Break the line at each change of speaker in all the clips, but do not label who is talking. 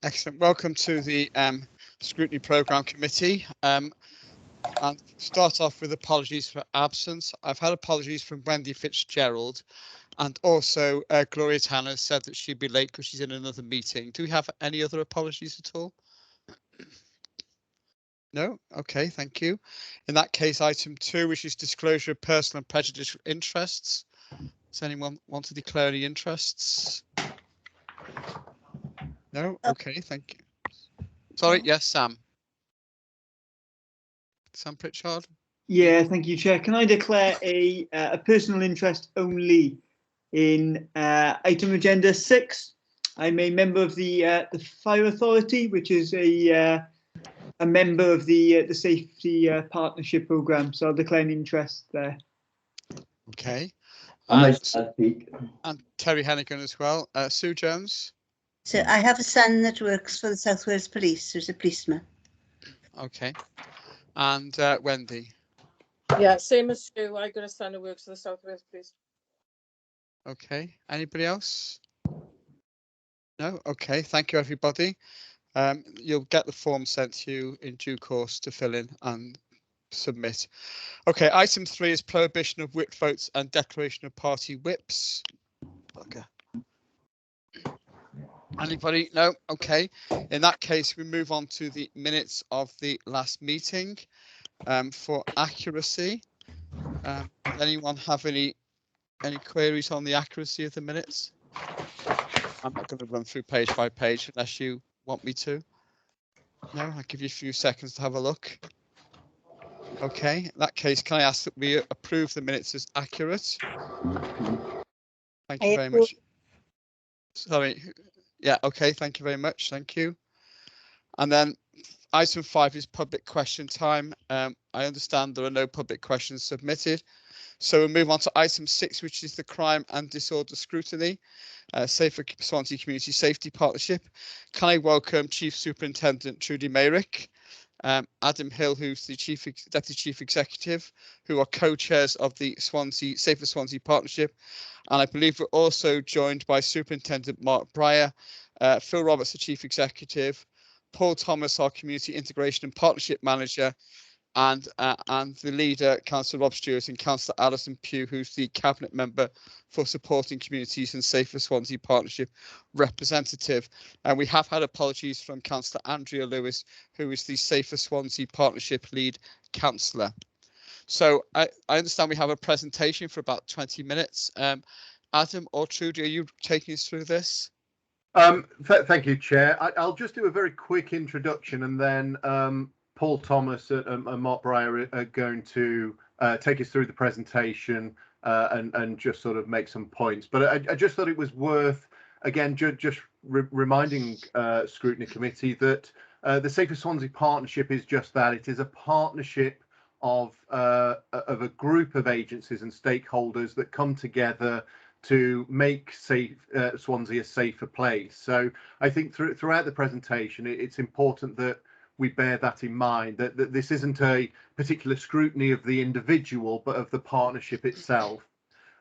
Excellent. Welcome to the Scrutiny Programme Committee. And start off with apologies for absence. I've had apologies from Wendy Fitzgerald, and also Gloria Tanner said that she'd be late because she's in another meeting. Do we have any other apologies at all? No? Okay, thank you. In that case, item 2, which is disclosure of personal and prejudicial interests. Does anyone want to declare any interests? No? Okay, thank you. Sorry, yes, Sam. Sam Pritchard?
Yeah, thank you, Chair. Can I declare a personal interest only in item agenda 6? I'm a member of the Fire Authority, which is a member of the Safety Partnership Programme, so I'll declare an interest there.
Okay.
And
Terry Hennigan as well. Sue Jones?
So I have a son that works for the South Wales Police, who's a policeman.
Okay. And Wendy?
Yeah, same as you. I got a son who works for the South Wales Police.
Okay. Anybody else? No? Okay. Thank you, everybody. You'll get the form sent to you in due course to fill in and submit. Okay. Item 3 is prohibition of whip votes and declaration of party whips. Okay. Anybody? No? Okay. In that case, we move on to the minutes of the last meeting. For accuracy, anyone have any queries on the accuracy of the minutes? I'm not going to run through page by page unless you want me to. No, I'll give you a few seconds to have a look. Okay, in that case, can I ask that we approve the minutes as accurate? Thank you very much. Sorry. Yeah, okay, thank you very much. Thank you. And then item 5 is public question time. I understand there are no public questions submitted. So we'll move on to item 6, which is the crime and disorder scrutiny, Safer Swansea Community Safety Partnership. Can I welcome Chief Superintendent Trudy Mayrick, Adam Hill, who's the Deputy Chief Executive, who are co-chairs of the Safer Swansea Partnership. And I believe we're also joined by Superintendent Mark Breyer, Phil Roberts, the Chief Executive, Paul Thomas, our Community Integration and Partnership Manager, and the leader, Councillor Rob Stewart, and Councillor Alison Pugh, who's the Cabinet Member for Supporting Communities and Safer Swansea Partnership representative. And we have had apologies from Councillor Andrea Lewis, who is the Safer Swansea Partnership Lead Councillor. So I understand we have a presentation for about 20 minutes. Adam or Trudy, are you taking us through this?
Thank you, Chair. I'll just do a very quick introduction, and then Paul Thomas and Mark Breyer are going to take us through the presentation and just sort of make some points. But I just thought it was worth, again, just reminding Scrutiny Committee that the Safer Swansea Partnership is just that. It is a partnership of a group of agencies and stakeholders that come together to make Swansea a safer place. So I think throughout the presentation, it's important that we bear that in mind, that this isn't a particular scrutiny of the individual, but of the partnership itself.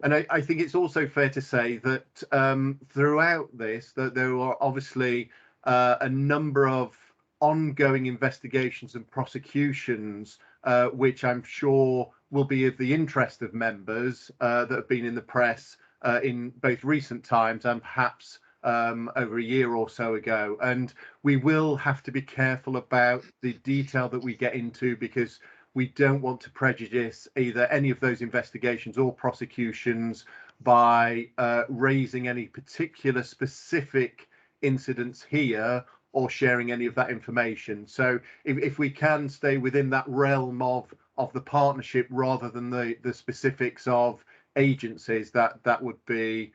And I think it's also fair to say that throughout this, that there are obviously a number of ongoing investigations and prosecutions, which I'm sure will be of the interest of members that have been in the press in both recent times and perhaps over a year or so ago. And we will have to be careful about the detail that we get into, because we don't want to prejudice either any of those investigations or prosecutions by raising any particular specific incidents here or sharing any of that information. So if we can stay within that realm of the partnership rather than the specifics of agencies, that would be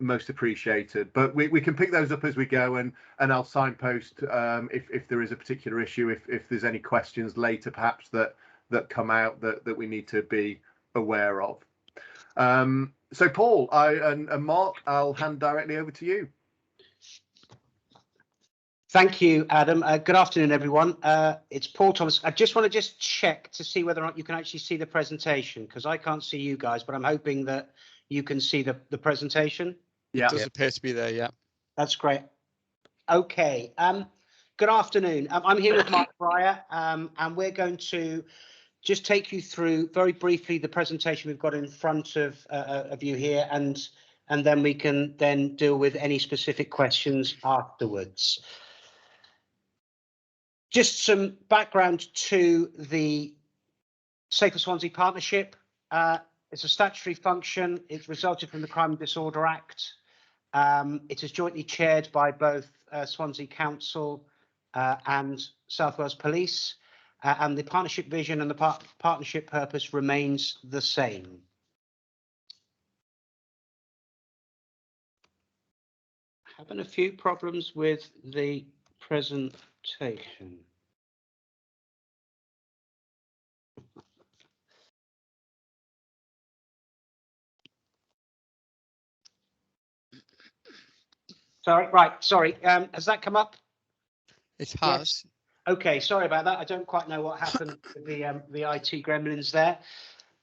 most appreciated. But we can pick those up as we go, and I'll signpost if there is a particular issue, if there's any questions later perhaps that come out that we need to be aware of. So Paul and Mark, I'll hand directly over to you.
Thank you, Adam. Good afternoon, everyone. It's Paul Thomas. I just want to check to see whether or not you can actually see the presentation, because I can't see you guys, but I'm hoping that you can see the presentation.
Yeah, it does appear to be there. Yeah,
that's great. Okay. Good afternoon. I'm here with Mark Breyer, and we're going to just take you through very briefly the presentation we've got in front of you here, and then we can then deal with any specific questions afterwards. Just some background to the Safer Swansea Partnership. It's a statutory function. It's resulted from the Crime and Disorder Act. It is jointly chaired by both Swansea Council and South Wales Police, and the partnership vision and the partnership purpose remains the same. Having a few problems with the presentation. Sorry, right, sorry. Has that come up?
It has.
Yes. Okay, sorry about that. I don't quite know what happened with the IT gremlins there.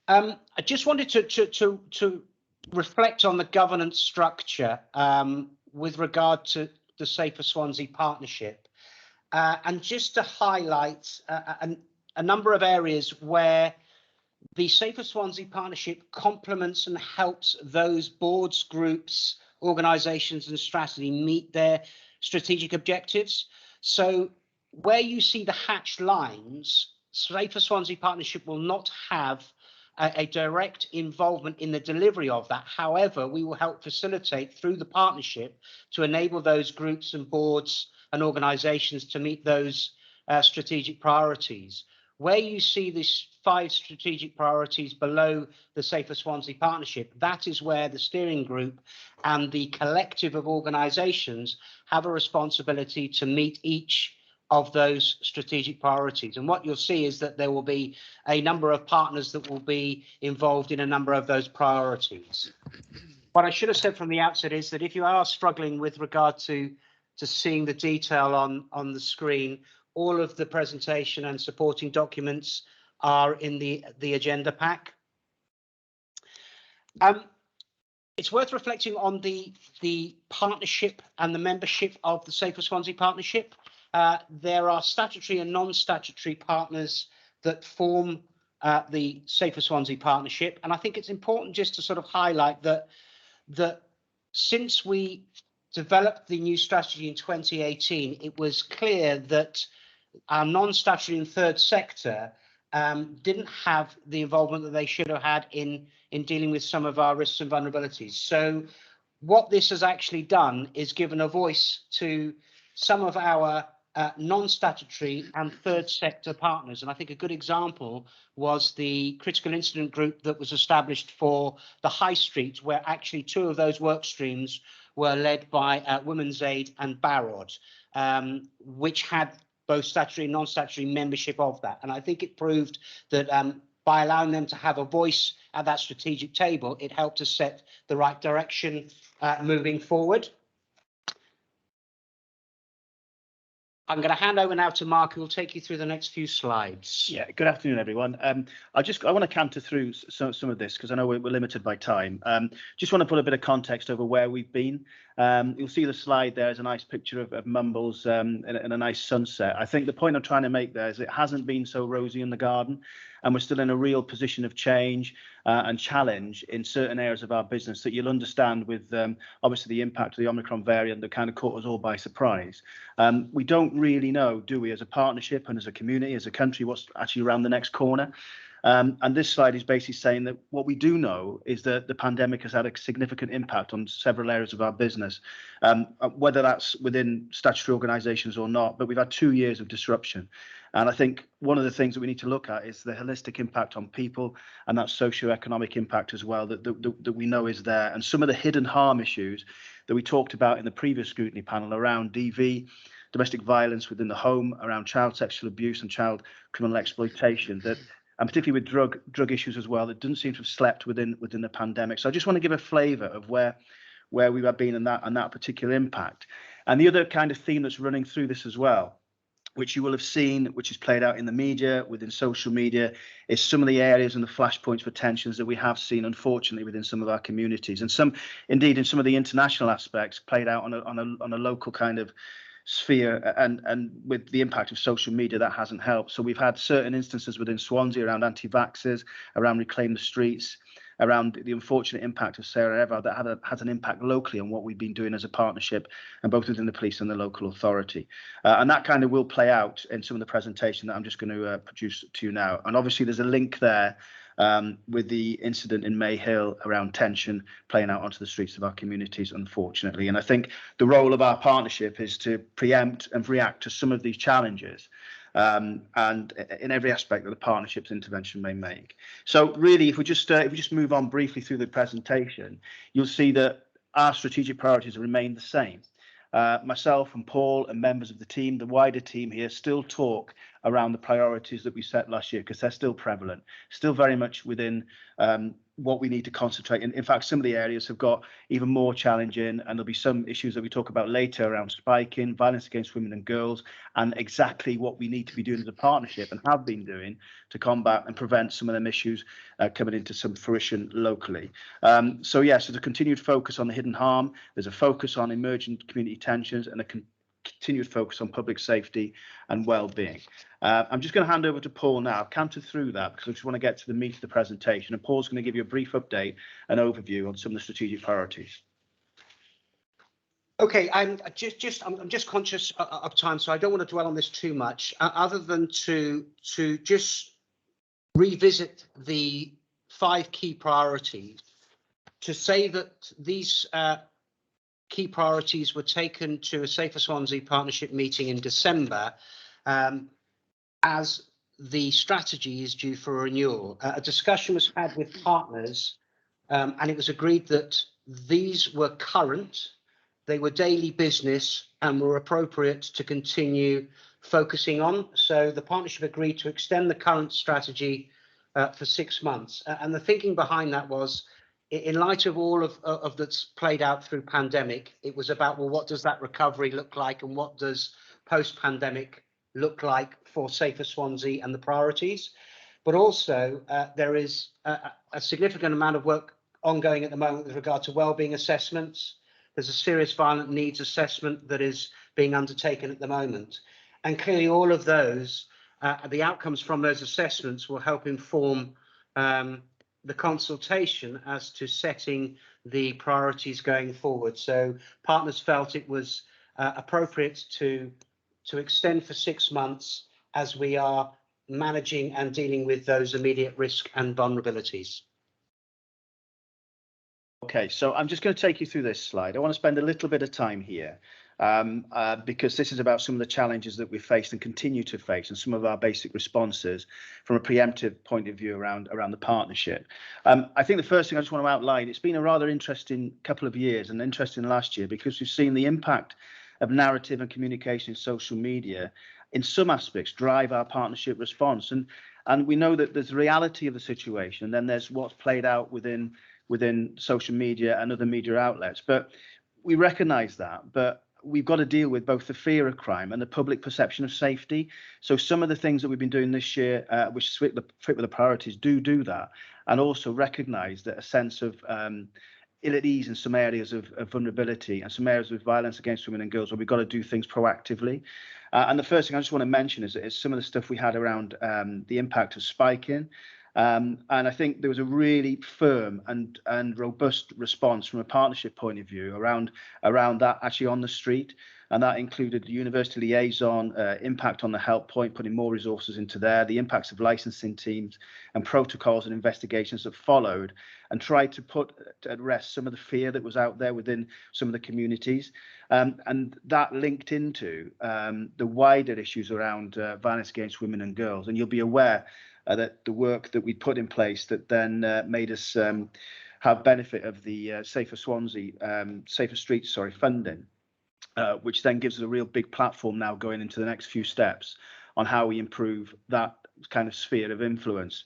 I just wanted to reflect on the governance structure with regard to the Safer Swansea Partnership, and just to highlight a number of areas where the Safer Swansea Partnership complements and helps those boards, groups, organisations and strategy meet their strategic objectives. So where you see the hatched lines, Safer Swansea Partnership will not have a direct involvement in the delivery of that. However, we will help facilitate through the partnership to enable those groups and boards and organisations to meet those strategic priorities. Where you see these 5 strategic priorities below the Safer Swansea Partnership, that is where the steering group and the collective of organisations have a responsibility to meet each of those strategic priorities. And what you'll see is that there will be a number of partners that will be involved in a number of those priorities. What I should have said from the outset is that if you are struggling with regard to seeing the detail on the screen, all of the presentation and supporting documents are in the agenda pack. It's worth reflecting on the partnership and the membership of the Safer Swansea Partnership. There are statutory and non-statutory partners that form the Safer Swansea Partnership, and I think it's important just to sort of highlight that since we developed the new strategy in 2018, it was clear that our non-statutory and third sector didn't have the involvement that they should have had in dealing with some of our risks and vulnerabilities. So what this has actually done is given a voice to some of our non-statutory and third sector partners. And I think a good example was the critical incident group that was established for the High Street, where actually 2 of those work streams were led by Women's Aid and Barrod, which had both statutory and non-statutory membership of that. And I think it proved that by allowing them to have a voice at that strategic table, it helped us set the right direction moving forward. I'm going to hand over now to Mark, who will take you through the next few slides.
Yeah, good afternoon, everyone. I want to canter through some of this because I know we're limited by time. Just want to put a bit of context over where we've been. You'll see the slide there is a nice picture of Mumbles in a nice sunset. I think the point I'm trying to make there is it hasn't been so rosy in the garden, and we're still in a real position of change and challenge in certain areas of our business that you'll understand with obviously the impact of the Omicron variant that kind of caught us all by surprise. We don't really know, do we, as a partnership and as a community, as a country, what's actually around the next corner. And this slide is basically saying that what we do know is that the pandemic has had a significant impact on several areas of our business, whether that's within statutory organisations or not. But we've had 2 years of disruption. And I think one of the things that we need to look at is the holistic impact on people and that socio-economic impact as well that we know is there. And some of the hidden harm issues that we talked about in the previous scrutiny panel around DV, domestic violence within the home, around child sexual abuse and child criminal exploitation, that and particularly with drug issues as well, that doesn't seem to have slept within the pandemic. So I just want to give a flavour of where we have been and that particular impact. And the other kind of theme that's running through this as well, which you will have seen, which is played out in the media, within social media, is some of the areas and the flashpoints for tensions that we have seen, unfortunately, within some of our communities, and some, indeed, in some of the international aspects, played out on a local kind of sphere, and with the impact of social media, that hasn't helped. So we've had certain instances within Swansea around anti-vaxxers, around Reclaim the Streets, around the unfortunate impact of Sarah Everard that has an impact locally on what we've been doing as a partnership, and both within the police and the local authority. And that kind of will play out in some of the presentation that I'm just going to produce to you now. And obviously there's a link there with the incident in Mayhill around tension playing out onto the streets of our communities, unfortunately. And I think the role of our partnership is to preempt and react to some of these challenges, and in every aspect that the partnership's intervention may make. So really, if we just move on briefly through the presentation, you'll see that our strategic priorities remain the same. Myself and Paul and members of the team, the wider team here, still talk around the priorities that we set last year, because they're still prevalent, still very much within what we need to concentrate. And in fact, some of the areas have got even more challenging, and there'll be some issues that we talk about later around spiking, violence against women and girls, and exactly what we need to be doing as a partnership and have been doing to combat and prevent some of them issues coming into some fruition locally. So there's a continued focus on the hidden harm. There's a focus on emerging community tensions, and a continued focus on public safety and well-being. I'm just going to hand over to Paul now, canter through that, because I just want to get to the meat of the presentation, and Paul's going to give you a brief update and overview on some of the strategic priorities.
Okay, I'm just conscious of time, so I don't want to dwell on this too much, other than to just revisit the 5 key priorities, to say that these key priorities were taken to a Safer Swansea partnership meeting in December, as the strategy is due for renewal. A discussion was had with partners, and it was agreed that these were current, they were daily business, and were appropriate to continue focusing on. So the partnership agreed to extend the current strategy for 6 months. And the thinking behind that was, in light of all of that's played out through pandemic, it was about, well, what does that recovery look like, and what does post-pandemic look like for Safer Swansea and the priorities? But also there is a significant amount of work ongoing at the moment with regard to wellbeing assessments. There's a serious violent needs assessment that is being undertaken at the moment. And clearly all of those, the outcomes from those assessments will help inform the consultation as to setting the priorities going forward. So partners felt it was appropriate to extend for 6 months as we are managing and dealing with those immediate risk and vulnerabilities.
Okay, so I'm just going to take you through this slide. I want to spend a little bit of time here because this is about some of the challenges that we faced and continue to face, and some of our basic responses from a preemptive point of view around the partnership. I think the first thing I just want to outline, it's been a rather interesting couple of years, and interesting last year, because we've seen the impact of narrative and communication in social media in some aspects drive our partnership response. And we know that there's the reality of the situation, and then there's what's played out within social media and other media outlets. But we recognise that, but we've got to deal with both the fear of crime and the public perception of safety. So some of the things that we've been doing this year, which fit with the priorities, do that, and also recognise that a sense of ill at ease in some areas of vulnerability and some areas of violence against women and girls, where we've got to do things proactively. And the first thing I just want to mention is some of the stuff we had around the impact of spiking. And I think there was a really firm and robust response from a partnership point of view around that actually on the street. And that included the university liaison, impact on the help point, putting more resources into there, the impacts of licensing teams and protocols and investigations that followed, and tried to put at rest some of the fear that was out there within some of the communities. And that linked into the wider issues around violence against women and girls. And you'll be aware that the work that we put in place that then made us have benefit of the Safer Streets funding, which then gives us a real big platform now going into the next few steps on how we improve that kind of sphere of influence,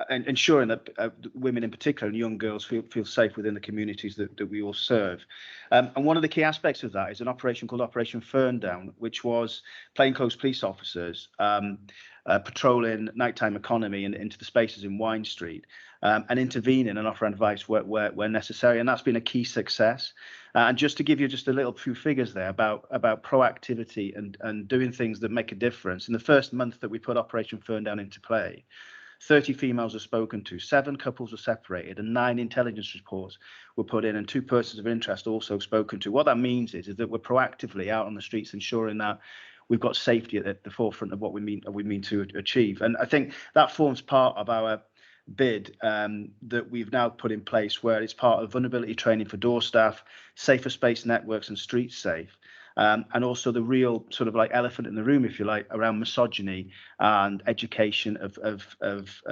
and ensuring that women in particular and young girls feel safe within the communities that we all serve. And one of the key aspects of that is an operation called Operation Ferndown, which was plainclothes police officers patrolling nighttime economy and into the spaces in Wine Street, and intervening and offering advice where necessary, and that's been a key success. And just to give you just a little few figures there about proactivity and doing things that make a difference. In the first month that we put Operation Ferndown into play, 30 females were spoken to, 7 couples were separated, and 9 intelligence reports were put in, and 2 persons of interest also spoken to. What that means is that we're proactively out on the streets ensuring that we've got safety at the forefront of what we mean to achieve. And I think that forms part of our bid that we've now put in place, where it's part of vulnerability training for door staff, safer space networks and street safe. And also the real sort of like elephant in the room, if you like, around misogyny and education of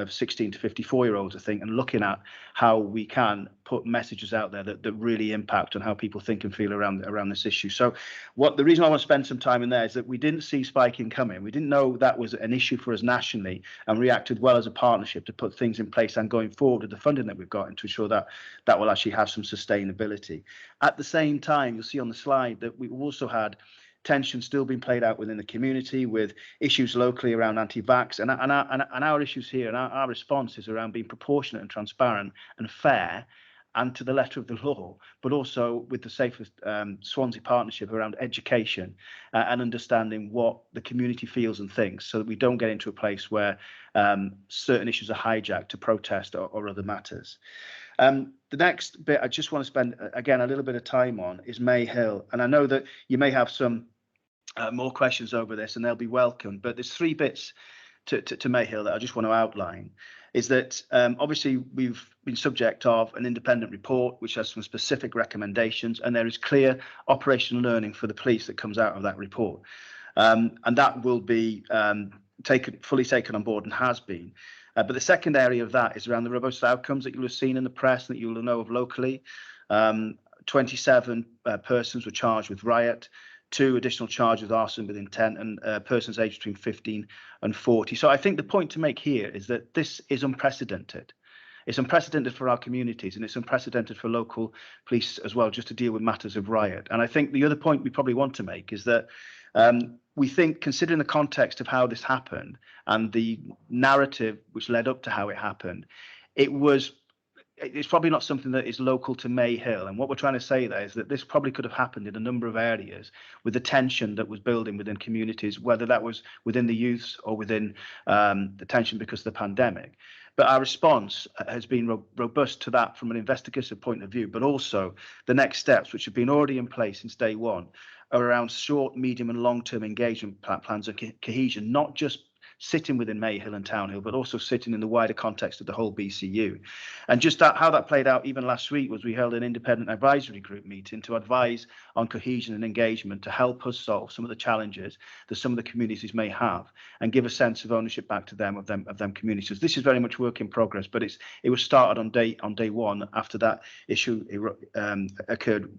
16 to 54-year-olds, I think, and looking at how we can put messages out there that really impact on how people think and feel around this issue. So the reason I want to spend some time in there is that we didn't see spiking coming. We didn't know that was an issue for us nationally, and reacted well as a partnership to put things in place and going forward with the funding that we've got, and to ensure that that will actually have some sustainability. At the same time, you'll see on the slide that we also had tension still being played out within the community, with issues locally around anti-vax, and our issues here, and our response is around being proportionate and transparent and fair, and to the letter of the law, but also with the safest Swansea partnership around education and understanding what the community feels and thinks, so that we don't get into a place where certain issues are hijacked to protest or other matters. The next bit I just want to spend, again, a little bit of time on is May Hill. And I know that you may have some more questions over this, and they'll be welcome. But there's 3 bits to May Hill that I just want to outline. Is that obviously we've been subject of an independent report which has some specific recommendations, and there is clear operational learning for the police that comes out of that report. And that will be fully taken on board, and has been. But the second area of that is around the robust outcomes that you'll have seen in the press and that you'll know of locally. 27 persons were charged with riot, 2 additional charges with arson with intent, and persons aged between 15 and 40. So I think the point to make here is that this is unprecedented. It's unprecedented for our communities, and it's unprecedented for local police as well, just to deal with matters of riot. And I think the other point we probably want to make is that we think, considering the context of how this happened and the narrative which led up to how it happened, it's probably not something that is local to May Hill. And what we're trying to say there is that this probably could have happened in a number of areas, with the tension that was building within communities, whether that was within the youths or within the tension because of the pandemic. But our response has been robust to that from an investigative point of view, but also the next steps, which have been already in place since day one, are around short, medium and long-term engagement plans of cohesion, not just sitting within Mayhill and Townhill, but also sitting in the wider context of the whole BCU. And just how that played out even last week was we held an independent advisory group meeting to advise on cohesion and engagement, to help us solve some of the challenges that some of the communities may have, and give a sense of ownership back to them of them communities. This is very much work in progress, but it was started on day one after that issue occurred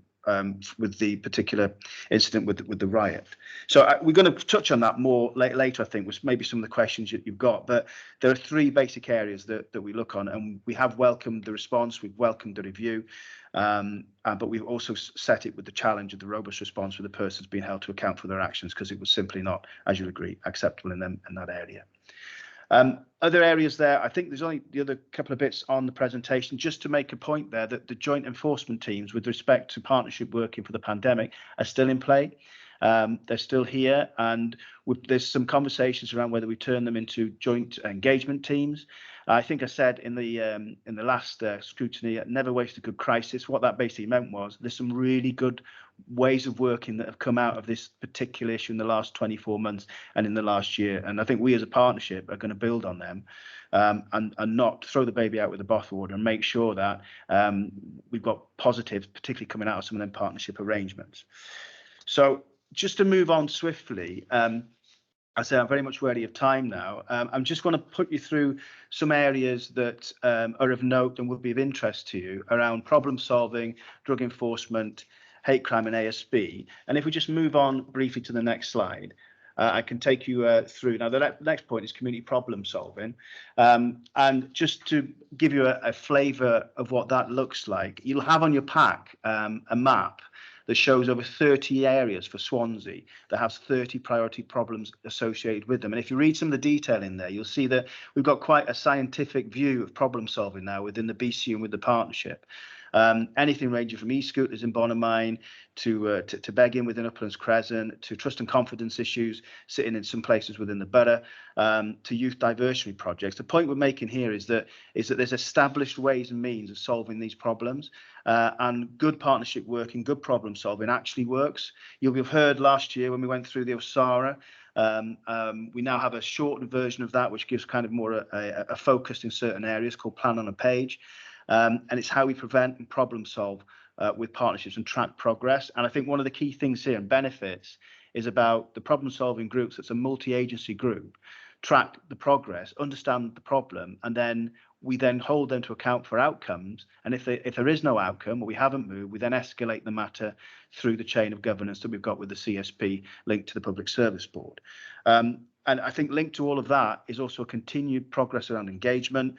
with the particular incident with the riot. So we're going to touch on that more later, I think, with maybe some of the questions you've got. But there are 3 basic areas that we look on, and we have welcomed the response, we've welcomed the review, but we've also set it with the challenge of the robust response with the persons being held to account for their actions, because it was simply not, as you'll agree, acceptable in that area. Other areas there, I think there's only the other couple of bits on the presentation, just to make a point there that the joint enforcement teams with respect to partnership working for the pandemic are still in play. They're still here, and there's some conversations around whether we turn them into joint engagement teams. I think I said in the last scrutiny, never waste a good crisis. What that basically meant was there's some really good ways of working that have come out of this particular issue in the last 24 months and in the last year. And I think we as a partnership are going to build on them and not throw the baby out with the bathwater, and make sure that we've got positives, particularly coming out of some of them partnership arrangements. So just to move on swiftly, I say I'm very much wary of time now. I'm just going to put you through some areas that are of note and will be of interest to you around problem solving, drug enforcement, hate crime and ASB. And if we just move on briefly to the next slide, I can take you through. Now, the next point is community problem solving. And just to give you a flavour of what that looks like, you'll have on your pack a map that shows over 30 areas for Swansea that has 30 priority problems associated with them. And if you read some of the detail in there, you'll see that we've got quite a scientific view of problem solving now within the BCU and with the partnership. Anything ranging from e-scooters in Bonamine to begging within Uplands Crescent, to trust and confidence issues sitting in some places within the borough, to youth diversionary projects. The point we're making here is that there's established ways and means of solving these problems, and good partnership working, good problem solving actually works. You'll have heard last year when we went through the OSARA, we now have a shortened version of that, which gives kind of more a focus in certain areas called Plan on a Page. And it's how we prevent and problem solve with partnerships and track progress. And I think one of the key things here and benefits is about the problem solving groups. It's a multi-agency group, track the progress, understand the problem, and then we then hold them to account for outcomes. And if there is no outcome or we haven't moved, we then escalate the matter through the chain of governance that we've got with the CSP linked to the Public Service Board. And I think linked to all of that is also a continued progress around engagement,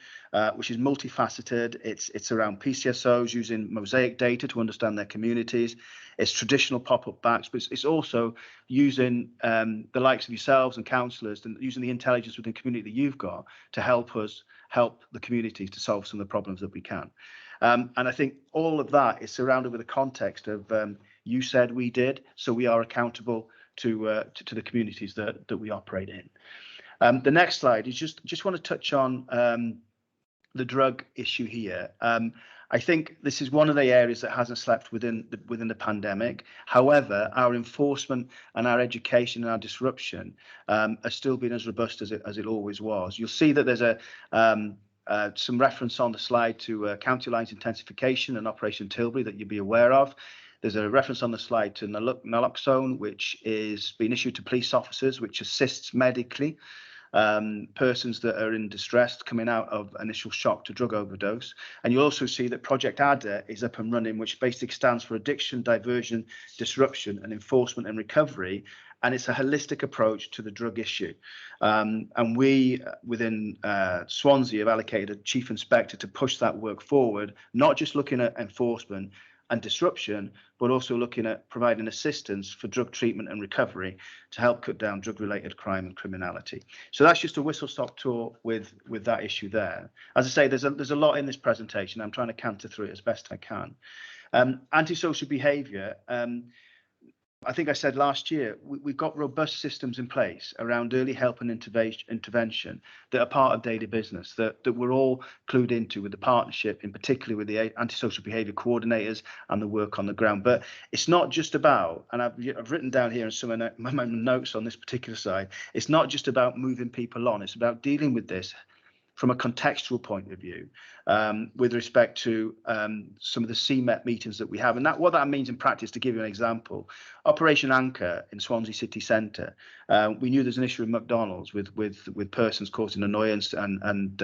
which is multifaceted. It's around PCSOs using mosaic data to understand their communities. It's traditional pop-up backs, but it's also using the likes of yourselves and councillors and using the intelligence within the community that you've got to help us help the communities to solve some of the problems that we can. And I think all of that is surrounded with a context of you said we did, so we are accountable to the communities that we operate in. The next slide is just want to touch on the drug issue here. I think this is one of the areas that hasn't slept within the pandemic. However, our enforcement and our education and our disruption has still been as robust as it always was. You'll see that there's some reference on the slide to County Lines intensification and Operation Tilbury that you'll be aware of. There's a reference on the slide to naloxone, which is being issued to police officers, which assists medically persons that are in distress coming out of initial shock to drug overdose. And you'll also see that Project ADDA is up and running, which basically stands for Addiction, Diversion, Disruption and Enforcement and Recovery. And it's a holistic approach to the drug issue. And we, within Swansea, have allocated a chief inspector to push that work forward, not just looking at enforcement and disruption, but also looking at providing assistance for drug treatment and recovery to help cut down drug-related crime and criminality. So that's just a whistle-stop tour with that issue there. As I say, there's a lot in this presentation. I'm trying to canter through it as best I can. Antisocial behaviour. I think I said last year, we've got robust systems in place around early help and intervention that are part of daily business, that we're all clued into with the partnership, in particular with the antisocial behaviour coordinators and the work on the ground. But it's not just about, and I've written down here in some of my notes on this particular side, it's not just about moving people on, it's about dealing with this from a contextual point of view, with respect to some of the CMET meetings that we have. And what that means in practice, to give you an example, Operation Anchor in Swansea City Centre, we knew there's an issue with McDonald's with persons causing annoyance and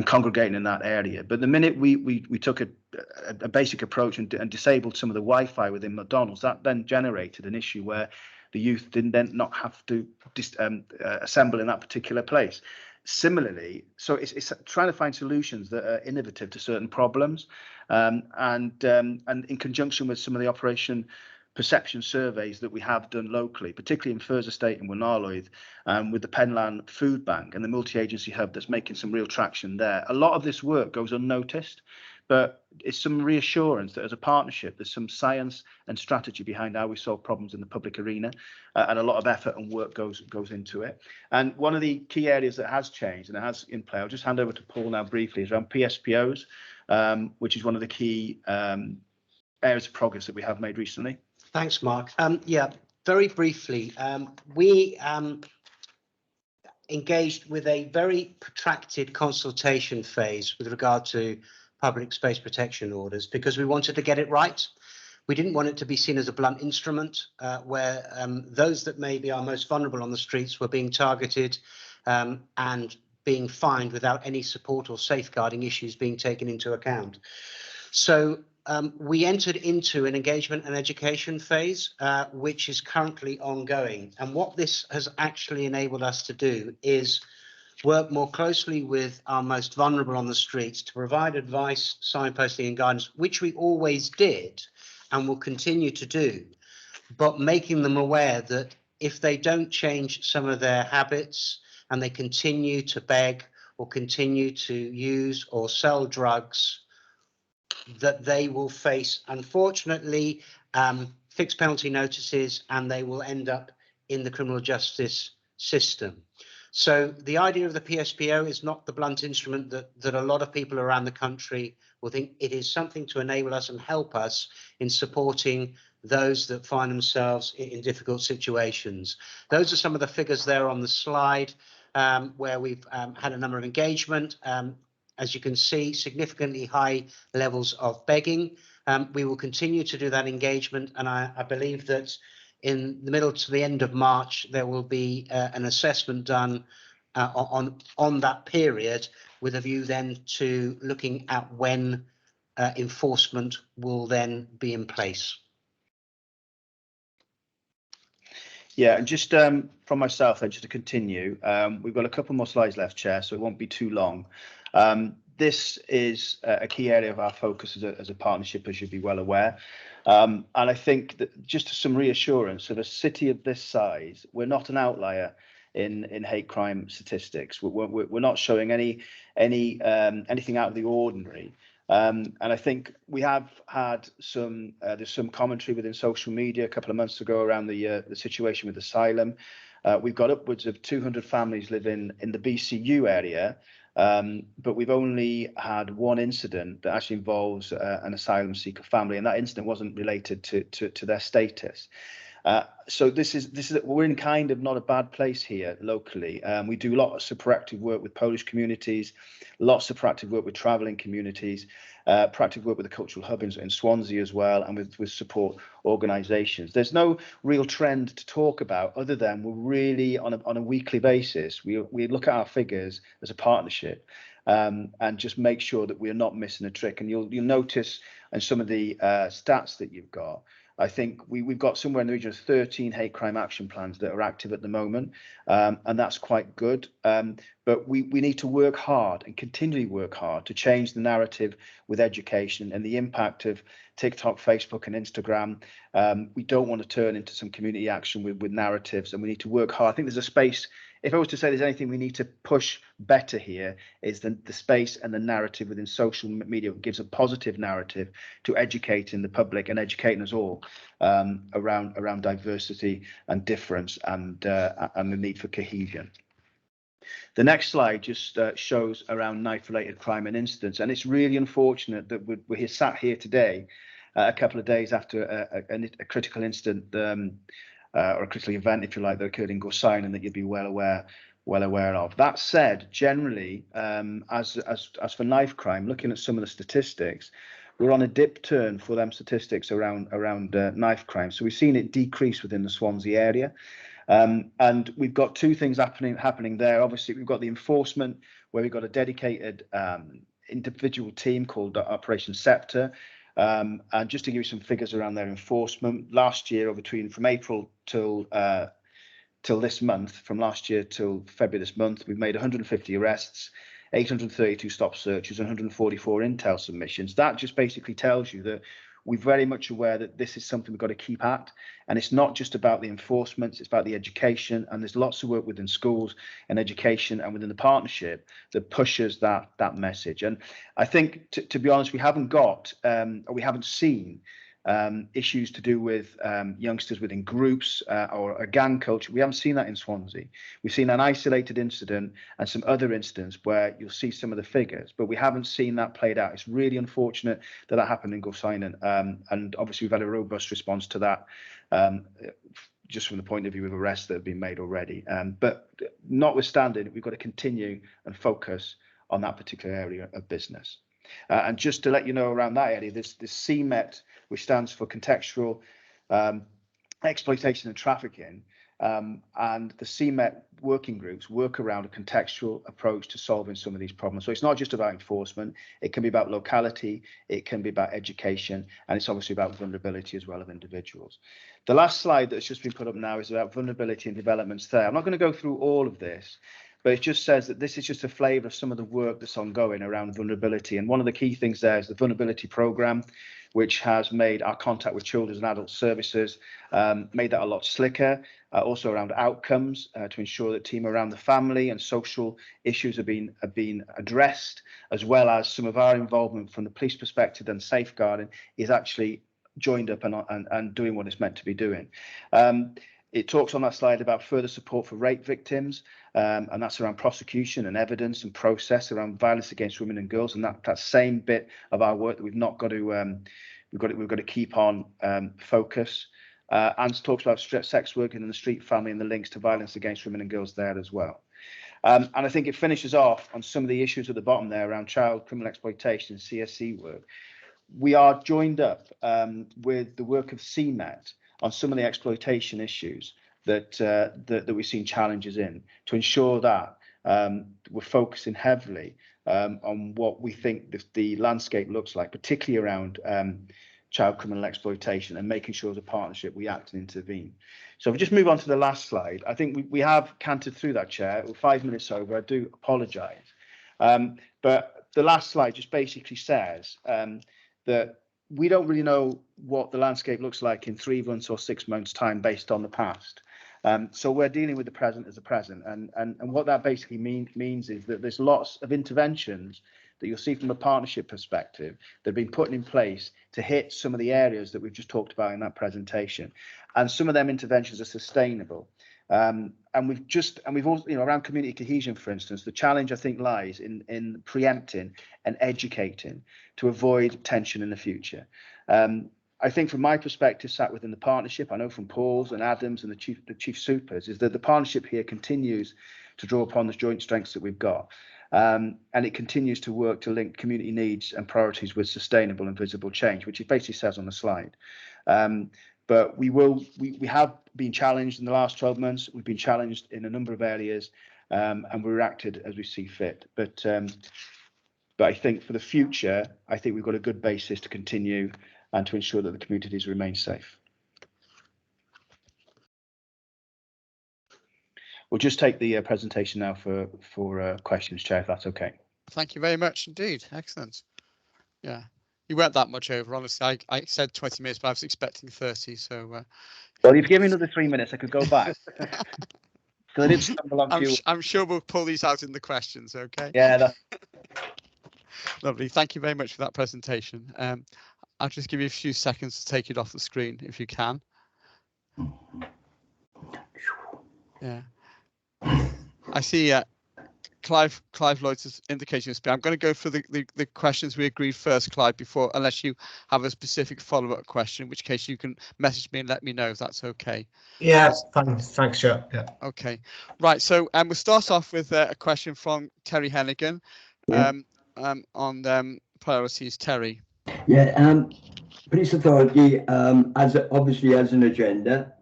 congregating in that area. But the minute we took a basic approach and disabled some of the Wi-Fi within McDonald's, that then generated an issue where the youth didn't then not have to assemble in that particular place. Similarly, so it's trying to find solutions that are innovative to certain problems, and in conjunction with some of the operation perception surveys that we have done locally, particularly in Furs Estate and Wynarloedd, with the Penlan Food Bank and the multi-agency hub that's making some real traction there. A lot of this work goes unnoticed, but it's some reassurance that as a partnership, there's some science and strategy behind how we solve problems in the public arena, and a lot of effort and work goes into it. And one of the key areas that has changed and it has in play, I'll just hand over to Paul now briefly, is around PSPOs, which is one of the key areas of progress that we have made recently.
Thanks, Mark. Yeah, very briefly, we engaged with a very protracted consultation phase with regard to public space protection orders because we wanted to get it right. We didn't want it to be seen as a blunt instrument where those that may be our most vulnerable on the streets were being targeted and being fined without any support or safeguarding issues being taken into account. So we entered into an engagement and education phase, which is currently ongoing. And what this has actually enabled us to do is work more closely with our most vulnerable on the streets to provide advice, signposting and guidance, which we always did. and will continue to do, but making them aware that if they don't change some of their habits and they continue to beg or continue to use or sell drugs, that they will face, unfortunately, fixed penalty notices, and they will end up in the criminal justice system. So the idea of the PSPO is not the blunt instrument that a lot of people around the country will think. It is something to enable us and help us in supporting those that find themselves in difficult situations. Those are some of the figures there on the slide, where we've had a number of engagement. As you can see, significantly high levels of begging. We will continue to do that engagement, and I believe that in the middle to the end of March, there will be an assessment done on that period, with a view then to looking at when enforcement will then be in place.
Yeah, and just from myself, just to continue, we've got a couple more slides left, Chair, so it won't be too long. This is a key area of our focus as a partnership, as you'll be well aware. And I think that just some reassurance of a city of this size, we're not an outlier in hate crime statistics. We're not showing anything out of the ordinary. And I think we have had there's some commentary within social media a couple of months ago around the situation with asylum. We've got upwards of 200 families living in the BCU area, but we've only had one incident that actually involves an asylum seeker family, and that incident wasn't related to their status. So we're in kind of not a bad place here locally. We do lots of proactive work with Polish communities, lots of proactive work with travelling communities, proactive work with the cultural hub in Swansea as well, and with support organisations. There's no real trend to talk about other than we're really on a weekly basis. We look at our figures as a partnership and just make sure that we're not missing a trick. And you'll notice in some of the stats that you've got, I think we've got somewhere in the region of 13 hate crime action plans that are active at the moment, and that's quite good. But we need to work hard and continually work hard to change the narrative with education and the impact of TikTok, Facebook and Instagram. We don't want to turn into some community action with narratives, and we need to work hard. I think there's a space. If I was to say there's anything we need to push better here, is the space and the narrative within social media gives a positive narrative to educating the public and educating us all around diversity and difference and the need for cohesion. The next slide just shows around knife-related crime and incidents, and it's really unfortunate that we're sat here today, a couple of days after a critical incident or a critical event, if you like, that occurred in Gorsine, and that you'd be well aware of. That said, generally, as for knife crime, looking at some of the statistics, we're on a dip turn for them statistics around knife crime. So we've seen it decrease within the Swansea area. And we've got two things happening there. Obviously, we've got the enforcement, where we've got a dedicated individual team called Operation Scepter. And just to give you some figures around their enforcement, last year, from April till this month, from last year till February this month, we've made 150 arrests, 832 stop searches, 144 intel submissions. That just basically tells you that we're very much aware that this is something we've got to keep at, and it's not just about the enforcement, it's about the education, and there's lots of work within schools and education and within the partnership that pushes that message. And I think, to be honest, we haven't seen issues to do with youngsters within groups or a gang culture. We haven't seen that in Swansea. We've seen an isolated incident and some other incidents where you'll see some of the figures, but we haven't seen that played out. It's really unfortunate that happened in Gorsine, and obviously we've had a robust response to that, just from the point of view of arrests that have been made already. But notwithstanding, we've got to continue and focus on that particular area of business. And just to let you know, around that area, this CMET, which stands for Contextual Exploitation and Trafficking, and the CMET working groups work around a contextual approach to solving some of these problems. So it's not just about enforcement, it can be about locality, it can be about education, and it's obviously about vulnerability as well of individuals. The last slide that's just been put up now is about vulnerability and developments there. I'm not going to go through all of this, but it just says that this is just a flavour of some of the work that's ongoing around vulnerability. And one of the key things there is the vulnerability programme, which has made our contact with children and adult services, made that a lot slicker. Also around outcomes to ensure that team around the family and social issues have been addressed, as well as some of our involvement from the police perspective and safeguarding is actually joined up and doing what it's meant to be doing. It talks on that slide about further support for rape victims, and that's around prosecution and evidence and process around violence against women and girls, and that same bit of our work that we've not got to we've got to keep on focus. And talks about sex working in the street family and the links to violence against women and girls there as well. And I think it finishes off on some of the issues at the bottom there around child criminal exploitation and CSE work. We are joined up with the work of CMET on some of the exploitation issues that we've seen challenges in, to ensure that we're focusing heavily on what we think the landscape looks like, particularly around child criminal exploitation, and making sure as a partnership we act and intervene. So if we just move on to the last slide, I think we have cantered through that, Chair. We're 5 minutes over. I do apologise. But the last slide just basically says that we don't really know what the landscape looks like in 3 months or 6 months' time based on the past. So we're dealing with the present as the present. And what that basically means is that there's lots of interventions that you'll see from a partnership perspective that have been put in place to hit some of the areas that we've just talked about in that presentation. And some of them interventions are sustainable. And we've also, around community cohesion, for instance, the challenge I think lies in preempting and educating to avoid tension in the future. I think from my perspective, sat within the partnership, I know from Paul's and Adam's and the chief supers, is that the partnership here continues to draw upon the joint strengths that we've got. And it continues to work to link community needs and priorities with sustainable and visible change, which it basically says on the slide. But we have been challenged in the last 12 months. We've been challenged in a number of areas, and we reacted as we see fit. But I think for the future, I think we've got a good basis to continue and to ensure that the communities remain safe. We'll just take the presentation now for questions, Chair, if that's okay.
Thank you very much indeed. Excellent. Yeah, you weren't that much over. Honestly, I said 20 minutes, but I was expecting 30. So.
Well, if you give me another 3 minutes, I could go back. So I did stumble on
I'm sure we'll pull these out in the questions. Okay.
Yeah.
Lovely. Thank you very much for that presentation. I'll just give you a few seconds to take it off the screen if you can. Yeah. I see Clive Lloyd's indication. I'm going to go for the questions we agreed first, Clive, before, unless you have a specific follow-up question, in which case you can message me and let me know if that's okay.
Yeah, thanks, Chair. Yeah.
Okay. Right. So we'll start off with a question from Terry Hennigan on priorities. Terry.
Yeah. Police Authority, obviously has an agenda.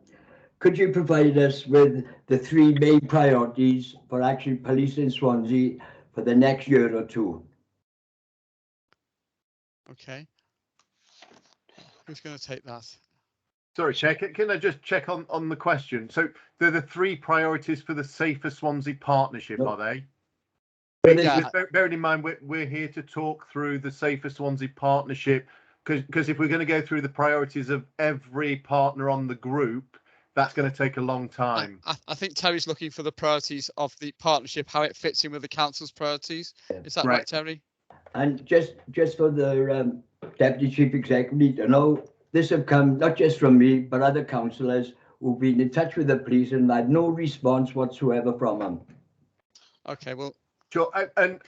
Could you provide us with the 3 main priorities for actually police in Swansea for the next year or 2?
Okay. Who's going to take that?
Sorry, Chair, can I just check on the question? So they're the 3 priorities for the Safer Swansea Partnership, are they?
Yeah.
Bearing in mind, we're here to talk through the Safer Swansea Partnership, because if we're going to go through the priorities of every partner on the group, that's going to take a long time.
I think Terry's looking for the priorities of the partnership, how it fits in with the council's priorities. Is that right, Terry?
And just for the Deputy Chief Executive, I know this have come not just from me, but other councillors who've been in touch with the police and had no response whatsoever from them.
Okay, well.
Sure, and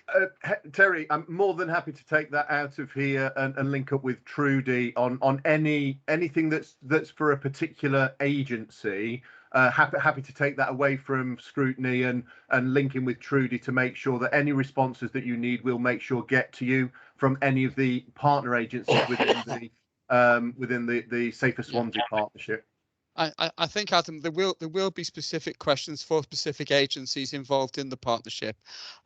Terry, I'm more than happy to take that out of here and link up with Trudy on anything that's for a particular agency. Happy to take that away from Scrutiny and link in with Trudy to make sure that any responses that you need, we'll make sure get to you from any of the partner agencies within the Safer Swansea Partnership.
I think, Adam, there will be specific questions for specific agencies involved in the partnership,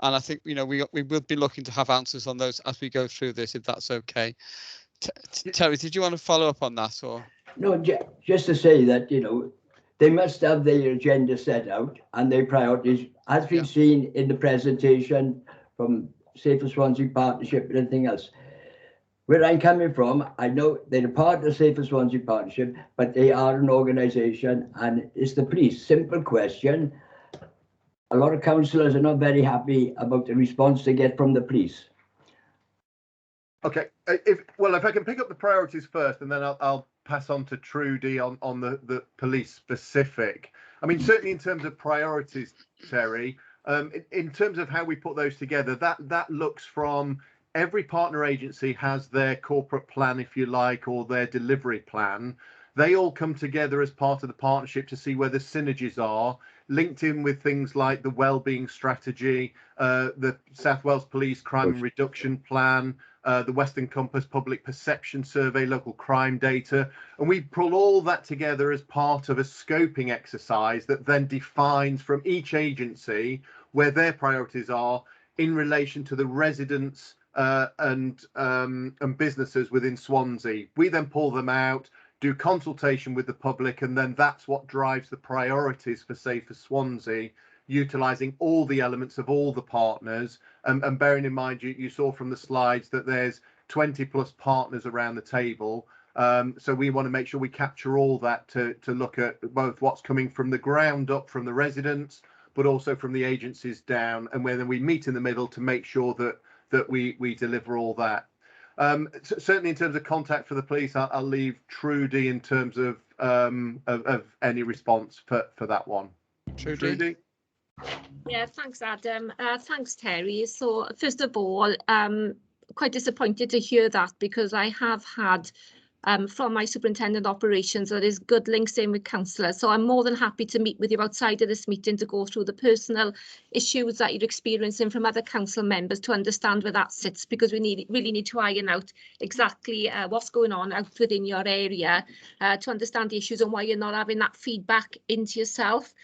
and I think we will be looking to have answers on those as we go through this, if that's okay. Terry, did you want to follow up on that, or?
No, just to say that they must have their agenda set out and their priorities, as we've seen in the presentation from Safer Swansea Partnership and everything else. Where I'm coming from, I know they're a part of the Safer Swansea Partnership, but they are an organisation and it's the police. Simple question. A lot of councillors are not very happy about the response they get from the police.
Okay, if I can pick up the priorities first, and then I'll pass on to Trudy on the police specific. I mean, certainly in terms of priorities, Terry, in terms of how we put those together, that looks from every partner agency has their corporate plan, if you like, or their delivery plan. They all come together as part of the partnership to see where the synergies are, linked in with things like the wellbeing strategy, the South Wales Police Crime Reduction Plan, the Western Compass Public Perception Survey, local crime data. And we pull all that together as part of a scoping exercise that then defines from each agency where their priorities are in relation to the residents and businesses within Swansea. We then pull them out, do consultation with the public, and then that's what drives the priorities for Safer Swansea, utilising all the elements of all the partners. And bearing in mind, you saw from the slides that there's 20 plus partners around the table. So we want to make sure we capture all that to look at both what's coming from the ground up from the residents, but also from the agencies down, and then we meet in the middle to make sure that we deliver all that. Certainly in terms of contact for the police, I'll leave Trudy in terms of any response for that one. Trudy?
Yeah, thanks, Adam. Thanks, Terry. So first of all, quite disappointed to hear that, because I have had from my superintendent operations that is good links in with councillors. So I'm more than happy to meet with you outside of this meeting to go through the personal issues that you're experiencing from other council members to understand where that sits, because we really need to iron out exactly what's going on out within your area to understand the issues and why you're not having that feedback into yourself.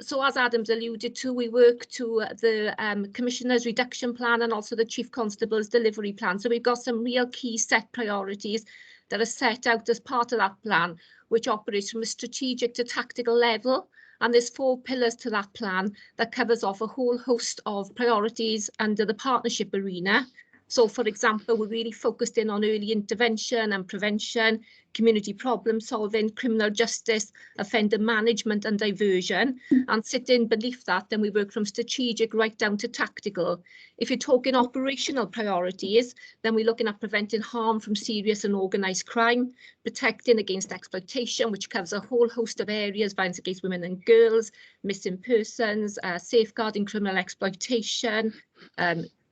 So as Adam's alluded to, we work to the Commissioner's reduction plan and also the Chief Constable's delivery plan. So we've got some real key set priorities that are set out as part of that plan, which operates from a strategic to tactical level. And there's 4 pillars to that plan that covers off a whole host of priorities under the partnership arena. So, for example, we're really focused in on early intervention and prevention, community problem solving, criminal justice, offender management and diversion. And sitting beneath that, then we work from strategic right down to tactical. If you're talking operational priorities, then we're looking at preventing harm from serious and organised crime, protecting against exploitation, which covers a whole host of areas: violence against women and girls, missing persons, safeguarding criminal exploitation,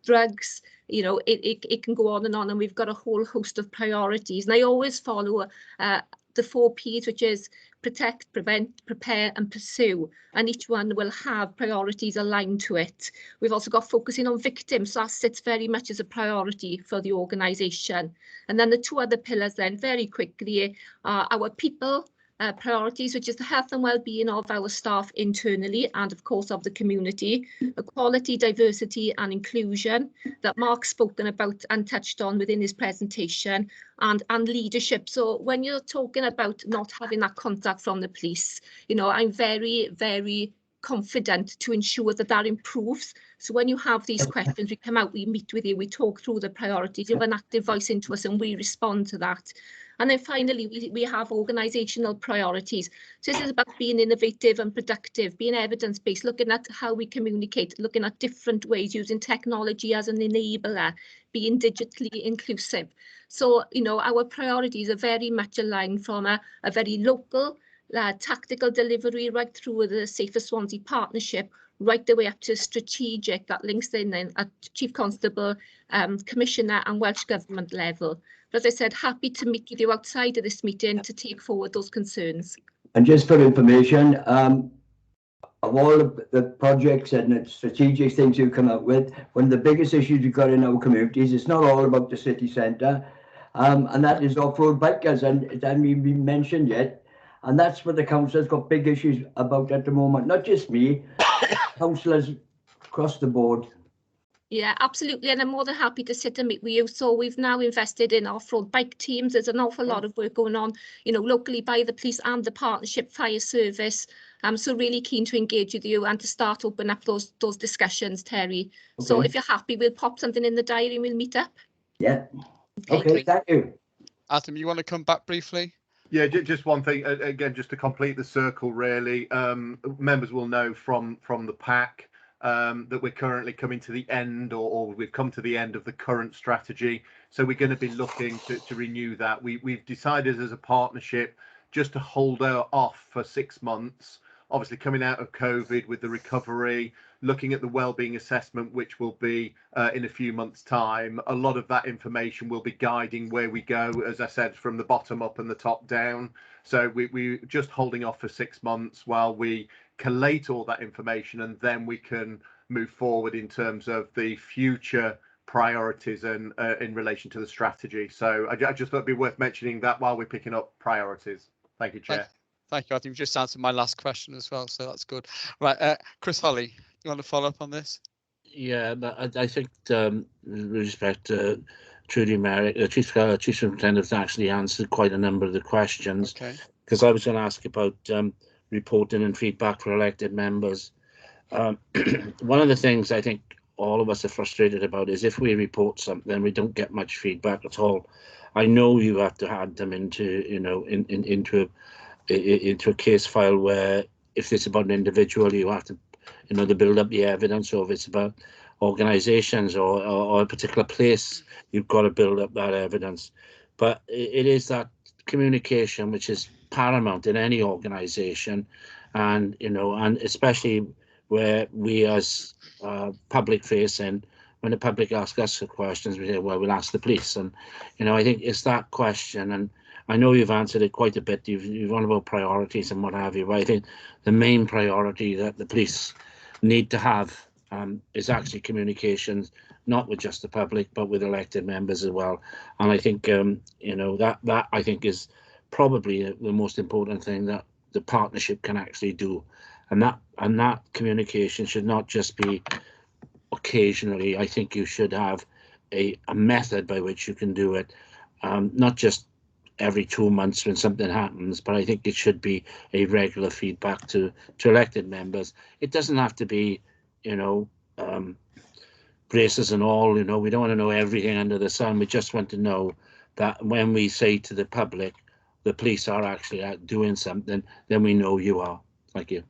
drugs. You know, it can go on, and we've got a whole host of priorities. And I always follow the 4 Ps, which is protect, prevent, prepare and pursue. And each one will have priorities aligned to it. We've also got focusing on victims. So that sits very much as a priority for the organisation. And then the 2 other pillars then, very quickly, are our people priorities, which is the health and well-being of our staff internally and of course of the community, equality, diversity and inclusion that Mark's spoken about and touched on within his presentation, and leadership. So when you're talking about not having that contact from the police, you know, I'm very, very confident to ensure that that improves. So when you have these questions, we come out, we meet with you, we talk through the priorities, you have an active voice into us and we respond to that. And then finally, we have organisational priorities. So this is about being innovative and productive, being evidence-based, looking at how we communicate, looking at different ways, using technology as an enabler, being digitally inclusive. So, you know, our priorities are very much aligned from a very local, tactical delivery right through the Safer Swansea Partnership, right the way up to strategic that links in then at Chief Constable, Commissioner and Welsh Government level. But as I said, happy to meet with you outside of this meeting to take forward those concerns.
And just for information, of all of the projects and the strategic things you've come up with, one of the biggest issues we've got in our communities, it's not all about the city centre, and that is off-road bikers, and it hasn't even been mentioned yet. And that's what the council's got big issues about at the moment. Not just me, councillors across the board.
Yeah, absolutely. And I'm more than happy to sit and meet with you. So we've now invested in off-road bike teams. There's an awful lot of work going on, you know, locally by the police and the partnership fire service. So really keen to engage with you and to start open up those discussions, Terry.
Okay.
So if you're happy, we'll pop something in the diary and we'll meet up.
Yeah. Okay, thank you.
Adam, you want to come back briefly?
Yeah, just one thing, again, just to complete the circle, really. Members will know from the pack that we're currently coming to the end, or we've come to the end of the current strategy. So we're going to be looking to renew that. We've decided as a partnership just to hold off for 6 months. Obviously, coming out of COVID with the recovery, looking at the wellbeing assessment, which will be in a few months' time. A lot of that information will be guiding where we go, as I said, from the bottom up and the top down. So we're just holding off for 6 months while we collate all that information, and then we can move forward in terms of the future priorities and in relation to the strategy. So I just thought it'd be worth mentioning that while we're picking up priorities. Thank you, Chair.
Thank you. I think you just answered my last question as well, so that's good. Right, Chris Holly, you want to follow up on this?
Yeah, but I think with respect to Trudy Merrick, the Chief Superintendent actually answered quite a number of the questions.
Okay.
Because I was going to ask about reporting and feedback for elected members. One of the things I think all of us are frustrated about is if we report something, we don't get much feedback at all. I know you have to add them into, you know, into a case file where if it's about an individual, you have to, you know, to build up the evidence, or if it's about organizations or a particular place, you've got to build up that evidence. But it is that communication which is paramount in any organization, and, you know, and especially where we as public facing, when the public asks us questions, we say, well, we'll ask the police. And, you know, I think it's that question, and I know you've answered it quite a bit. You've run about priorities and what have you, but I think the main priority that the police need to have is actually communications, not with just the public, but with elected members as well. And I think, you know, that I think is probably the most important thing that the partnership can actually do. And that communication should not just be occasionally. I think you should have a method by which you can do it, not just every 2 months when something happens, but I think it should be a regular feedback to elected members. It doesn't have to be, you know, braces and all, you know, we don't want to know everything under the sun. We just want to know that when we say to the public, the police are actually out doing something, then we know you are. Thank you.
Do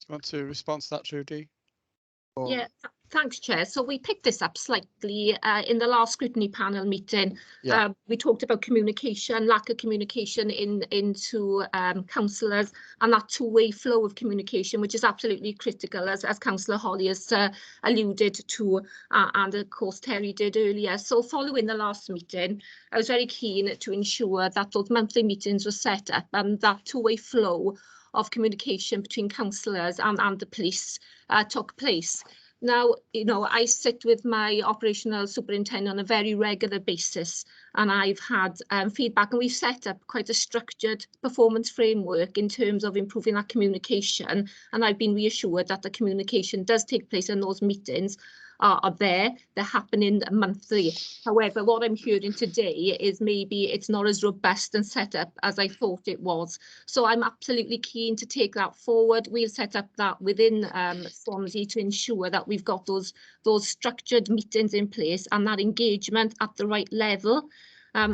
you want to respond to that, Trudy? Or...
Yeah, thanks, Chair. So we picked this up slightly in the last scrutiny panel meeting.
Yeah.
We talked about communication, lack of communication into councillors, and that two-way flow of communication, which is absolutely critical, as Councillor Holly has alluded to, and of course Terry did earlier. So following the last meeting, I was very keen to ensure that those monthly meetings were set up and that two-way flow of communication between councillors and the police took place. Now, you know, I sit with my operational superintendent on a very regular basis, and I've had feedback, and we've set up quite a structured performance framework in terms of improving that communication. And I've been reassured that the communication does take place in those meetings are there. They're happening monthly. However, what I'm hearing today is maybe it's not as robust and set up as I thought it was. So I'm absolutely keen to take that forward. We'll set up that within Swansea to ensure that we've got those structured meetings in place and that engagement at the right level.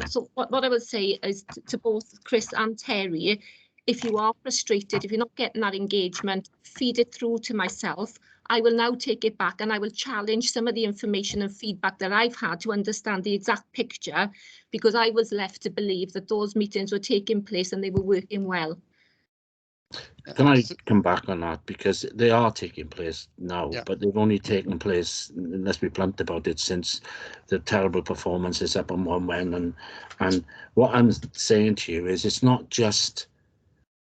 So what I would say is to both Chris and Terry, if you are frustrated, if you're not getting that engagement, feed it through to myself. I will now take it back and I will challenge some of the information and feedback that I've had to understand the exact picture, because I was left to believe that those meetings were taking place and they were working well.
Can I come back on that? Because they are taking place now,
yeah,
but they've only taken place, let's be blunt about it, since the terrible performances up on one when. And what I'm saying to you is it's not just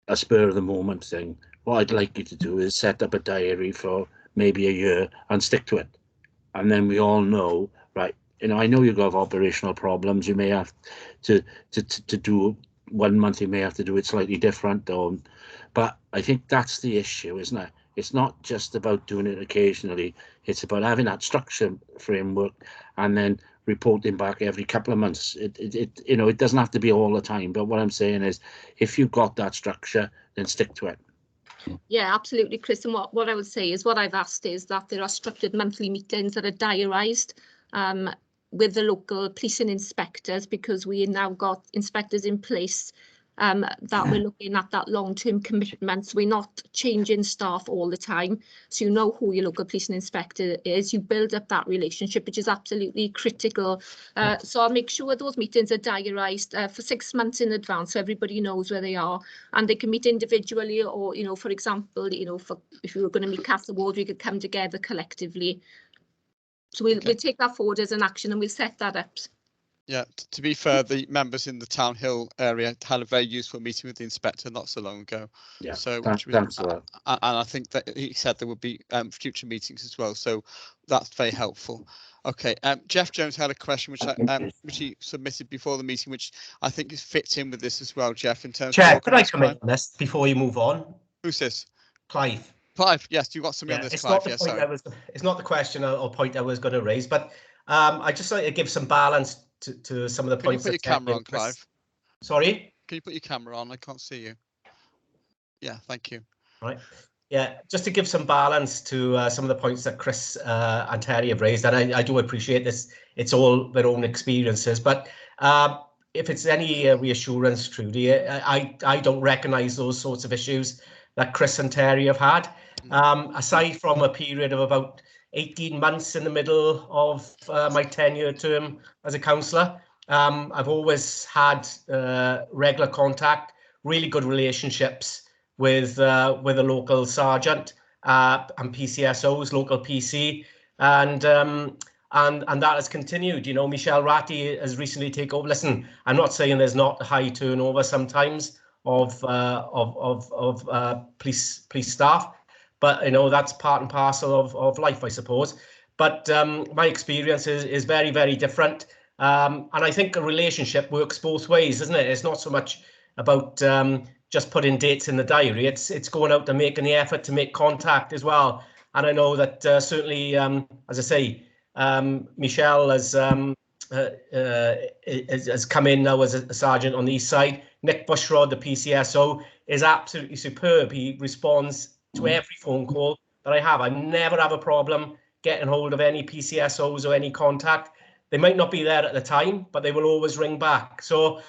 a spur of the moment thing. What I'd like you to do is set up a diary for maybe a year and stick to it. And then we all know, right, you know, I know you have operational problems. You may have to do 1 month, you may have to do it slightly different. But I think that's the issue, isn't it? It's not just about doing it occasionally. It's about having that structure framework and then reporting back every couple of months. It doesn't have to be all the time. But what I'm saying is, if you've got that structure, then stick to it.
Yeah, absolutely, Chris. And what I would say is what I've asked is that there are structured monthly meetings that are diarised with the local policing inspectors, because we now got inspectors in place that we're looking at that long-term commitment. So we're not changing staff all the time. So you know who your local policing inspector is. You build up that relationship, which is absolutely critical. So I'll make sure those meetings are diarised for 6 months in advance, so everybody knows where they are, and they can meet individually, or for example, if we were going to meet Castlewood, we could come together collectively. So we'll take that forward as an action, and we'll set that up.
Yeah, to be fair, the members in the Town Hill area had a very useful meeting with the inspector not so long ago.
Yeah,
so
thanks for that.
And I think that he said there would be future meetings as well, so that's very helpful. Okay, Jeff Jones had a question which he submitted before the meeting, which I think fits in with this as well, Jeff, in terms
Chair,
of
could I come in on this before you move on?
Who's this?
Clive.
Clive, yes, you got something on this,
it's
Clive.
Not the point it's not the question or point I was going to raise, but I just like to give some balance to some of the points.
Can you put your camera on, Clive?
Sorry?
Can you put your camera on? I can't see you. Yeah, thank you.
Right. Yeah, just to give some balance to some of the points that Chris and Terry have raised, and I do appreciate this. It's all their own experiences, but if it's any reassurance, Trudy, I don't recognise those sorts of issues that Chris and Terry have had. Aside from a period of about 18 months in the middle of my 10-year term as a councillor, I've always had regular contact, really good relationships with a local sergeant and PCSOs, local PC, and that has continued. Michelle Ratty has recently taken over. Listen, I'm not saying there's not a high turnover sometimes of police staff, but that's part and parcel of life, I suppose. But my experience is very, very different, and I think a relationship works both ways, isn't it? It's not so much about just putting dates in the diary. It's going out and making the effort to make contact as well. And I know that certainly, as I say, Michelle has come in now as a sergeant on the east side. Nick Bushrod, the PCSO, is absolutely superb. He responds to every phone call that I have. I never have a problem getting hold of any PCSOs or any contact. They might not be there at the time, but they will always ring back. So,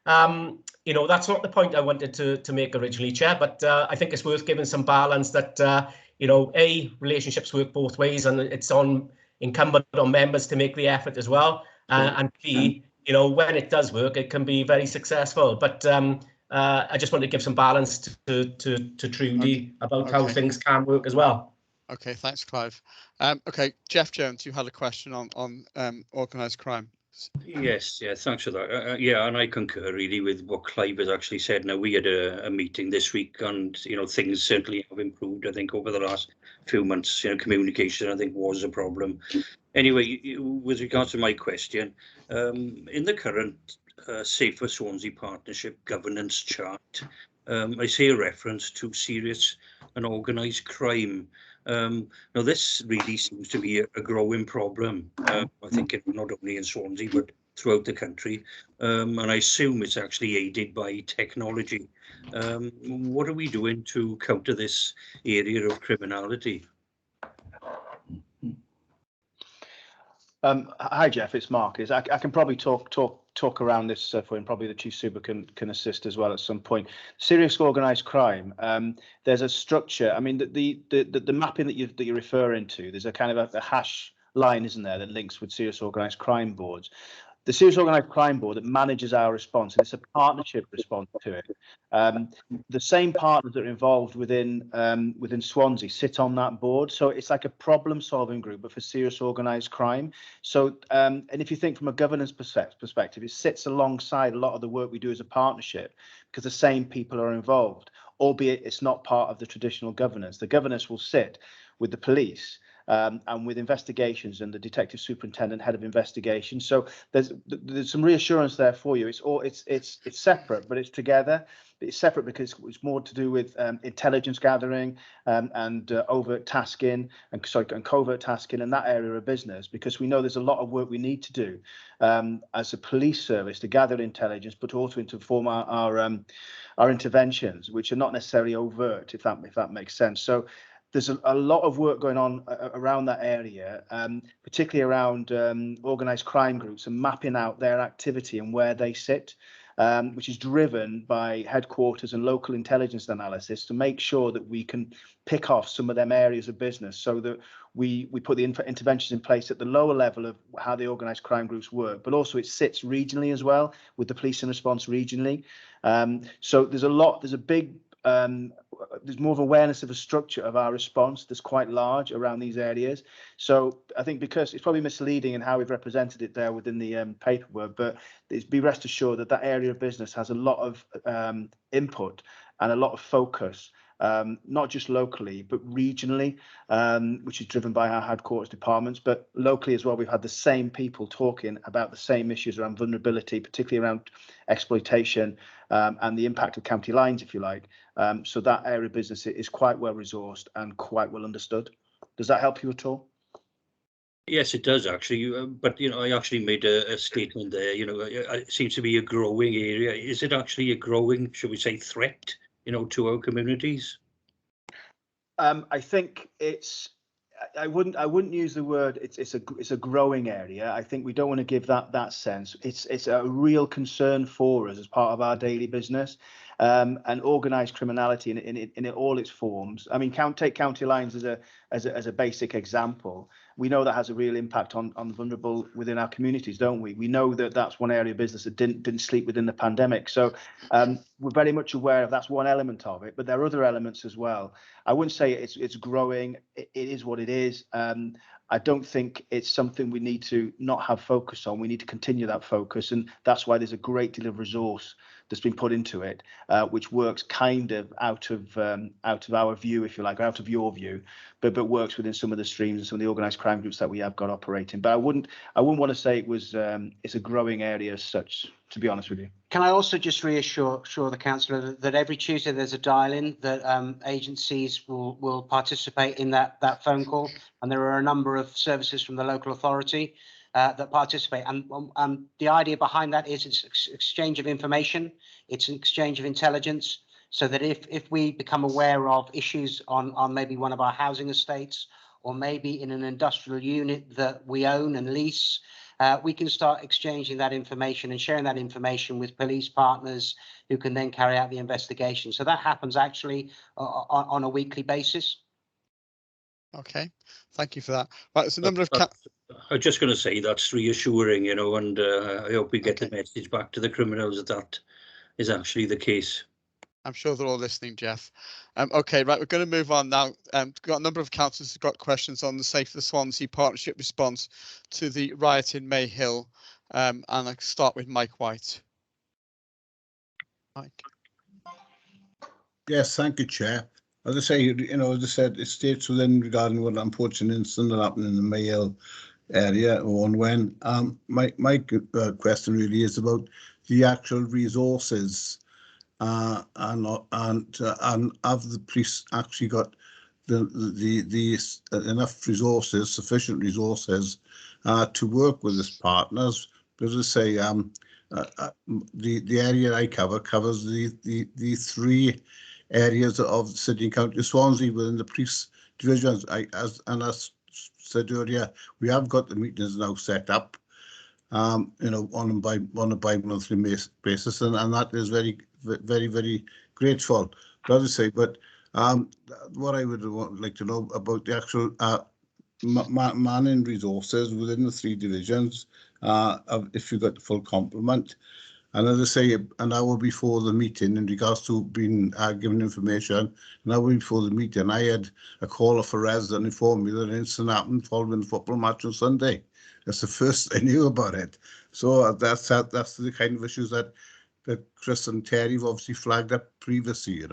that's not the point I wanted to make originally, Chair, but I think it's worth giving some balance that, A, relationships work both ways, and it's incumbent on members to make the effort as well. And B, when it does work, it can be very successful. But I just want to give some balance to Trudy about how things can work as well.
Okay, thanks, Clive. Okay, Jeff Jones, you had a question on organised crime.
Yes, yeah, thanks for that. Yeah, and I concur really with what Clive has actually said. Now, we had a meeting this week, and things certainly have improved. I think over the last few months, communication I think was a problem. Anyway, with regards to my question, in the current Safer Swansea Partnership governance chart, I see a reference to serious and organised crime. Now, this really seems to be a growing problem. I think not only in Swansea, but throughout the country. And I assume it's actually aided by technology. What are we doing to counter this area of criminality?
Hi, Jeff, it's Mark. I can probably talk around this for you, and probably the Chief Super can assist as well at some point. Serious organised crime. There's a structure. I mean, the mapping that you're referring to. There's a kind of a hash line, isn't there, that links with serious organised crime boards. The Serious Organised Crime Board that manages our response, and it's a partnership response to it. The same partners that are involved within Swansea sit on that board, so it's like a problem-solving group, but for serious organised crime. So, and if you think from a governance perspective, it sits alongside a lot of the work we do as a partnership, because the same people are involved, albeit it's not part of the traditional governance. The governance will sit with the police. and with investigations and the detective superintendent, head of investigation. So there's some reassurance there for you. It's separate, but it's together. It's separate because it's more to do with intelligence gathering and overt tasking and covert tasking in that area of business, because we know there's a lot of work we need to do as a police service to gather intelligence, but also to inform our interventions, which are not necessarily overt, if that makes sense. So there's a lot of work going on around that area, particularly around organised crime groups and mapping out their activity and where they sit. Which is driven by headquarters and local intelligence analysis to make sure that we can pick off some of them areas of business, so that we put the interventions in place at the lower level of how the organised crime groups work, but also it sits regionally as well with the police and response regionally. So there's more of awareness of a structure of our response that's quite large around these areas. So I think, because it's probably misleading in how we've represented it there within the paperwork, but be rest assured that area of business has a lot of input and a lot of focus, not just locally but regionally, which is driven by our headquarters departments, but locally as well. We've had the same people talking about the same issues around vulnerability, particularly around exploitation and the impact of county lines, if you like. So that area of business is quite well resourced and quite well understood. Does that help you at all?
Yes, it does actually. But I actually made a statement there. It seems to be a growing area. Is it actually a growing, should we say, threat, to our communities?
I think I wouldn't use the word it's a growing area. I think we don't want to give that sense. It's a real concern for us as part of our daily business, and organised criminality in all its forms. I mean, take county lines as a basic example. We know that has a real impact on the vulnerable within our communities, don't we? We know that that's one area of business that didn't sleep within the pandemic. So we're very much aware of that's one element of it, but there are other elements as well. I wouldn't say it's growing. It is what it is. I don't think it's something we need to not have focus on. We need to continue that focus, and that's why there's a great deal of resource that's been put into it, which works kind of out of our view, if you like, or out of your view, but works within some of the streams and some of the organised crime groups that we have got operating. But I wouldn't want to say it's a growing area as such, to be honest with you.
Can I also just reassure the councillor that every Tuesday there's a dial-in that agencies will participate in that phone call, and there are a number of services from the local authority that participate, and the idea behind that is it's exchange of information, it's an exchange of intelligence, so that if we become aware of issues on maybe one of our housing estates, or maybe in an industrial unit that we own and lease, we can start exchanging that information and sharing that information with police partners who can then carry out the investigation. So that happens actually on a weekly basis.
Okay, thank you for that. Right, there's a number of.
I'm just going to say that's reassuring, and I hope we get the message back to the criminals that is actually the case.
I'm sure they're all listening, Jeff. Okay, right, we're going to move on now. We've got a number of councillors who've got questions on the Safe for the Swansea partnership response to the riot in Mayhill. And I'll start with Mike White. Mike.
Yes, thank you, Chair. As I say, as I said, it states within regarding what unfortunate incident that happened in the Mayhill area or when. My question really is about the actual resources. And have the police actually got the enough resources, sufficient resources, to work with its partners? Because I say, the area I covers the three areas of the city and county of Swansea within the police divisions. As said earlier, we have got the meetings now set up, on a bi-monthly basis, and that is very, very grateful. But as I say, but what I would like to know about the actual manning resources within the three divisions, if you got the full complement. And as I say, an hour before the meeting, in regards to being given information, an hour before the meeting, I had a caller for Res that informed me that an incident happened following the football match on Sunday. That's the first I knew about it. So that's the kind of issues that Chris and Terry have obviously flagged up previously,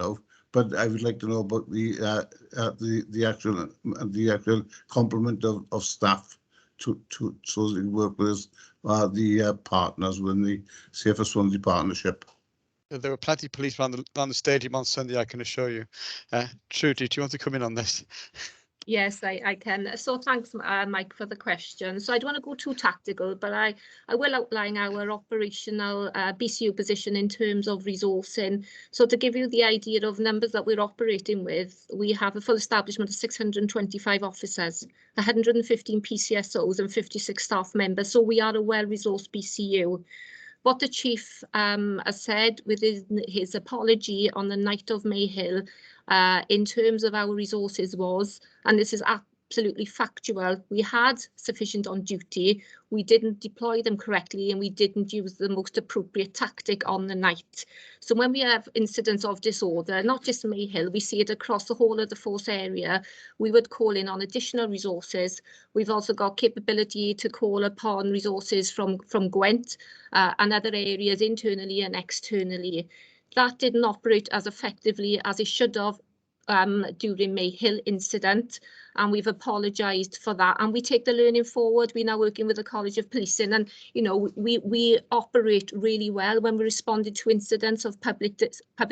but I would like to know about the actual complement of staff so that we work with the partners within the Safer Swansea partnership.
There were plenty of police around the stadium on Sunday, I can assure you. Trudy, do you want to come in on this?
Yes, I can. So thanks, Mike, for the question. So I don't want to go too tactical, but I will outline our operational BCU position in terms of resourcing. So to give you the idea of numbers that we're operating with, we have a full establishment of 625 officers, 115 PCSOs and 56 staff members. So we are a well-resourced BCU. What the Chief has said within his apology on the night of Mayhill in terms of our resources was, and this is absolutely factual, we had sufficient on duty, we didn't deploy them correctly and we didn't use the most appropriate tactic on the night. So when we have incidents of disorder, not just Mayhill, we see it across the whole of the force area, we would call in on additional resources. We've also got capability to call upon resources from Gwent and other areas internally and externally. That didn't operate as effectively as it should have during Mayhill incident, and we've apologised for that, and we take the learning forward. We're now working with the College of Policing, and you know, we operate really well when we responded to incidents of public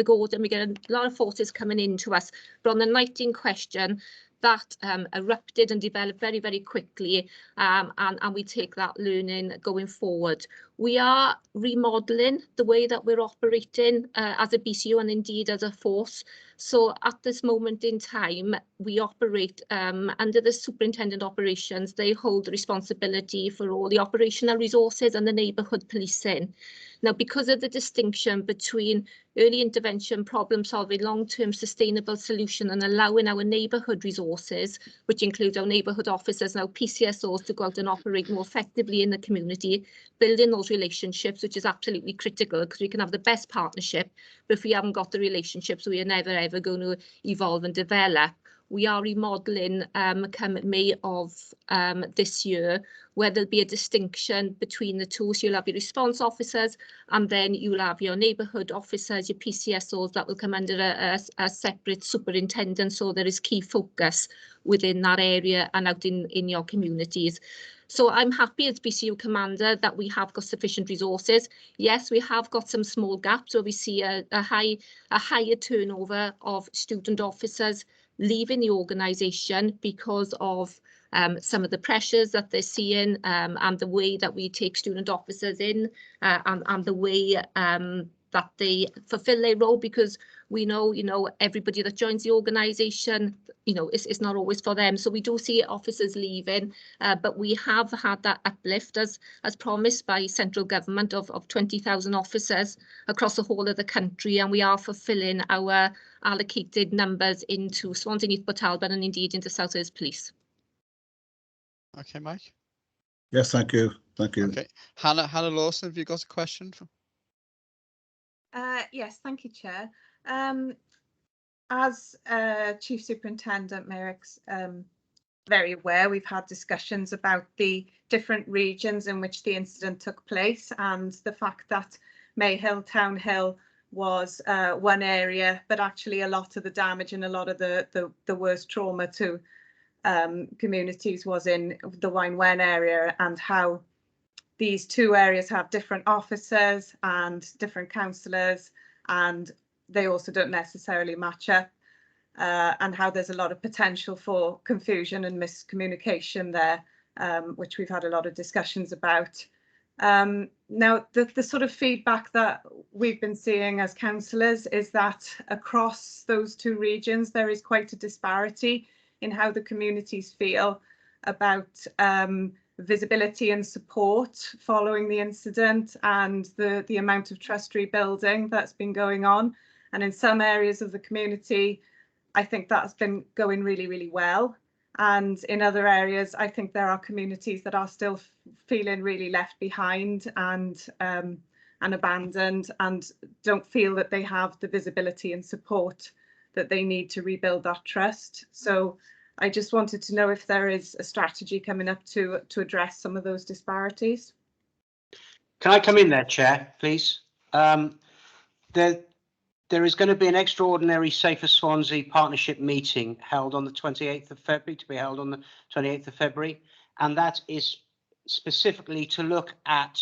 order, and we get a lot of forces coming into us. But on the night in question, that erupted and developed very, very quickly, and we take that learning going forward. We are remodelling the way that we're operating as a BCU and indeed as a force. So at this moment in time, we operate under the Superintendent Operations. They hold the responsibility for all the operational resources and the neighbourhood policing. Now, because of the distinction between early intervention, problem solving, long-term sustainable solution and allowing our neighbourhood resources, which includes our neighbourhood officers and our PCSOs to go out and operate more effectively in the community, building those relationships, which is absolutely critical because we can have the best partnership, but if we haven't got the relationships, we are never ever going to evolve and develop. We are remodelling come May of this year, where there'll be a distinction between the two. So you'll have your response officers and then you'll have your neighbourhood officers, your PCSOs that will come under a separate superintendent. So there is key focus within that area and out in your communities. So I'm happy as BCU Commander that we have got sufficient resources. Yes, we have got some small gaps where we see a higher turnover of student officers leaving the organisation because of some of the pressures that they're seeing and the way that we take student officers in and the way that they fulfil their role, because we know, you know, everybody that joins the organisation, you know, it's not always for them. So we do see officers leaving, but we have had that uplift as promised by central government of 20,000 officers across the whole of the country, and we are fulfilling our allocated numbers into Swansea, Newport Talbot and indeed into South Wales Police.
Okay, Mike.
Yes, thank you. Thank you.
Okay, Hannah Lawson, have you got a question?
Yes, thank you, Chair. As Chief Superintendent Merrick's very aware, we've had discussions about the different regions in which the incident took place and the fact that Mayhill, Town Hill was one area, but actually a lot of the damage and a lot of the worst trauma to communities was in the Waun Wen area, and how these two areas have different officers and different councillors, and they also don't necessarily match up, and how there's a lot of potential for confusion and miscommunication there, which we've had a lot of discussions about. Now, the sort of feedback that we've been seeing as councillors is that across those two regions, there is quite a disparity in how the communities feel about visibility and support following the incident and the amount of trust rebuilding that's been going on. And in some areas of the community, I think that's been going really, really well. And in other areas, I think there are communities that are still feeling really left behind and abandoned, and don't feel that they have the visibility and support that they need to rebuild that trust. So I just wanted to know if there is a strategy coming up to address some of those disparities.
Can I come in there, Chair, please? There is going to be an extraordinary Safer Swansea partnership meeting held on the 28th of February, to be held on the 28th of February. And that is specifically to look at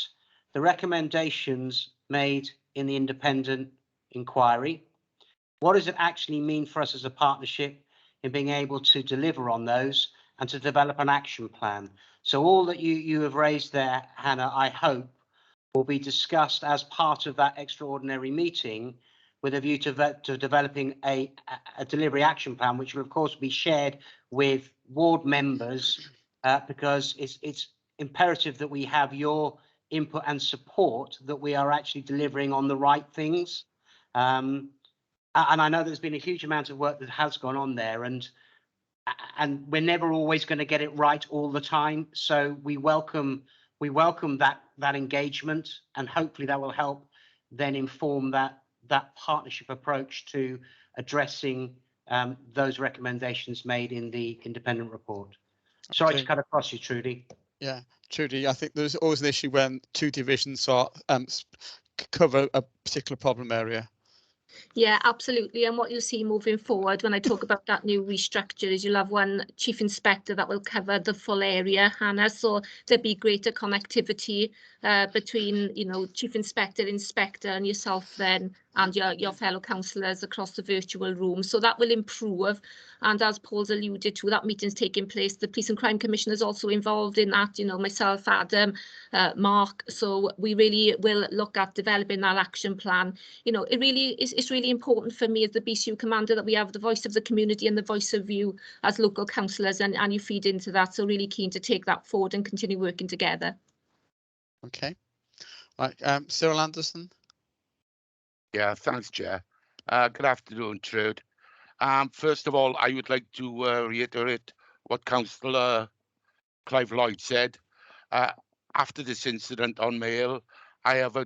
the recommendations made in the independent inquiry. What does it actually mean for us as a partnership in being able to deliver on those and to develop an action plan? So all that you have raised there, Hannah, I hope will be discussed as part of that extraordinary meeting with a view to developing a delivery action plan, which will of course be shared with ward members because it's imperative that we have your input and support that we are actually delivering on the right things. And I know there's been a huge amount of work that has gone on there, and we're never always going to get it right all the time. So we welcome that engagement, and hopefully that will help then inform that partnership approach to addressing those recommendations made in the independent report. Sorry to cut across you, Trudy.
Yeah, Trudy, I think there's always an issue when two divisions are cover a particular problem area.
Yeah, absolutely. And what you'll see moving forward when I talk about that new restructure is you'll have one chief inspector that will cover the full area, Hannah. So there'll be greater connectivity between, you know, chief inspector, and yourself then, and your fellow councillors across the virtual room. So that will improve. And as Paul's alluded to, that meeting's taking place. The Police and Crime Commissioner is also involved in that, you know, myself, Adam, Mark. So we really will look at developing that action plan. You know, it's really important for me as the BCU commander that we have the voice of the community and the voice of you as local councillors, and you feed into that. So really keen to take that forward and continue working together.
Okay. Right, Cyril Anderson.
Yeah, thanks, Chair. Good afternoon, Trude. First of all, I would like to reiterate what Councillor Clive Lloyd said. After this incident on Mail, I have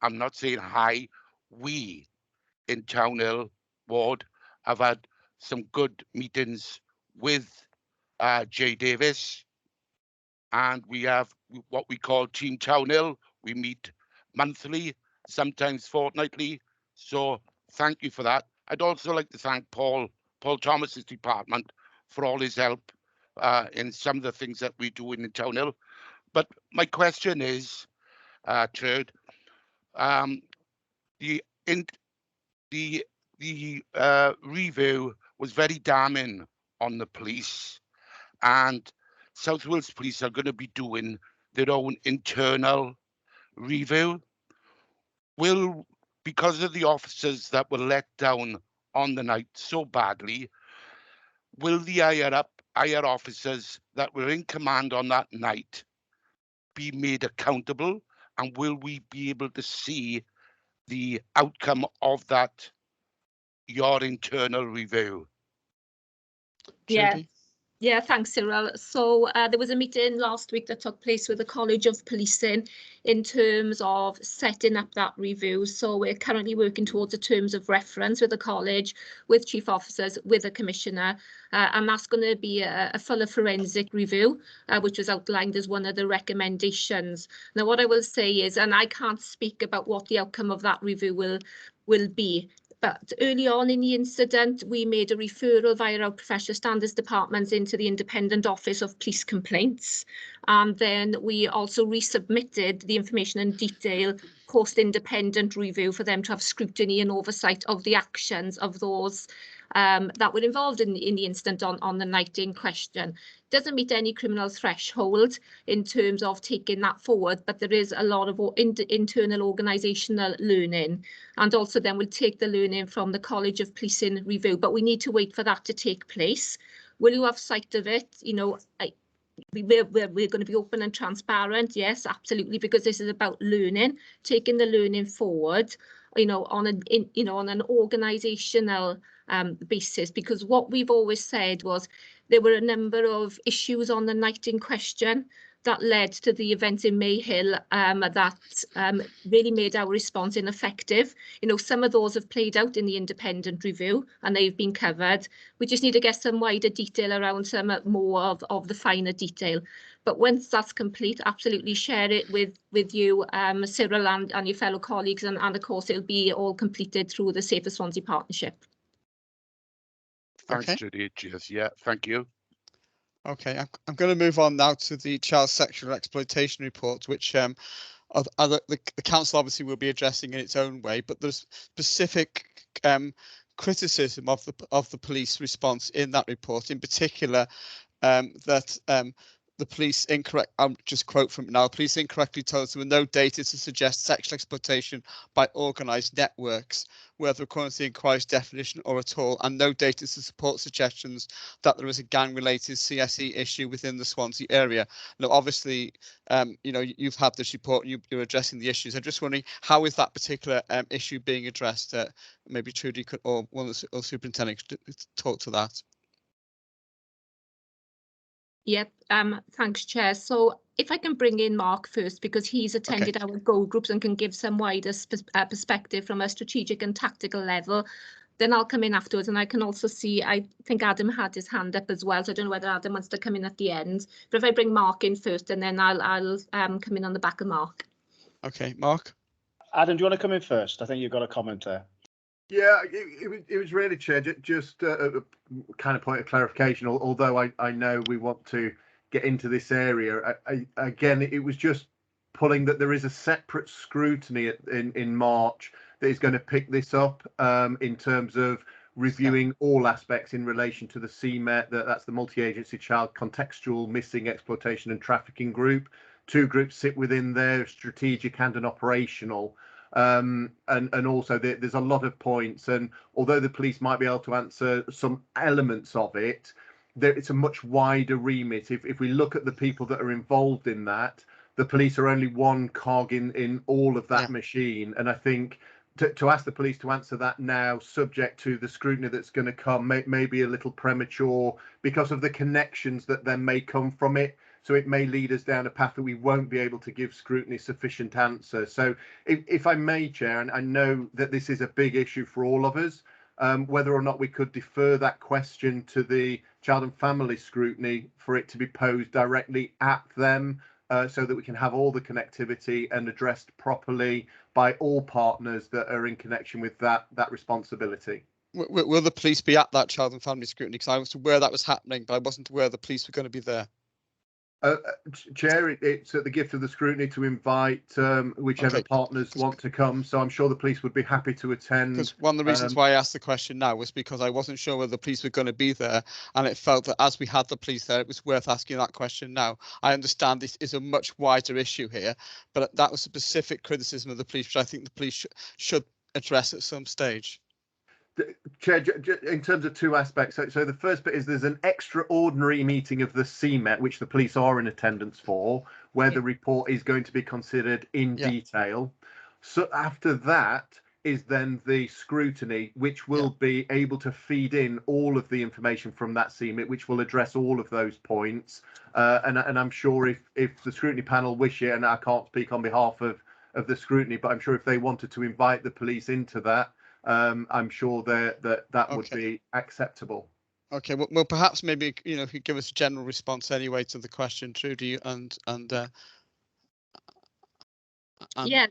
I'm not saying we in Town Hill Ward have had some good meetings with Jay Davis, and we have what we call Team Town Hill. We meet monthly, sometimes fortnightly. So thank you for that. I'd also like to thank Paul Thomas's department for all his help in some of the things that we do in Town Hill. But my question is, Trude, the review was very damning on the police, and South Wales Police are going to be doing their own internal review. Because of the officers that were let down on the night so badly, will the higher officers that were in command on that night be made accountable, and will we be able to see the outcome of that, your internal review?
Yeah. Yeah, thanks, Cyril. So there was a meeting last week that took place with the College of Policing in terms of setting up that review. So we're currently working towards the terms of reference with the college, with chief officers, with the commissioner, and that's going to be a fuller forensic review, which was outlined as one of the recommendations. Now, what I will say is, and I can't speak about what the outcome of that review will be, but early on in the incident, we made a referral via our professional standards departments into the Independent Office of Police Complaints. And then we also resubmitted the information in detail post-independent review for them to have scrutiny and oversight of the actions of those that were involved in the incident on the night in question. Doesn't meet any criminal threshold in terms of taking that forward, but there is a lot of internal organisational learning, and also then we'll take the learning from the College of Policing review, but we need to wait for that to take place. Will you have sight of it? You know, we're going to be open and transparent, yes, absolutely, because this is about learning, taking the learning forward, you know, on an organisational basis, because what we've always said was there were a number of issues on the night in question that led to the events in Mayhill that really made our response ineffective. You know, some of those have played out in the independent review and they've been covered. We just need to get some wider detail around some more of the finer detail. But once that's complete, absolutely share it with you, Cyril, and your fellow colleagues, and of course it'll be all completed through the Safer Swansea partnership.
Thanks,
Okay.
Judy. Cheers. Yeah, thank you.
Okay, I'm going to move on now to the child sexual exploitation report, which the council obviously will be addressing in its own way, but there's specific criticism of the police response in that report, in particular that the police I'll just quote from it now, police incorrectly told us there were no data to suggest sexual exploitation by organised networks, whether according to the inquiry's definition or at all, and no data to support suggestions that there is a gang-related CSE issue within the Swansea area. Now, obviously, you know, you've had this report and you're addressing the issues. I'm just wondering, how is that particular issue being addressed? Maybe Trudy could, or one of the superintendents could talk to that.
Yep, thanks, Chair. So if I can bring in Mark first, because he's attended our goal groups and can give some wider perspective from a strategic and tactical level, then I'll come in afterwards. And I can also see, I think Adam had his hand up as well, so I don't know whether Adam wants to come in at the end. But if I bring Mark in first, and then I'll come in on the back of Mark.
Okay, Mark.
Adam, do you want to come in first? I think you've got a comment there.
Yeah, it was really, Chair, just a kind of point of clarification, although I know we want to get into this area. Again, it was just pulling that there is a separate scrutiny in March that is going to pick this up in terms of reviewing all aspects in relation to the CMET, that's the Multi-Agency Child Contextual Missing Exploitation and Trafficking Group. Two groups sit within there, strategic and an operational. And also there's a lot of points, and although the police might be able to answer some elements of it, it's a much wider remit. If we look at the people that are involved in that, the police are only one cog in all of that machine, and I think to ask the police to answer that now, subject to the scrutiny that's going to come, may be a little premature because of the connections that then may come from it. So it may lead us down a path that we won't be able to give scrutiny sufficient answer. So if I may, Chair, and I know that this is a big issue for all of us, whether or not we could defer that question to the child and family scrutiny for it to be posed directly at them, so that we can have all the connectivity and addressed properly by all partners that are in connection with that responsibility.
Will the police be at that child and family scrutiny? Because I was aware that was happening, but I wasn't aware the police were going to be there.
Chair, it's at the gift of the scrutiny to invite whichever partners want to come. So I'm sure the police would be happy to attend.
Because one of the reasons why I asked the question now was because I wasn't sure whether the police were going to be there, and it felt that as we had the police there, it was worth asking that question now. I understand this is a much wider issue here, but that was a specific criticism of the police, which I think the police should address at some stage.
Chair, in terms of two aspects, so the first bit is there's an extraordinary meeting of the CMET, which the police are in attendance for, where the report is going to be considered in detail. So after that is then the scrutiny, which will be able to feed in all of the information from that CMET, which will address all of those points. And I'm sure if the scrutiny panel wish it, and I can't speak on behalf of the scrutiny, but I'm sure if they wanted to invite the police into that, I'm sure that would be acceptable.
Okay, well, perhaps maybe you could give us a general response anyway to the question, Trudy, and
yeah,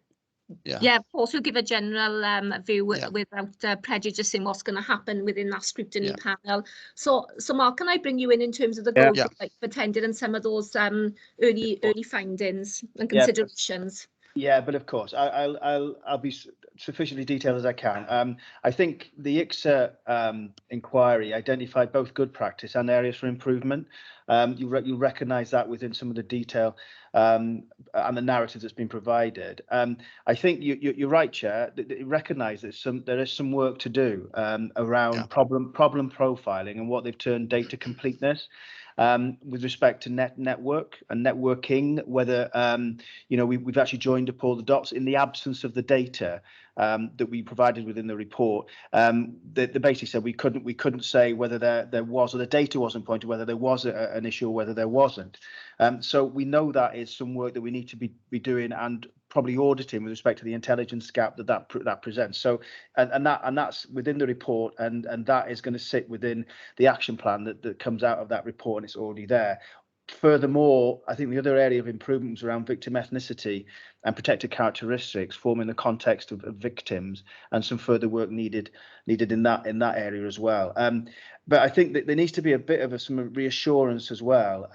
of course we'll give a general view without prejudicing what's going to happen within that scrutiny panel. So Mark, can I bring you in terms of the goals that you've attended and some of those early findings and considerations?
Yeah, but of course, I'll be sufficiently detailed as I can. I think the ICSA inquiry identified both good practice and areas for improvement. You recognise that within some of the detail and the narrative that's been provided. I think you're right, Chair. Recognise that there is some work to do around problem profiling and what they've termed data completeness. with respect to network and networking, whether we've actually joined up all the dots in the absence of the data that we provided within the report. They basically said we couldn't say whether there was, or the data wasn't pointing whether there was an issue or whether there wasn't. So we know that is some work that we need to be doing and probably auditing with respect to the intelligence gap that presents. So and that's within the report, and that is going to sit within the action plan that comes out of that report, and it's already there. Furthermore, I think the other area of improvement is around victim ethnicity and protected characteristics, forming the context of victims, and some further work needed in that area as well. But I think that there needs to be a bit of some reassurance as well.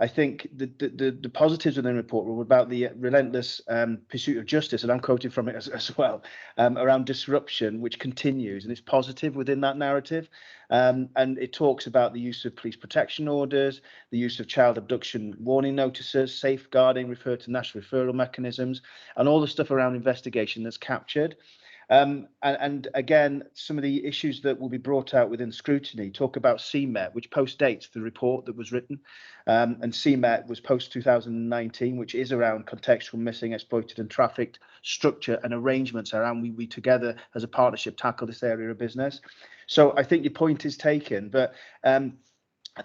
I think the positives within the report were about the relentless pursuit of justice, and I'm quoting from it as well, around disruption, which continues, and it's positive within that narrative. And it talks about the use of police protection orders, the use of child abduction warning notices, safeguarding, refer to national referral mechanisms, and all the stuff around investigation that's captured. And again, some of the issues that will be brought out within scrutiny talk about CMET, which postdates the report that was written. And CMET was post 2019, which is around contextual missing, exploited and trafficked structure and arrangements around we together as a partnership tackle this area of business. So I think your point is taken, but I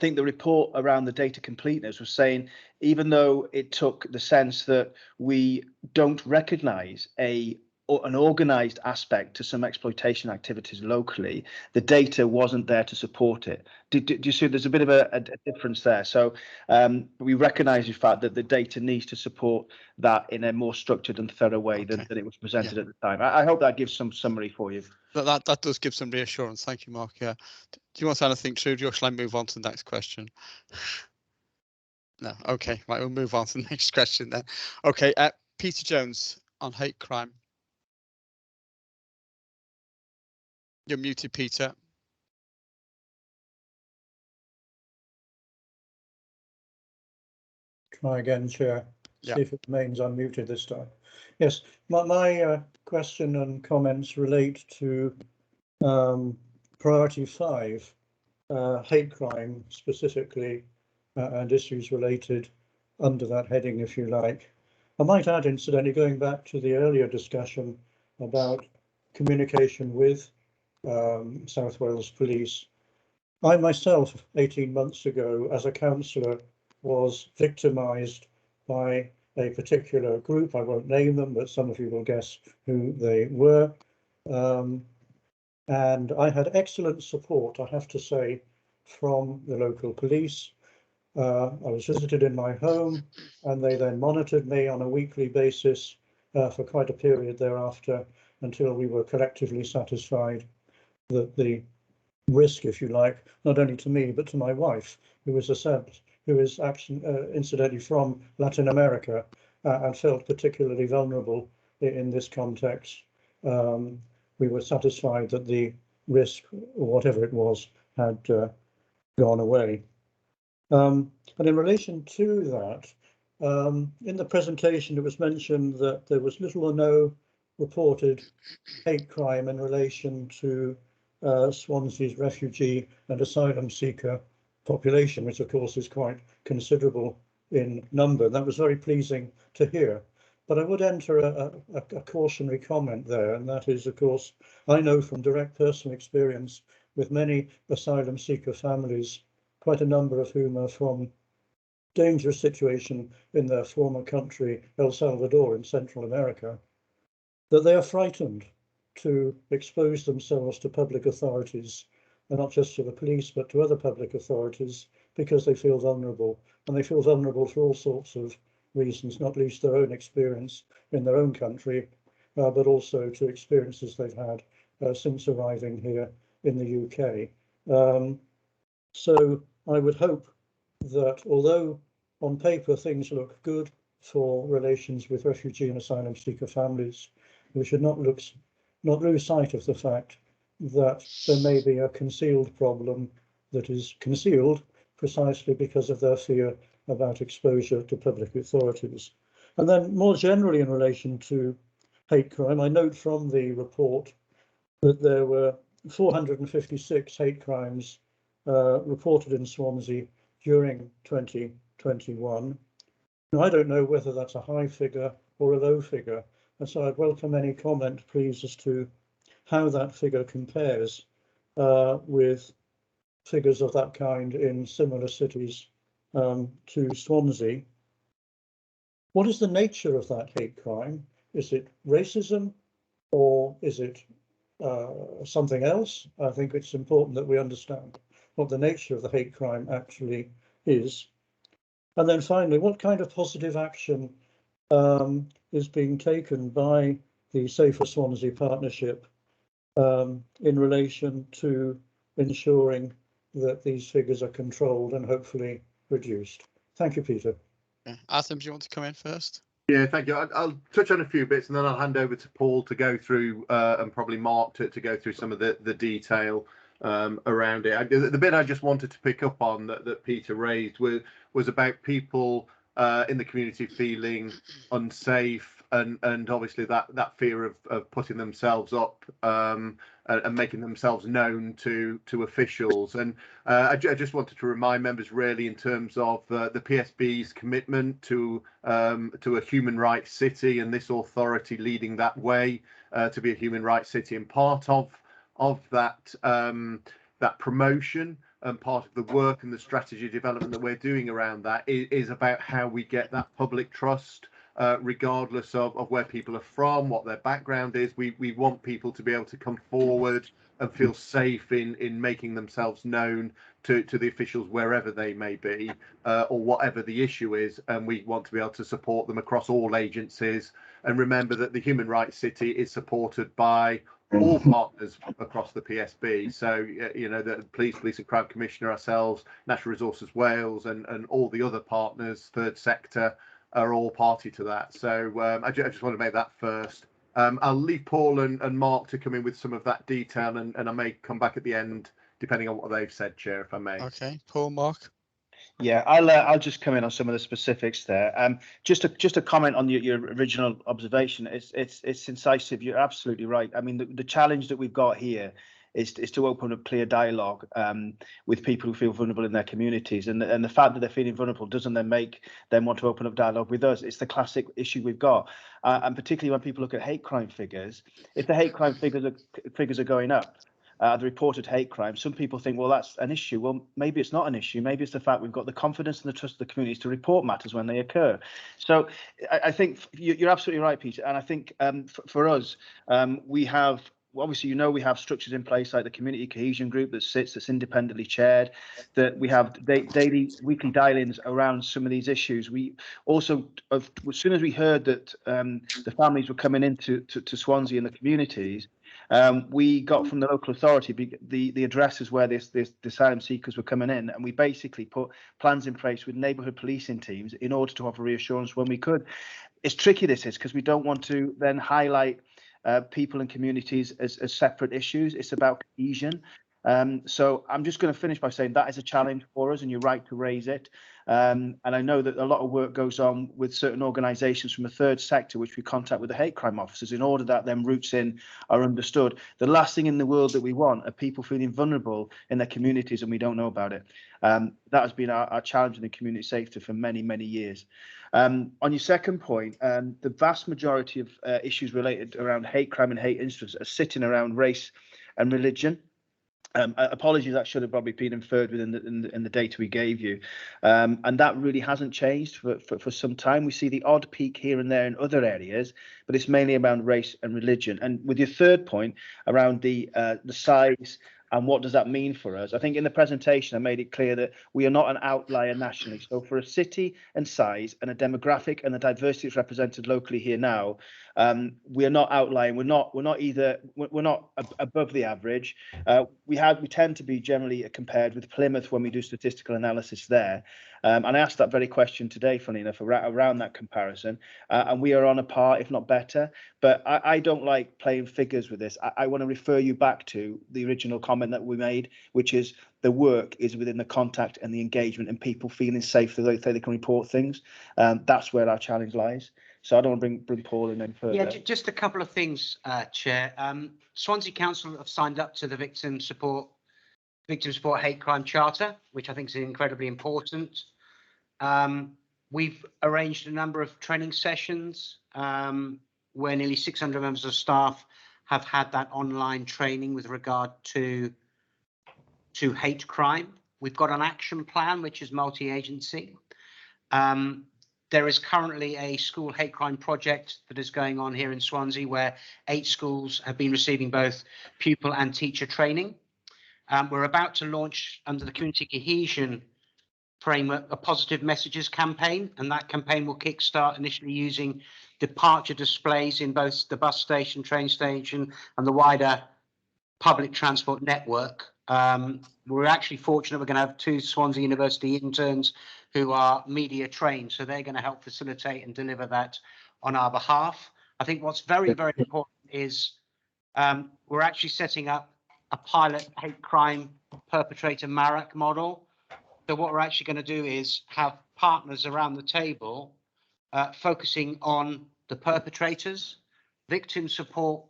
think the report around the data completeness was saying, even though it took the sense that we don't recognise an organised aspect to some exploitation activities locally, the data wasn't there to support it. Do you see there's a bit of a difference there? So we recognise the fact that the data needs to support that in a more structured and thorough way than it was presented at the time. I hope that gives some summary for you.
That does give some reassurance. Thank you, Mark. Yeah. Do you want to say anything, Trude, or shall I move on to the next question? No. Okay. Right. We'll move on to the next question then. Okay. Peter Jones on hate crime. You're muted, Peter.
Try again, Chair.
Yeah.
See if it remains unmuted this time. Yes, my question and comments relate to priority 5, hate crime specifically, and issues related under that heading, if you like. I might add, incidentally, going back to the earlier discussion about communication with South Wales Police. I myself, 18 months ago, as a councillor, was victimised by a particular group. I won't name them, but some of you will guess who they were. And I had excellent support, I have to say, from the local police. I was visited in my home, and they then monitored me on a weekly basis for quite a period thereafter, until we were collectively satisfied that the risk, if you like, not only to me but to my wife, who is incidentally from Latin America and felt particularly vulnerable in this context. We were satisfied that the risk, or whatever it was, had gone away. And in relation to that, in the presentation it was mentioned that there was little or no reported hate crime in relation to Swansea's refugee and asylum seeker population, which of course is quite considerable in number. That was very pleasing to hear. But I would enter a cautionary comment there, and that is, of course, I know from direct personal experience with many asylum seeker families, quite a number of whom are from dangerous situation in their former country, El Salvador in Central America, that they are frightened to expose themselves to public authorities, and not just to the police, but to other public authorities, because they feel vulnerable. And they feel vulnerable for all sorts of reasons, not least their own experience in their own country, but also to experiences they've had since arriving here in the UK. So I would hope that although on paper things look good for relations with refugee and asylum seeker families, we should not lose sight of the fact that there may be a concealed problem that is concealed precisely because of their fear about exposure to public authorities. And then more generally in relation to hate crime, I note from the report that there were 456 hate crimes reported in Swansea during 2021. Now, I don't know whether that's a high figure or a low figure, and so I'd welcome any comment, please, as to how that figure compares with figures of that kind in similar cities to Swansea. What is the nature of that hate crime? Is it racism or is it something else? I think it's important that we understand what the nature of the hate crime actually is. And then finally, what kind of positive action is being taken by the Safer Swansea Partnership in relation to ensuring that these figures are controlled and hopefully reduced? Thank you, Peter.
Adam, do you want to come in first?
Yeah, thank you. I'll touch on a few bits and then I'll hand over to Paul to go through and probably Mark to go through some of the detail around it. The bit I just wanted to pick up on that Peter raised was about people in the community feeling unsafe and obviously that fear of putting themselves up and making themselves known to officials. And I just wanted to remind members really in terms of the PSB's commitment to a human rights city and this authority leading that way to be a human rights city, and part of that that promotion and part of the work and the strategy development that we're doing around that is about how we get that public trust, regardless of where people are from, what their background is. We want people to be able to come forward and feel safe in making themselves known to the officials wherever they may be, or whatever the issue is, and we want to be able to support them across all agencies. And remember that the Human Rights City is supported by all partners across the PSB. So, you know, the Police and Crime Commissioner, ourselves, Natural Resources Wales, and all the other partners, third sector, are all party to that. So I just want to make that first. I'll leave Paul and Mark to come in with some of that detail, and I may come back at the end, depending on what they've said, Chair, if I may.
Okay, Paul, Mark.
Yeah, I'll just come in on some of the specifics there. Just a comment on your original observation. It's incisive. You're absolutely right. I mean, the challenge that we've got here is to open up clear dialogue with people who feel vulnerable in their communities, and the fact that they're feeling vulnerable doesn't then make them want to open up dialogue with us. It's the classic issue we've got, and particularly when people look at hate crime figures. If the hate crime figures are going up, the reported hate crime, some people think, well, that's an issue. Well, maybe it's not an issue. Maybe it's the fact we've got the confidence and the trust of the communities to report matters when they occur. So I think you're absolutely right, Peter. And I think for us, we have, obviously, you know, we have structures in place like the community cohesion group that's independently chaired, that we have daily, weekly dial-ins around some of these issues. We also, as soon as we heard that the families were coming into Swansea and the communities, we got from the local authority the addresses where the asylum seekers were coming in, and we basically put plans in place with neighbourhood policing teams in order to offer reassurance when we could. It's tricky, this is, because we don't want to then highlight people and communities as separate issues. It's about cohesion. So I'm just going to finish by saying that is a challenge for us, and you're right to raise it. And I know that a lot of work goes on with certain organisations from the third sector, which we contact with the hate crime officers in order that them roots in are understood. The last thing in the world that we want are people feeling vulnerable in their communities and we don't know about it. That has been our challenge in the community safety for many, many years. On your second point, the vast majority of issues related around hate crime and hate incidents are sitting around race and religion. Apologies, that should have probably been inferred within the data we gave you, and that really hasn't changed for some time. We see the odd peak here and there in other areas, but it's mainly around race and religion. And with your third point around the size and what does that mean for us, I think in the presentation I made it clear that we are not an outlier nationally. So for a city and size and a demographic and the diversity that's represented locally here now, we are not outlying. We're not above the average. We tend to be generally compared with Plymouth when we do statistical analysis there. And I asked that very question today, funny enough, around that comparison. And we are on a par, if not better. But I don't like playing figures with this. I want to refer you back to the original comment that we made, which is the work is within the contact and the engagement and people feeling safe that they can report things. That's where our challenge lies. So I don't want to bring Paul in any further.
Yeah, just a couple of things, Chair. Swansea Council have signed up to the Victim Support Victim Support Hate Crime Charter, which I think is incredibly important. We've arranged a number of training sessions where nearly 600 members of staff have had that online training with regard to hate crime. We've got an action plan which is multi-agency. There is currently a school hate crime project that is going on here in Swansea where 8 schools have been receiving both pupil and teacher training. We're about to launch under the community cohesion framework a positive messages campaign, and that campaign will kickstart initially using departure displays in both the bus station, train station and the wider public transport network. We're actually fortunate we're going to have 2 Swansea University interns who are media trained, so they're going to help facilitate and deliver that on our behalf. I think what's very, very important is we're actually setting up a pilot hate crime perpetrator MARAC model. So what we're actually going to do is have partners around the table focusing on the perpetrators. Victim support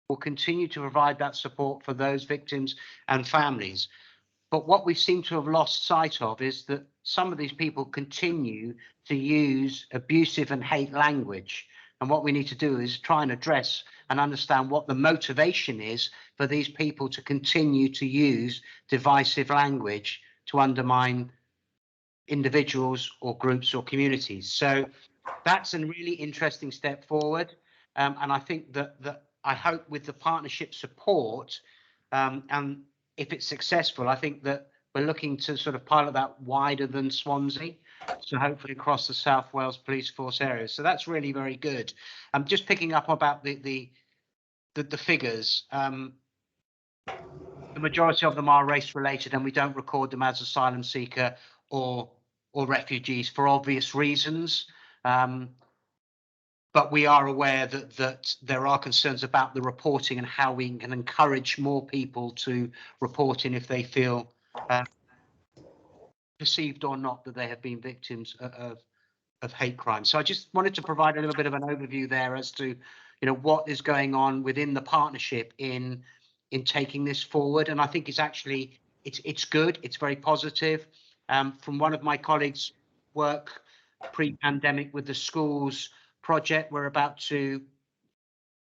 will continue to provide that support for those victims and families. But what we seem to have lost sight of is that some of these people continue to use abusive and hate language. And what we need to do is try and address and understand what the motivation is for these people to continue to use divisive language to undermine individuals or groups or communities. So that's a really interesting step forward. And I think that I hope with the partnership support, and if it's successful, I think that we're looking to sort of pilot that wider than Swansea, so hopefully across the South Wales Police Force areas. So that's really very good. I'm just picking up about the figures. The majority of them are race related, and we don't record them as asylum seeker or refugees for obvious reasons. But we are aware that there are concerns about the reporting and how we can encourage more people to report in if they feel perceived or not that they have been victims of hate crime. So I just wanted to provide a little bit of an overview there as to, what is going on within the partnership in taking this forward. And I think it's actually it's good. It's very positive. From one of my colleagues' work pre-pandemic with the schools project, we're about to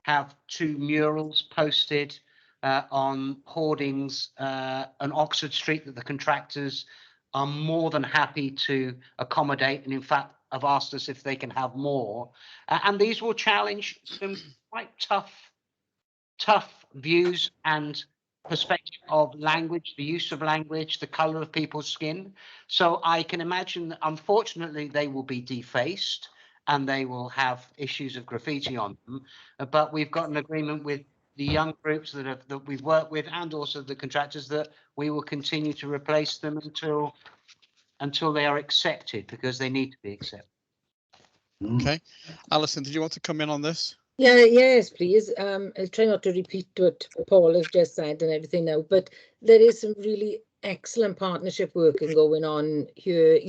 have 2 murals posted on hoardings on Oxford Street that the contractors are more than happy to accommodate, and in fact have asked us if they can have more. And these will challenge some quite tough views and perspective of language, the use of language, the color of people's skin. So I can imagine that unfortunately they will be defaced and they will have issues of graffiti on them. But we've got an agreement with the young groups that we've worked with and also the contractors that we will continue to replace them until they are accepted, because they need to be accepted.
Okay. Alison, did you want to come in on this?
Yeah, yes, please. I'll try not to repeat what Paul has just said and everything now, but there is some really excellent partnership working going on here,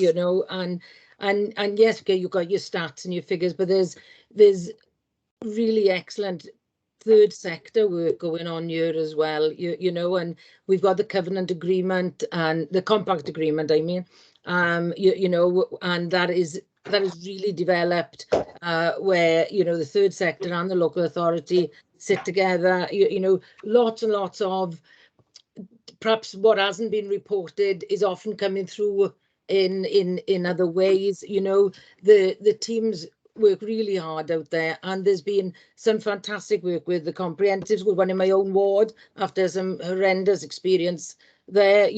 and yes, okay, you've got your stats and your figures, but there's really excellent third sector work going on here as well, and we've got the covenant agreement and the compact agreement, I mean, and that is really developed where the third sector and the local authority sit together, lots and lots of perhaps what hasn't been reported is often coming through in other ways. The teams work really hard out there, and there's been some fantastic work with the comprehensive school, one in my own ward after some horrendous experience there.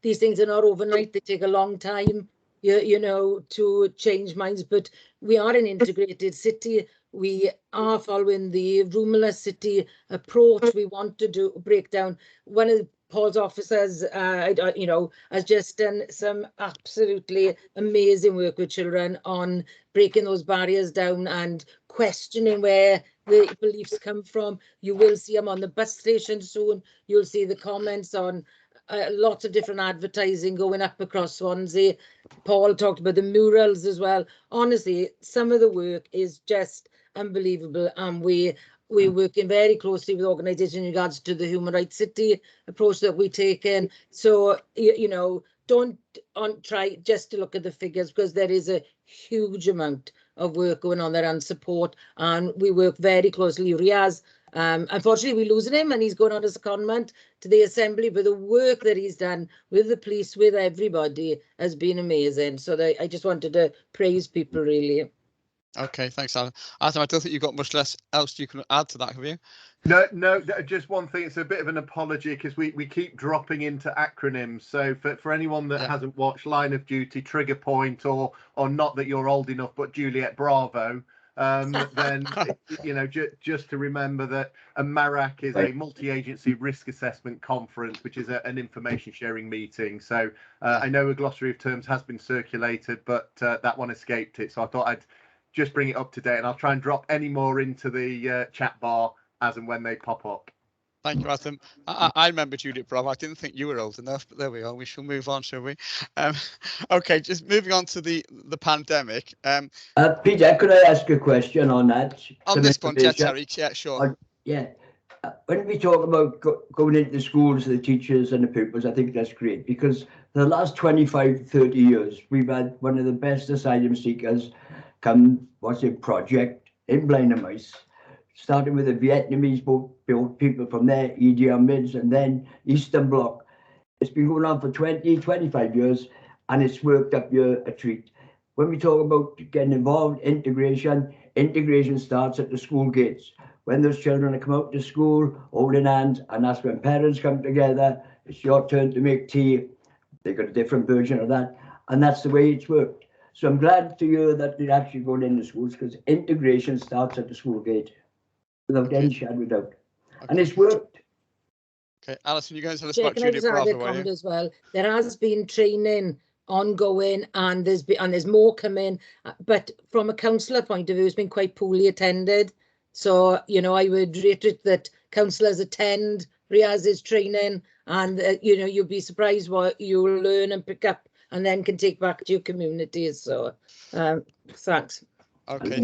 These things are not overnight, they take a long time to change minds, but we are an integrated city. We are following the rumorless city approach. We want to break down. One of Paul's officers, has just done some absolutely amazing work with children on breaking those barriers down and questioning where the beliefs come from. You will see them on the bus station soon. You'll see the comments on lots of different advertising going up across Swansea. Paul talked about the murals as well. Honestly, some of the work is just unbelievable, and we we're working very closely with organisations in regards to the Human Rights City approach that we're taking. So, you know, don't try just to look at the figures, because there is a huge amount of work going on there and support, and we work very closely. Riaz, unfortunately, we're losing him and he's going on as a secondment to the Assembly, but the work that he's done with the police, with everybody, has been amazing. So I just wanted to praise people, really.
Okay, thanks, Alan. Adam, I don't think you've got much less else you can add to that, have you?
No, just one thing. It's a bit of an apology because we keep dropping into acronyms. So for anyone that hasn't watched Line of Duty, Trigger Point, or not that you're old enough, but Juliet Bravo, then you know, just to remember that a MARAC is a multi-agency risk assessment conference, which is an information sharing meeting. So I know a glossary of terms has been circulated, but that one escaped it. So I thought I'd just bring it up to date, and I'll try and drop any more into the chat bar as and when they pop up.
Thank you, Adam. I remember Judith Bravo. I didn't think you were old enough, but there we are. We shall move on, shall we? Okay, just moving on to the pandemic.
Peter, could I ask a question on that?
On this one, Terry, yeah, sure.
When we talk about going into the schools, the teachers and the pupils, I think that's great, because for the last 25, 30 years, we've had one of the best asylum seekers come, project in Blind and Mice, starting with the Vietnamese built people from there, Idi Amin's, and then Eastern Bloc. It's been going on for 20, 25 years, and it's worked up here a treat. When we talk about getting involved, integration starts at the school gates. When those children come out to school, holding hands, and that's when parents come together. It's your turn to make tea. They've got a different version of that, and that's the way it's worked. So I'm glad to hear that they're actually going into schools, because integration starts at the school gate, without any shadow of doubt. Okay. And it's worked.
Okay, Alison, you guys tell us about
Can I
Juliet
just add a
Bravo,
comment as well? There has been training ongoing, and there's more coming, but from a councillor point of view, it's been quite poorly attended. So, you know, I would reiterate that councillors attend Riaz's training, and you know, you'll be surprised what you'll learn and pick up, and then can take back to your communities. So, thanks.
Okay,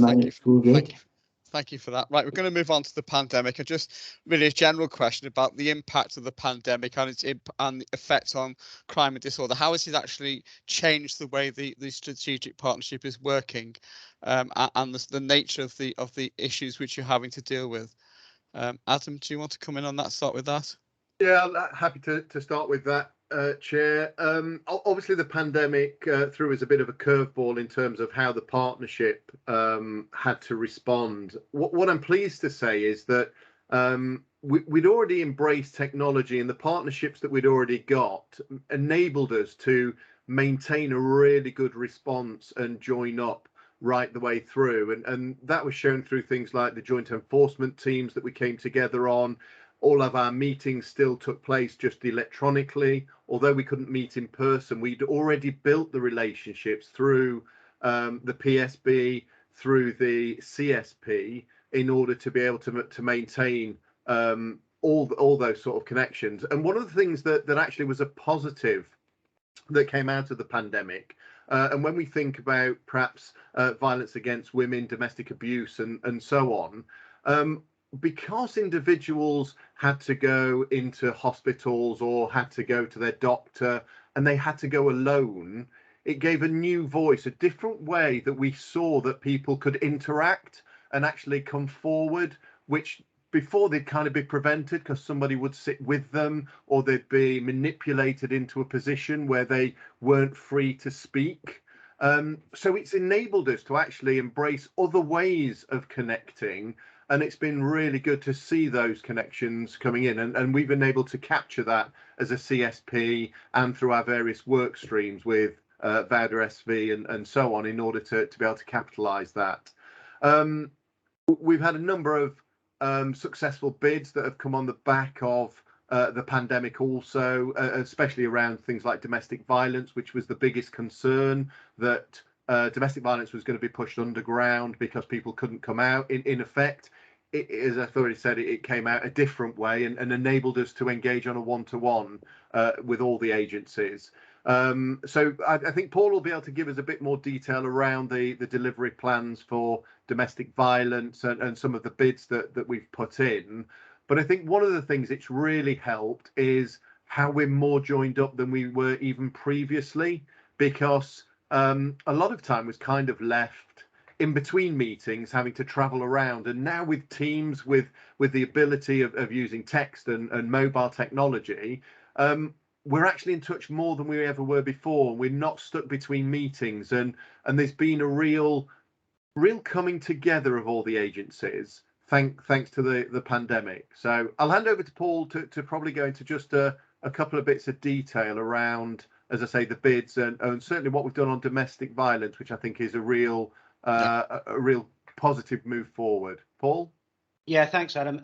thank you for that. Right, we're going to move on to the pandemic, and just really a general question about the impact of the pandemic and its and the effect on crime and disorder. How has it actually changed the way the strategic partnership is working, and the nature of the issues which you're having to deal with? Adam, do you want to come in on that? Start with that.
Yeah, happy to start with that, Chair. Obviously, the pandemic threw us a bit of a curveball in terms of how the partnership had to respond. What I'm pleased to say is that we'd already embraced technology, and the partnerships that we'd already got enabled us to maintain a really good response and join up right the way through. And that was shown through things like the joint enforcement teams that we came together on. All of our meetings still took place just electronically. Although we couldn't meet in person, we'd already built the relationships through the PSB, through the CSP, in order to be able to maintain all those sort of connections. And one of the things that actually was a positive that came out of the pandemic, and when we think about perhaps violence against women, domestic abuse, and so on, because individuals had to go into hospitals or had to go to their doctor, and they had to go alone, it gave a new voice, a different way that we saw that people could interact and actually come forward, which before they'd kind of be prevented because somebody would sit with them, or they'd be manipulated into a position where they weren't free to speak. So it's enabled us to actually embrace other ways of connecting, and it's been really good to see those connections coming in, and we've been able to capture that as a CSP and through our various work streams with VADA SV and so on, in order to be able to capitalise that. We've had a number of successful bids that have come on the back of the pandemic also, especially around things like domestic violence, which was the biggest concern, that domestic violence was going to be pushed underground because people couldn't come out. In effect, as I've already said, it came out a different way and enabled us to engage on a one-to-one with all the agencies. So I think Paul will be able to give us a bit more detail around the delivery plans for domestic violence and some of the bids that we've put in. But I think one of the things it's really helped is how we're more joined up than we were even previously, because a lot of time was kind of left in between meetings, having to travel around. And now with Teams, with the ability of using text and mobile technology, we're actually in touch more than we ever were before. We're not stuck between meetings, and there's been a real coming together of all the agencies thanks to the pandemic. So I'll hand over to Paul to probably go into just a couple of bits of detail around, as I say, the bids and certainly what we've done on domestic violence, which I think is a real positive move forward. Paul?
Yeah, thanks, Adam.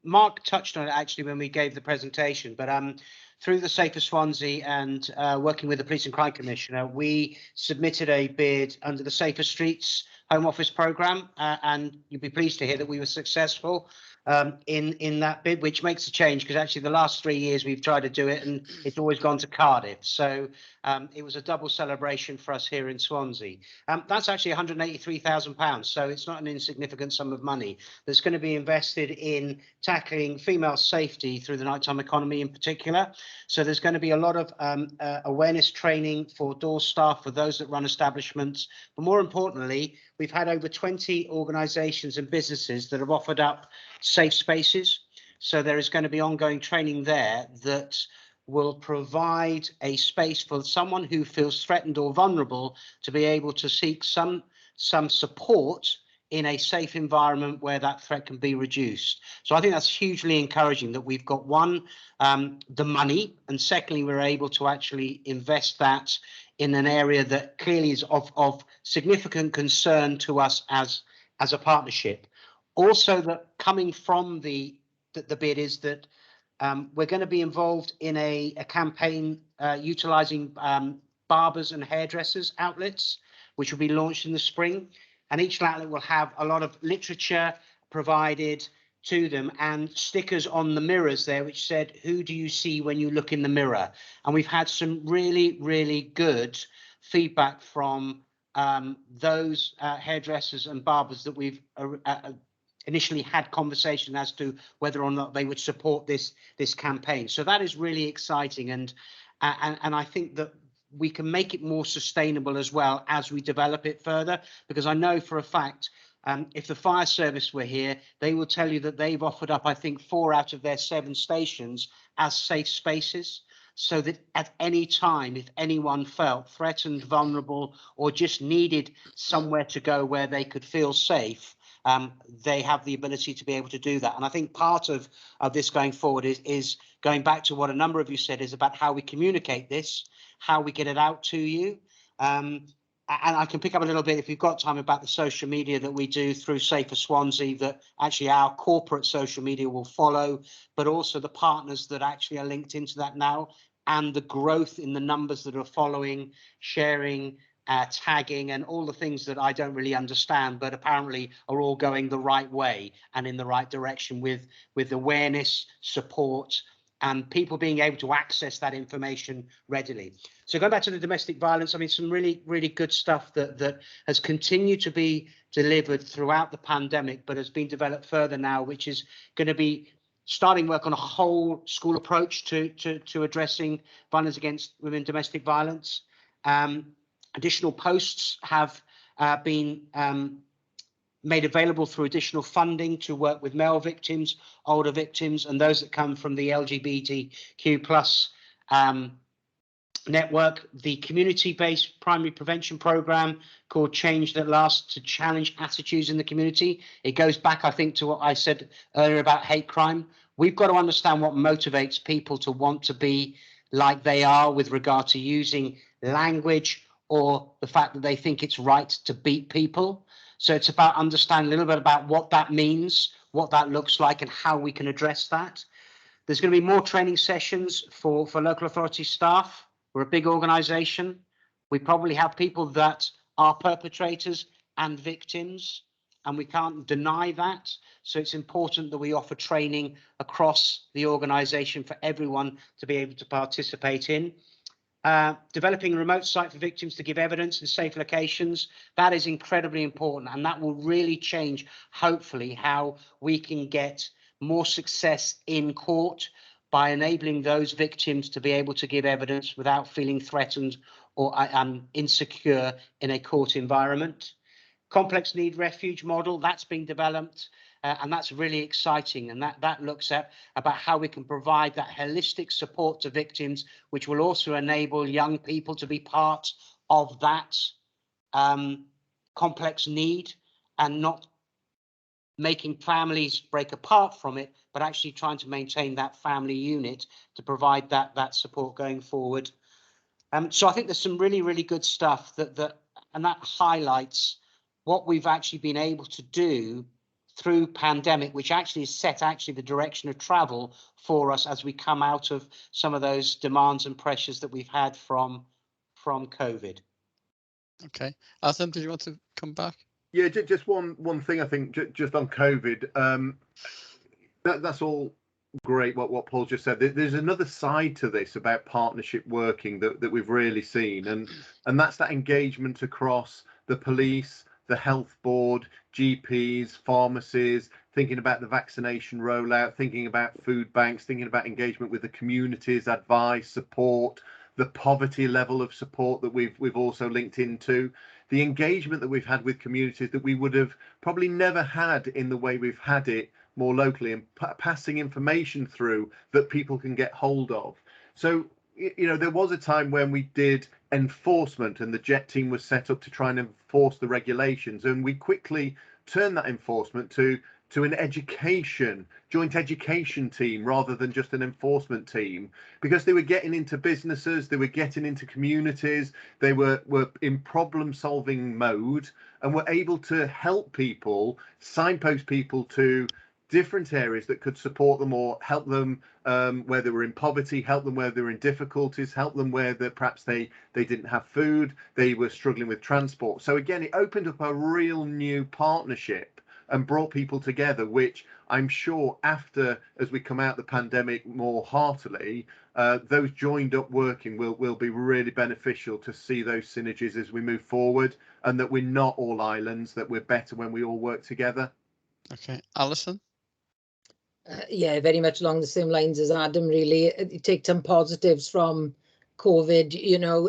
Mark touched on it actually when we gave the presentation, but through the Safer Swansea and working with the Police and Crime Commissioner, we submitted a bid under the Safer Streets Home Office programme, and you'll be pleased to hear that we were successful in that bid, which makes a change because actually the last 3 years we've tried to do it and it's always gone to Cardiff. So it was a double celebration for us here in Swansea. That's actually £183,000, so it's not an insignificant sum of money that's going to be invested in tackling female safety through the nighttime economy in particular. So there's going to be a lot of awareness training for door staff, for those that run establishments. But more importantly, we've had over 20 organisations and businesses that have offered up safe spaces. So there is going to be ongoing training there that will provide a space for someone who feels threatened or vulnerable to be able to seek some support in a safe environment where that threat can be reduced. So I think that's hugely encouraging that we've got the money, and secondly, we're able to actually invest that in an area that clearly is of significant concern to us as a partnership. Also, that coming from the bid is that we're going to be involved in a campaign utilising barbers and hairdressers outlets, which will be launched in the spring. And each outlet will have a lot of literature provided to them and stickers on the mirrors there which said, who do you see when you look in the mirror? And we've had some really, really good feedback from those hairdressers and barbers that we've initially had conversation as to whether or not they would support this campaign. So that is really exciting, and I think that we can make it more sustainable as well as we develop it further, because I know for a fact if the fire service were here, they will tell you that they've offered up, I think, 4 out of their 7 stations as safe spaces, so that at any time, if anyone felt threatened, vulnerable, or just needed somewhere to go where they could feel safe, they have the ability to be able to do that. And I think part of this going forward is going back to what a number of you said, is about how we communicate this, how we get it out to you. And I can pick up a little bit, if you've got time, about the social media that we do through Safer Swansea, that actually our corporate social media will follow, but also the partners that actually are linked into that now, and the growth in the numbers that are following, sharing, tagging, and all the things that I don't really understand, but apparently are all going the right way and in the right direction with awareness, support, and people being able to access that information readily. So going back to the domestic violence, I mean, some really, really good stuff that has continued to be delivered throughout the pandemic, but has been developed further now, which is going to be starting work on a whole school approach to addressing violence against women, domestic violence. Additional posts have been made available through additional funding to work with male victims, older victims, and those that come from the LGBTQ+ network. The community-based primary prevention program called Change That Lasts, to challenge attitudes in the community. It goes back, I think, to what I said earlier about hate crime. We've got to understand what motivates people to want to be like they are with regard to using language or the fact that they think it's right to beat people. So it's about understanding a little bit about what that means, what that looks like, and how we can address that. There's going to be more training sessions for local authority staff. We're a big organisation. We probably have people that are perpetrators and victims, and we can't deny that. So it's important that we offer training across the organisation for everyone to be able to participate in. Developing a remote site for victims to give evidence in safe locations, that is incredibly important, and that will really change, hopefully, how we can get more success in court by enabling those victims to be able to give evidence without feeling threatened or insecure in a court environment. Complex need refuge model, that's being developed, and that's really exciting, and that looks at about how we can provide that holistic support to victims, which will also enable young people to be part of that complex need and not making families break apart from it, but actually trying to maintain that family unit to provide that support going forward. So I think there's some really, really good stuff that highlights what we've actually been able to do through pandemic, which actually has set the direction of travel for us as we come out of some of those demands and pressures that we've had from COVID.
Okay, Adam, did you want to come back?
Yeah, just one thing I think just on COVID. That's all great what Paul just said. There's another side to this about partnership working that we've really seen, and that's that engagement across the police, the health board, GPs, pharmacies, thinking about the vaccination rollout, thinking about food banks, thinking about engagement with the communities, advice, support, the poverty level of support that we've also linked into, the engagement that we've had with communities that we would have probably never had in the way we've had it more locally, and passing information through that people can get hold of. So, you know, there was a time when we did enforcement and the JET team was set up to try and enforce the regulations, and we quickly turned that enforcement to an joint education team rather than just an enforcement team, because they were getting into businesses, they were getting into communities, they were in problem solving mode, and were able to help people, signpost people to different areas that could support them or help them where they were in poverty, help them where they were in difficulties, help them where perhaps they didn't have food, they were struggling with transport. So again, it opened up a real new partnership and brought people together, which I'm sure after, as we come out the pandemic more heartily, those joined up working will be really beneficial to see those synergies as we move forward, and that we're not all islands, that we're better when we all work together. Okay,
Alison?
Yeah, very much along the same lines as Adam, really. You take some positives from COVID, you know,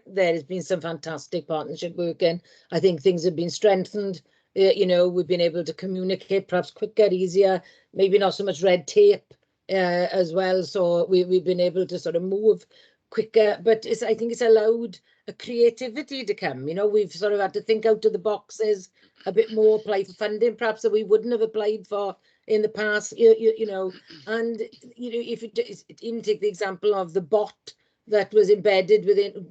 there has been some fantastic partnership working. I think things have been strengthened. You know, we've been able to communicate perhaps quicker, easier, maybe not so much red tape as well. So we've been able to sort of move quicker, but I think it's allowed a creativity to come. You know, we've sort of had to think out of the boxes a bit more, apply for funding perhaps that we wouldn't have applied for in the past, you know, and, you know, if you even take the example of the bot that was embedded within,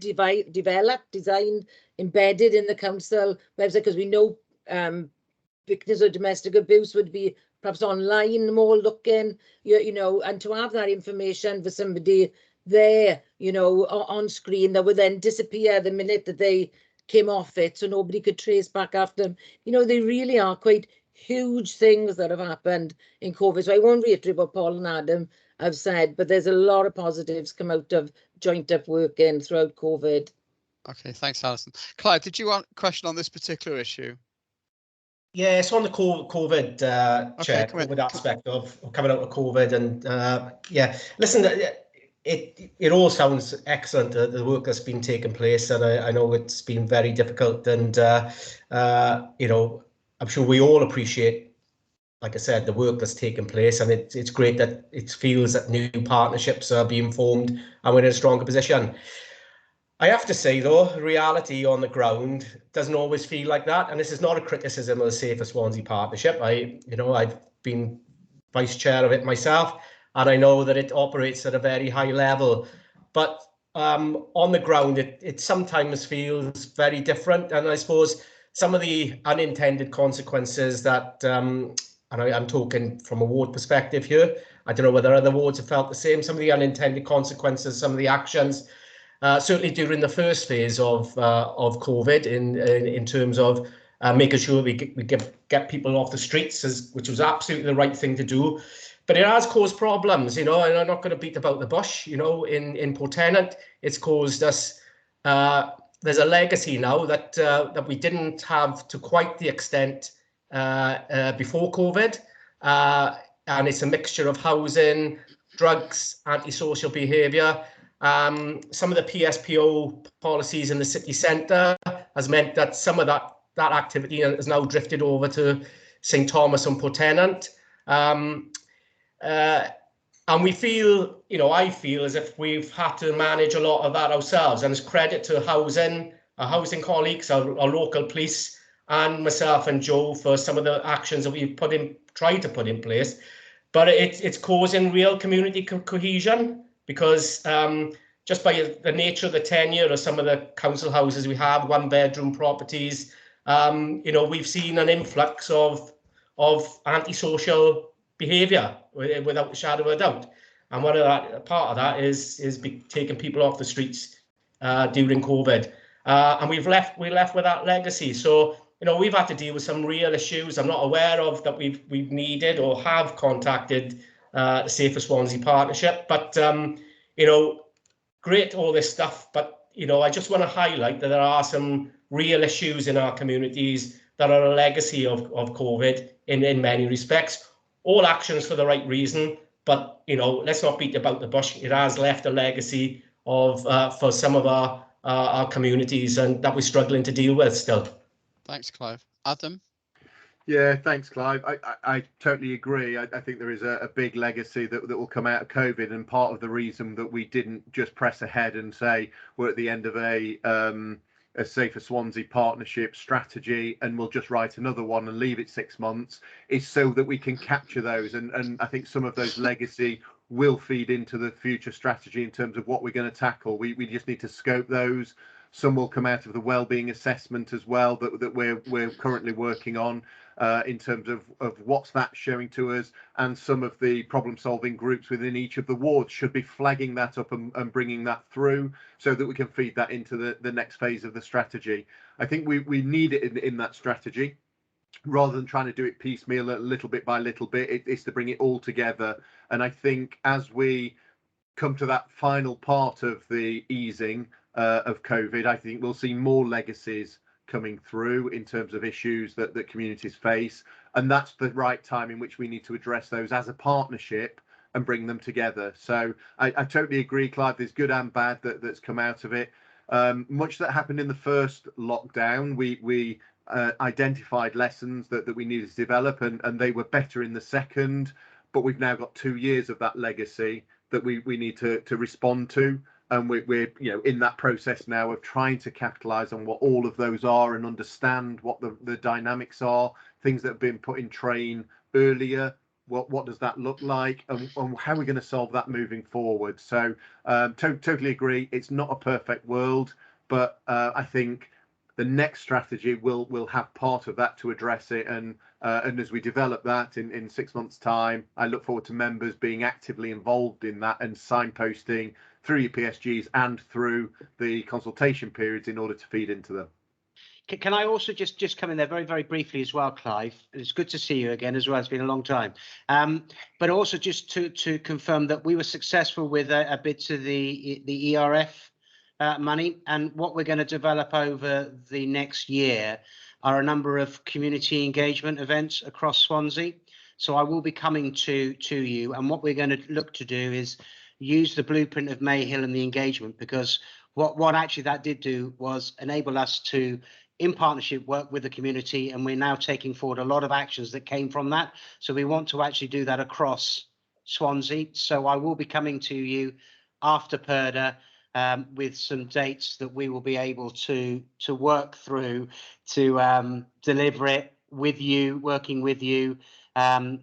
designed, embedded in the council website, because we know victims of domestic abuse would be perhaps online more looking, you know, and to have that information for somebody there, you know, on screen that would then disappear the minute that they came off it, so nobody could trace back after them. You know, they really are quite huge things that have happened in COVID. So I won't reiterate what Paul and Adam have said, but there's a lot of positives come out of joint up working throughout COVID.
Okay, thanks, Alison. Clive, did you want a question on this particular issue?
Yeah, so on the COVID Chair, COVID aspect of coming out of COVID, and yeah, listen, it all sounds excellent, the work that's been taking place, and I know it's been very difficult, and you know, I'm sure we all appreciate, like I said, the work that's taken place, and it's great that it feels that new partnerships are being formed and we're in a stronger position. I have to say, though, reality on the ground doesn't always feel like that, and this is not a criticism of the Safer Swansea Partnership. I've been vice chair of it myself, and I know that it operates at a very high level, but on the ground, it sometimes feels very different, and I suppose some of the unintended consequences that, and I'm talking from a ward perspective here, I don't know whether other wards have felt the same, some of the unintended consequences, some of the actions, certainly during the first phase of COVID, in terms of making sure we get people off the streets, which was absolutely the right thing to do. but it has caused problems, you know, and I'm not going to beat about the bush, you know, in Port Tenant, it's caused us, there's a legacy now that that we didn't have to quite the extent before COVID, and it's a mixture of housing, drugs, antisocial behaviour. Some of the PSPO policies in the city centre has meant that some of that activity has now drifted over to St Thomas and Port Tenant. And we feel, you know, I feel as if we've had to manage a lot of that ourselves, and it's credit to our housing colleagues, our local police, and myself and Joe for some of the actions that we've tried to put in place. But it's causing real community cohesion, because just by the nature of the tenure of some of the council houses we have, 1-bedroom properties, you know, we've seen an influx of antisocial behaviour without a shadow of a doubt. And part of that is taking people off the streets during COVID. And we're left with that legacy. So, you know, we've had to deal with some real issues I'm not aware of that we've needed or have contacted the Safer Swansea Partnership. But, you know, great, all this stuff. But, you know, I just want to highlight that there are some real issues in our communities that are a legacy of COVID in many respects. All actions for the right reason. But, you know, let's not beat about the bush. It has left a legacy of for some of our communities, and that we're struggling to deal with still.
Thanks, Clive. Adam?
Yeah, thanks, Clive. I totally agree. I think there is a big legacy that will come out of COVID, and part of the reason that we didn't just press ahead and say we're at the end of a Safer Swansea Partnership strategy and we'll just write another one and leave it 6 months is so that we can capture those. And I think some of those legacy will feed into the future strategy in terms of what we're going to tackle. We just need to scope those. Some will come out of the wellbeing assessment as well that we're currently working on in terms of what's that showing to us, and some of the problem-solving groups within each of the wards should be flagging that up and bringing that through so that we can feed that into the next phase of the strategy. I think we need it in that strategy. Rather than trying to do it piecemeal, little bit by little bit, it's to bring it all together. And I think as we come to that final part of the easing of COVID, I think we'll see more legacies coming through in terms of issues that communities face. And that's the right time in which we need to address those as a partnership and bring them together. So I totally agree, Clive, there's good and bad that's come out of it. Much that happened in the first lockdown, we identified lessons that we needed to develop, and they were better in the second, but we've now got 2 years of that legacy that we need to respond to. And we're in that process now of trying to capitalise on what all of those are and understand what the dynamics are, things that have been put in train earlier. What does that look like, and how are we going to solve that moving forward? So totally agree. It's not a perfect world, but I think the next strategy will have part of that to address it. And as we develop that in 6 months' time, I look forward to members being actively involved in that and signposting through your PSGs and through the consultation periods in order to feed into them.
Can I also just come in there very, very briefly as well, Clive? It's good to see you again as well. It's been a long time. But also just to confirm that we were successful with a bit of the ERF money, and what we're going to develop over the next year are a number of community engagement events across Swansea. So I will be coming to you, and what we're going to look to do is use the blueprint of Mayhill and the engagement, because what actually that did do was enable us to, in partnership, work with the community, and we're now taking forward a lot of actions that came from that. So we want to actually do that across Swansea. So I will be coming to you after PERDA with some dates that we will be able to work through to deliver it with you, working with you,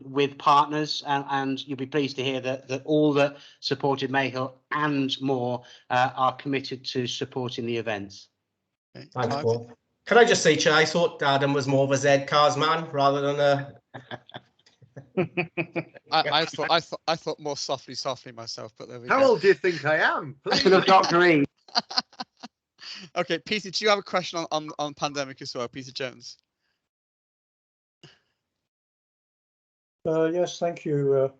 with partners, and you'll be pleased to hear that all that supported Mayhill and more are committed to supporting the events.
Okay,
Thanks,
Clive?
Paul. Can I just say, Chair, I thought Adam was more of a Z Cars man rather than a.
I thought more softly myself, but there we go.
How old do you think I am?
Dr. E.
Okay, Peter, do you have a question on pandemic as well, Peter Jones?
Yes, thank you,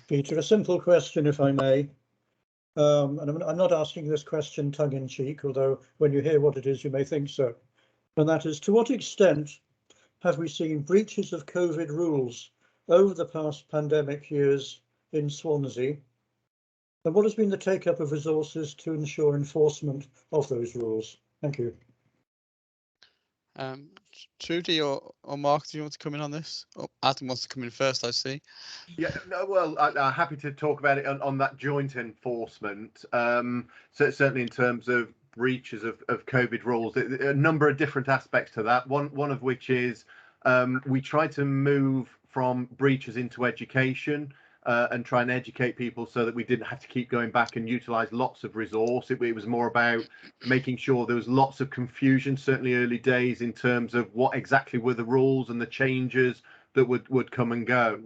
Peter, a simple question, if I may. And I'm not asking this question tongue-in-cheek, although when you hear what it is, you may think so. And that is, to what extent have we seen breaches of COVID rules over the past pandemic years in Swansea? And what has been the take-up of resources to ensure enforcement of those rules? Thank you.
Trudy or Mark, do you want to come in on this? Oh, Adam wants to come in first, I see.
Yeah, no, well, I'm happy to talk about it on that joint enforcement. So certainly in terms of breaches of COVID rules, a number of different aspects to that. One of which is we try to move from breaches into education and try and educate people so that we didn't have to keep going back and utilize lots of resource. It was more about making sure there was lots of confusion, certainly early days, in terms of what exactly were the rules and the changes that would come and go.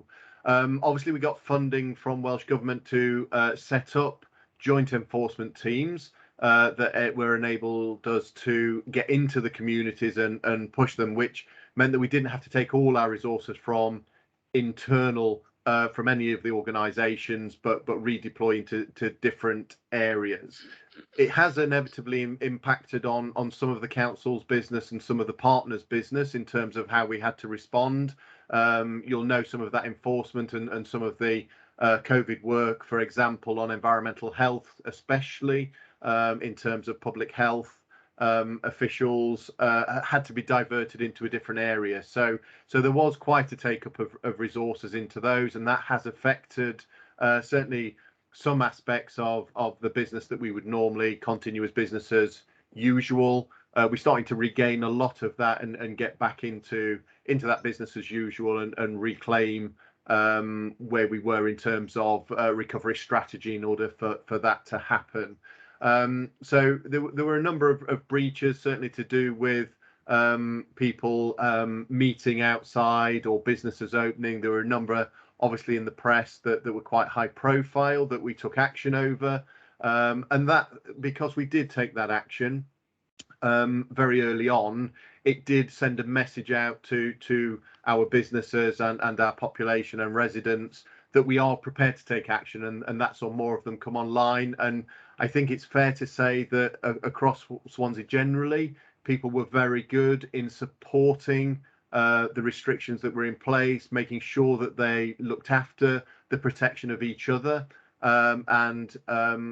Obviously, we got funding from Welsh Government to set up joint enforcement teams that were enabled us to get into the communities and push them, which meant that we didn't have to take all our resources from internal from any of the organisations, but redeploy into different areas. It has inevitably impacted on some of the council's business and some of the partners' business in terms of how we had to respond. You'll know some of that enforcement and some of the COVID work, for example, on environmental health, especially in terms of public health. Officials had to be diverted into a different area. So there was quite a take-up of resources into those, and that has affected certainly some aspects of the business that we would normally continue as business as usual. We're starting to regain a lot of that and get back into that business as usual and reclaim where we were in terms of recovery strategy in order for that to happen. So there were a number of breaches, certainly to do with people meeting outside or businesses opening. There were a number, obviously, in the press that were quite high profile that we took action over. And that, because we did take that action very early on, it did send a message out to our businesses and our population and residents that we are prepared to take action, and that saw more of them come online. And I think it's fair to say that across Swansea generally, people were very good in supporting the restrictions that were in place, making sure that they looked after the protection of each other. And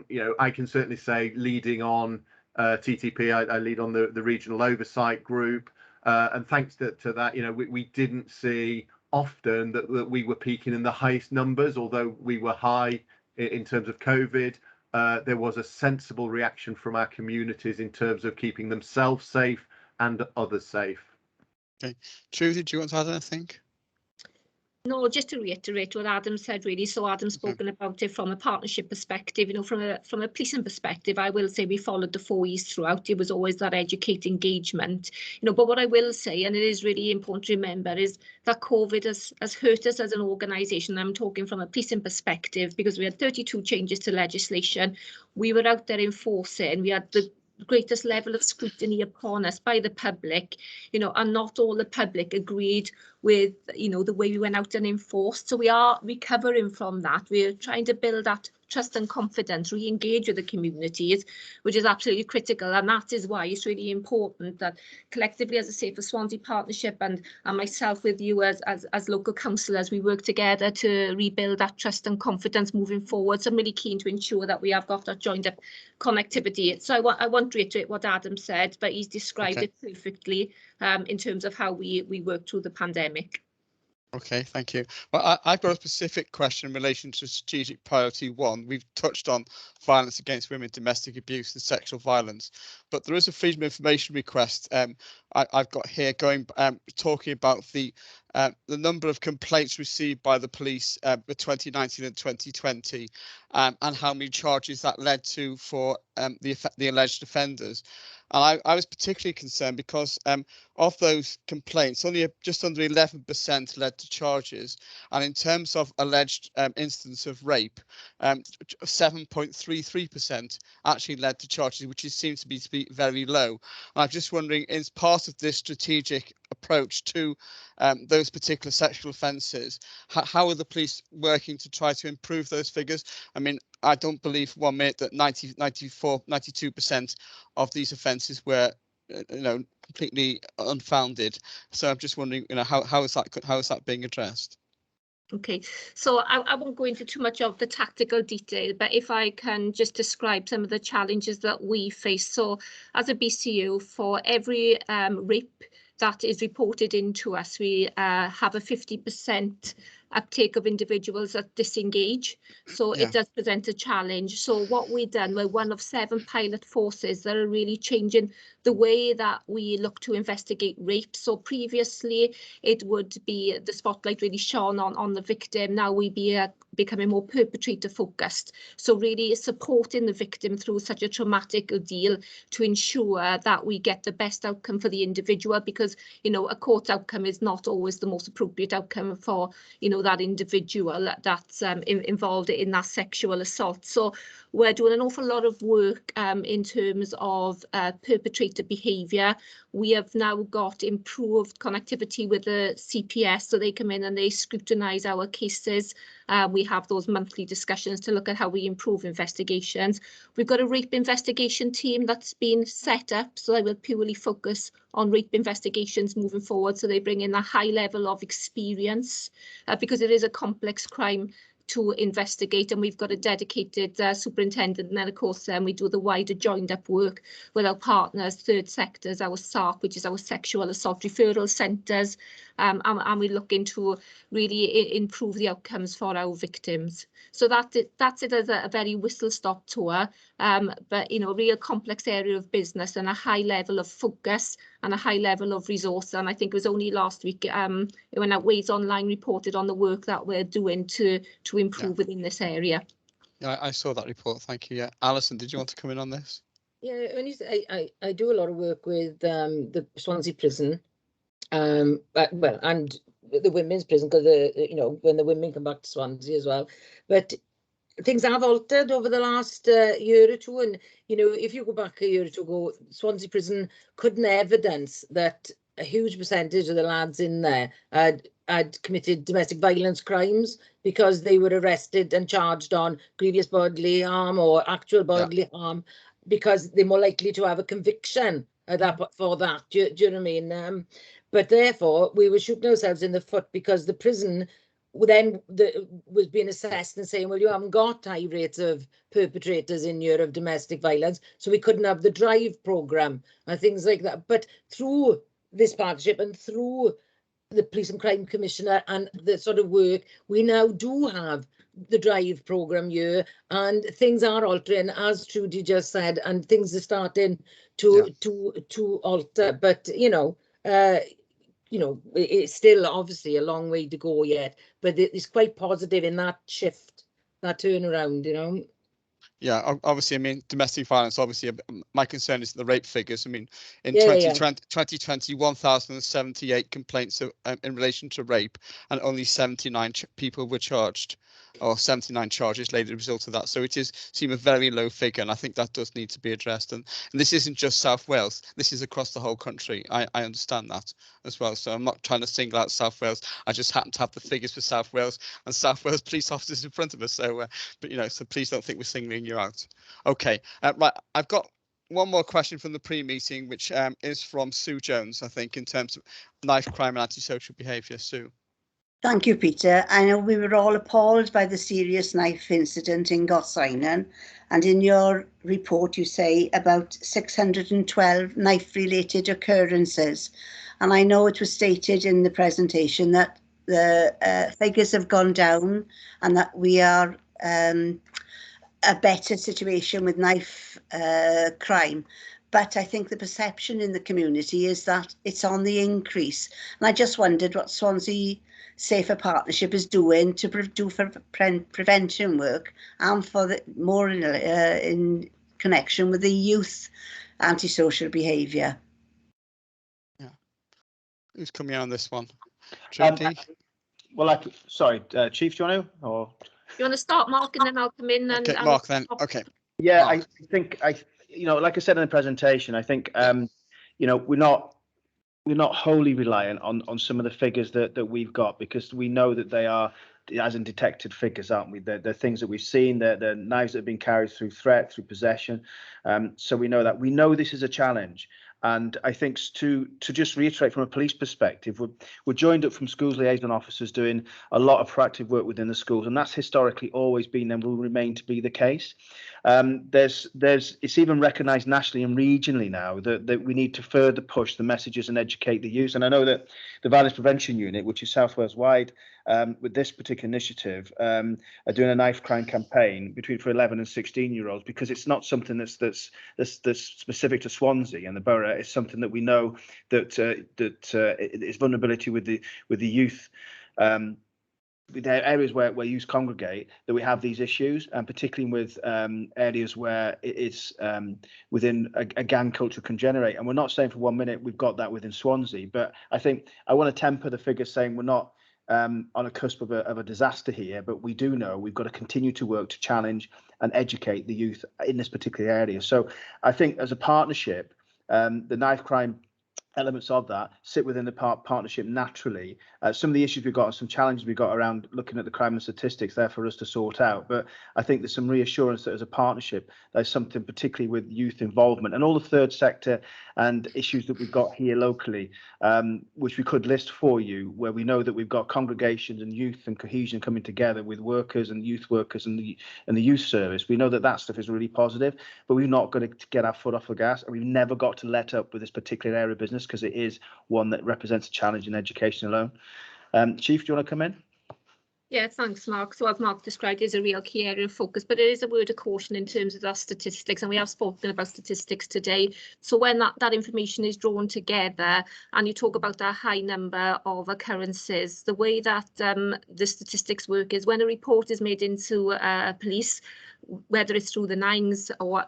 you know, I can certainly say, leading on TTP, I lead on the regional oversight group, and thanks to that, you know, we didn't see often that we were peaking in the highest numbers, although we were high in terms of COVID. There was a sensible reaction from our communities in terms of keeping themselves safe and others safe.
Okay, Trudy, do you want to add anything?
No, just to reiterate what Adam said, really. So Adam's spoken about it from a partnership perspective. You know, from a policing perspective, I will say we followed the 4 E's throughout. It was always that educate, engagement. You know, but what I will say, and it is really important to remember, is that COVID has hurt us as an organisation. I'm talking from a policing perspective, because we had 32 changes to legislation. We were out there enforcing. We had the greatest level of scrutiny upon us by the public, you know, and not all the public agreed with, you know, the way we went out and enforced. So we are recovering from that. We're trying to build that trust and confidence, re-engage with the communities, which is absolutely critical. And that is why it's really important that collectively, as I say, for Swansea Partnership and myself with you as local councillors, we work together to rebuild that trust and confidence moving forward. So I'm really keen to ensure that we have got that joined up connectivity. So I won't reiterate what Adam said, but he's described it perfectly in terms of how we work through the pandemic.
Okay, thank you. Well, I've got a specific question in relation to strategic priority 1. We've touched on violence against women, domestic abuse and sexual violence, but there is a freedom of information request I've got here talking about the number of complaints received by the police for 2019 and 2020, and how many charges that led to for the alleged offenders. And I was particularly concerned because of those complaints, only just under 11% led to charges. And in terms of alleged incidents of rape, 7.33% actually led to charges, which seems to be very low. And I'm just wondering, is part of this strategic approach to those particular sexual offences, how are the police working to try to improve those figures? I mean, I don't believe for 1 minute that 92% of these offences were, completely unfounded. So I'm just wondering, how is that being addressed?
Okay, so I won't go into too much of the tactical detail, but if I can just describe some of the challenges that we face. So as a BCU, for every rape that is reported into us, we have a 50% uptake of individuals that disengage. So it does present a challenge. So what we've done, we're one of 7 pilot forces that are really changing the way that we look to investigate rape. So previously it would be the spotlight really shone on the victim. Now we be becoming more perpetrator focused. So really supporting the victim through such a traumatic ordeal to ensure that we get the best outcome for the individual, because, a court outcome is not always the most appropriate outcome for, that individual that's involved in that sexual assault. So we're doing an awful lot of work in terms of perpetrator behaviour. We have now got improved connectivity with the CPS, so they come in and they scrutinise our cases. We have those monthly discussions to look at how we improve investigations. We've got a rape investigation team that's been set up, so they will purely focus on rape investigations moving forward. So they bring in a high level of experience because it is a complex crime to investigate, and we've got a dedicated superintendent, and then of course we do the wider joined up work with our partners, third sectors, our SARC, which is our sexual assault referral centres, and we're looking to really improve the outcomes for our victims. So that's it as a very whistle-stop tour, but a real complex area of business and a high level of focus and a high level of resource. And I think it was only last week when Ways Online reported on the work that we're doing to improve within this area.
Yeah, I saw that report. Thank you. Yeah, Alison, did you want to come in on this?
Yeah, I do a lot of work with the Swansea prison, and the women's prison, because when the women come back to Swansea as well. But things have altered over the last year or two, and if you go back a year or two ago, Swansea prison couldn't evidence that a huge percentage of the lads in there had committed domestic violence crimes, because they were arrested and charged on grievous bodily harm or actual bodily harm, because they're more likely to have a conviction for that. Do you know what I mean? But therefore, we were shooting ourselves in the foot, because the prison then was being assessed and saying, well, you haven't got high rates of perpetrators in here of domestic violence, so we couldn't have the drive programme and things like that. But through this partnership and through the Police and Crime Commissioner and the sort of work, we now do have the drive programme here, and things are altering, as Trudy just said, and things are starting to alter. But it's still obviously a long way to go yet, but it's quite positive in that shift, that turnaround.
Yeah, obviously, I mean, domestic violence, obviously, my concern is the rape figures. I mean, in 2020, 1,078 complaints in relation to rape, and only 79 people were charged, or 79 charges later as a result of that. So it seems a very low figure, and I think that does need to be addressed. And this isn't just South Wales, this is across the whole country. I understand that as well. So I'm not trying to single out South Wales. I just happen to have the figures for South Wales and South Wales police officers in front of us. So, so please don't think we're singling you out. Okay, right. I've got one more question from the pre-meeting, which is from Sue Jones, I think, in terms of knife crime and antisocial behaviour. Sue.
Thank you, Peter. I know we were all appalled by the serious knife incident in Gorseinon, and in your report you say about 612 knife-related occurrences. And I know it was stated in the presentation that the figures have gone down and that we are a better situation with knife crime. but I think the perception in the community is that it's on the increase. And I just wondered what Swansea Safer Partnership is doing to do for prevention work and for the more in connection with the youth antisocial behaviour.
Yeah. Who's coming on this one?
Well, sorry, Chief, do you want to? Or
You want to start, Mark, and then I'll come in and
okay, Mark. Then okay.
Yeah,
Mark.
I think like I said in the presentation, I think we're not wholly reliant on some of the figures that we've got, because we know that they are, as in detected figures, aren't we? They're things that we've seen. They're knives that have been carried through threat, through possession. So we know this is a challenge. And I think to just reiterate from a police perspective, we're joined up from schools liaison officers doing a lot of proactive work within the schools, and that's historically always been and will remain to be the case. It's even recognised nationally and regionally now that we need to further push the messages and educate the youth. And I know that the Violence Prevention Unit, which is South Wales wide, with this particular initiative, are doing a knife crime campaign for 11 and 16-year-olds, because it's not something that's specific to Swansea and the borough. It's something that we know that is vulnerability with the youth. The areas where youth congregate, that we have these issues, and particularly with areas where it's within a gang culture can generate. And we're not saying for 1 minute we've got that within Swansea, but I think I want to temper the figures saying we're not on a cusp of a disaster here, but we do know we've got to continue to work to challenge and educate the youth in this particular area. So I think as a partnership, the knife crime elements of that sit within the partnership naturally. Some of the issues we've got and some challenges we've got around looking at the crime and statistics there for us to sort out. But I think there's some reassurance that as a partnership, there's something particularly with youth involvement and all the third sector and issues that we've got here locally, which we could list for you, where we know that we've got congregations and youth and cohesion coming together with workers and youth workers and the youth service. We know that stuff is really positive, but we've not got to get our foot off the gas, and we've never got to let up with this particular area of business, because it is one that represents a challenge in education alone. Chief, do you want to come in?
Yeah, thanks, Mark. So as Mark described, it is a real key area of focus, but it is a word of caution in terms of our statistics, and we have spoken about statistics today. So when that information is drawn together and you talk about that high number of occurrences, the way that the statistics work is when a report is made into police, whether it's through the nines or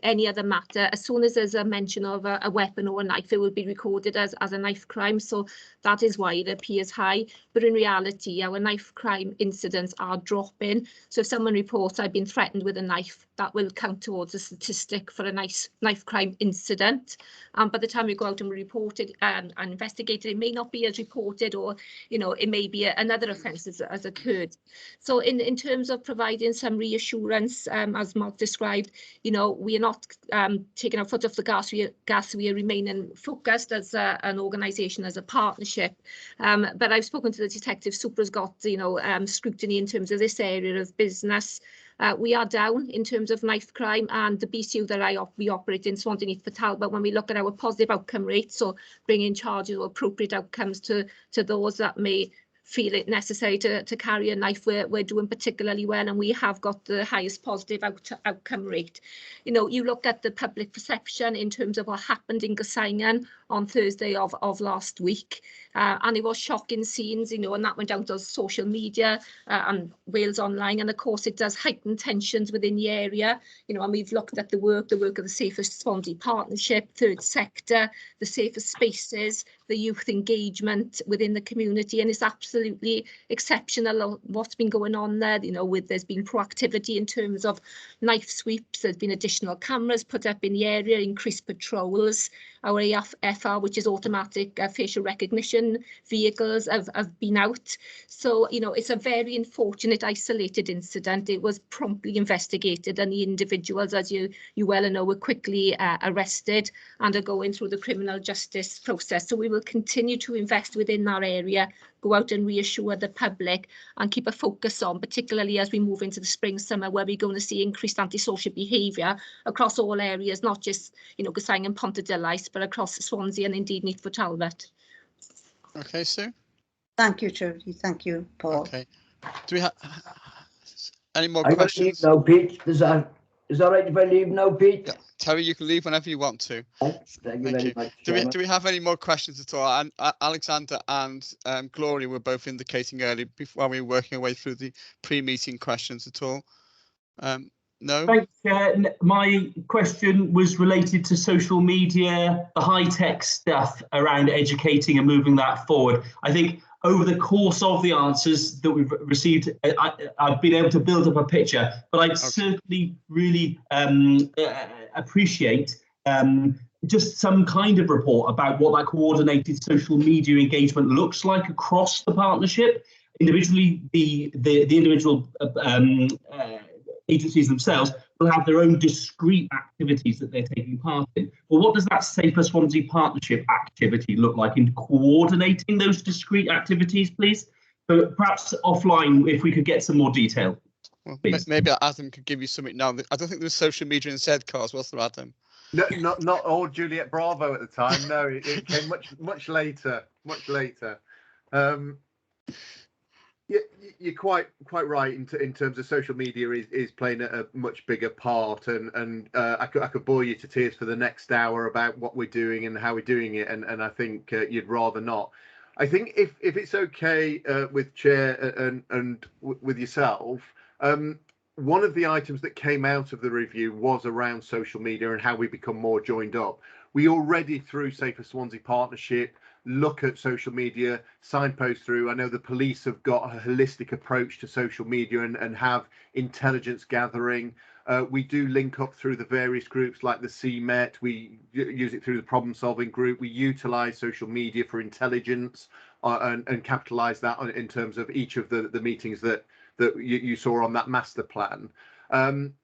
any other matter, as soon as there's a mention of a weapon or a knife, it will be recorded as a knife crime. So that is why it appears high. But in reality, our knife crime incidents are dropping. So if someone reports, I've been threatened with a knife, that will count towards a statistic for a knife crime incident. By the time we go out and report it and investigate it, it may not be as reported, or it may be another offence has occurred. So in terms of providing some reassurance, as Mark described, we are not taking our foot off the gas. We are remaining focused as an organisation, as a partnership. But I've spoken to the detective. Supra's got scrutiny in terms of this area of business. We are down in terms of knife crime, and the BCU that we operate in, Swansea Neath Fatal, but when we look at our positive outcome rates, so bringing charges or appropriate outcomes to those that may feel it necessary to carry a knife, we're doing particularly well, and we have got the highest positive outcome rate. You look at the public perception in terms of what happened in Gosaingan on Thursday of last week, and it was shocking scenes, and that went down to social media and Wales Online, and of course it does heighten tensions within the area, and we've looked at the work of the Safest Swansea Partnership, third sector, the safest spaces, the youth engagement within the community, and it's absolutely exceptional what's been going on there. There's been proactivity in terms of knife sweeps, there's been additional cameras put up in the area, increased patrols, our AFR, which is automatic facial recognition vehicles, have been out. So, it's a very unfortunate isolated incident. It was promptly investigated, and the individuals, as you well know, were quickly arrested and are going through the criminal justice process. So we will continue to invest within that area, go out and reassure the public, and keep a focus on, particularly as we move into the spring, summer, where we're going to see increased antisocial behaviour across all areas, not just, Gosaingan and Pontarddulais, but across Swansea and indeed Neath Talbot.
Okay, Sue.
Thank you, Trudy. Thank you, Paul.
Okay. Do we have any more
I'm
questions?
No, Pete. Is that right if I leave now, Pete?
Yeah. Terry, you can leave whenever you want to.
Thank you very much, Chairman.
Do we have any more questions at all? And Alexander and Gloria were both indicating earlier while we were working our way through the pre-meeting questions at all. No?
Thanks, Chair. My question was related to social media, the high-tech stuff around educating and moving that forward. I think over the course of the answers that we've received, I've been able to build up a picture, but I'd certainly really appreciate just some kind of report about what that coordinated social media engagement looks like across the partnership. Individually, the individual agencies themselves will have their own discrete activities that they're taking part in. Well, what does that Safer Swansea partnership activity look like in coordinating those discrete activities, please? But perhaps offline, if we could get some more detail.
Well, maybe Adam could give you something now. I don't think there was social media in Zcars, was there, Adam?
No, not all Juliet Bravo at the time. No, it came much later. Much later. Yeah, you're quite right in terms of social media is playing a much bigger part, and I could bore you to tears for the next hour about what we're doing and how we're doing it, and I think you'd rather not. I think if it's okay with Chair and with yourself, one of the items that came out of the review was around social media and how we become more joined up. We already, through Safer Swansea Partnership, look at social media, signpost through. I know the police have got a holistic approach to social media and have intelligence gathering. We do link up through the various groups like the CMET. We use it through the problem solving group. We utilize social media for intelligence and capitalize that in terms of each of the meetings that you saw on that master plan.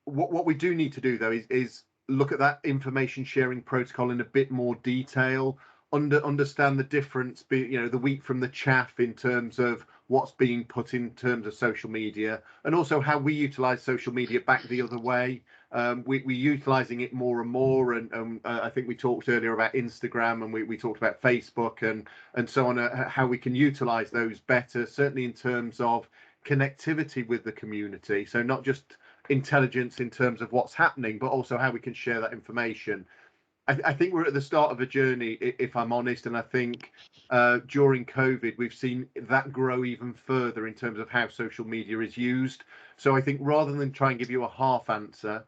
What we do need to do though is look at that information sharing protocol in a bit more detail. Understand the difference, the wheat from the chaff in terms of what's being put in terms of social media, and also how we utilize social media back the other way. We're utilizing it more and more, and I think we talked earlier about Instagram, and we talked about Facebook and so on, how we can utilize those better, certainly in terms of connectivity with the community. So not just intelligence in terms of what's happening, but also how we can share that information. I think we're at the start of a journey, if I'm honest, and I think during COVID, we've seen that grow even further in terms of how social media is used. So I think rather than try and give you a half answer,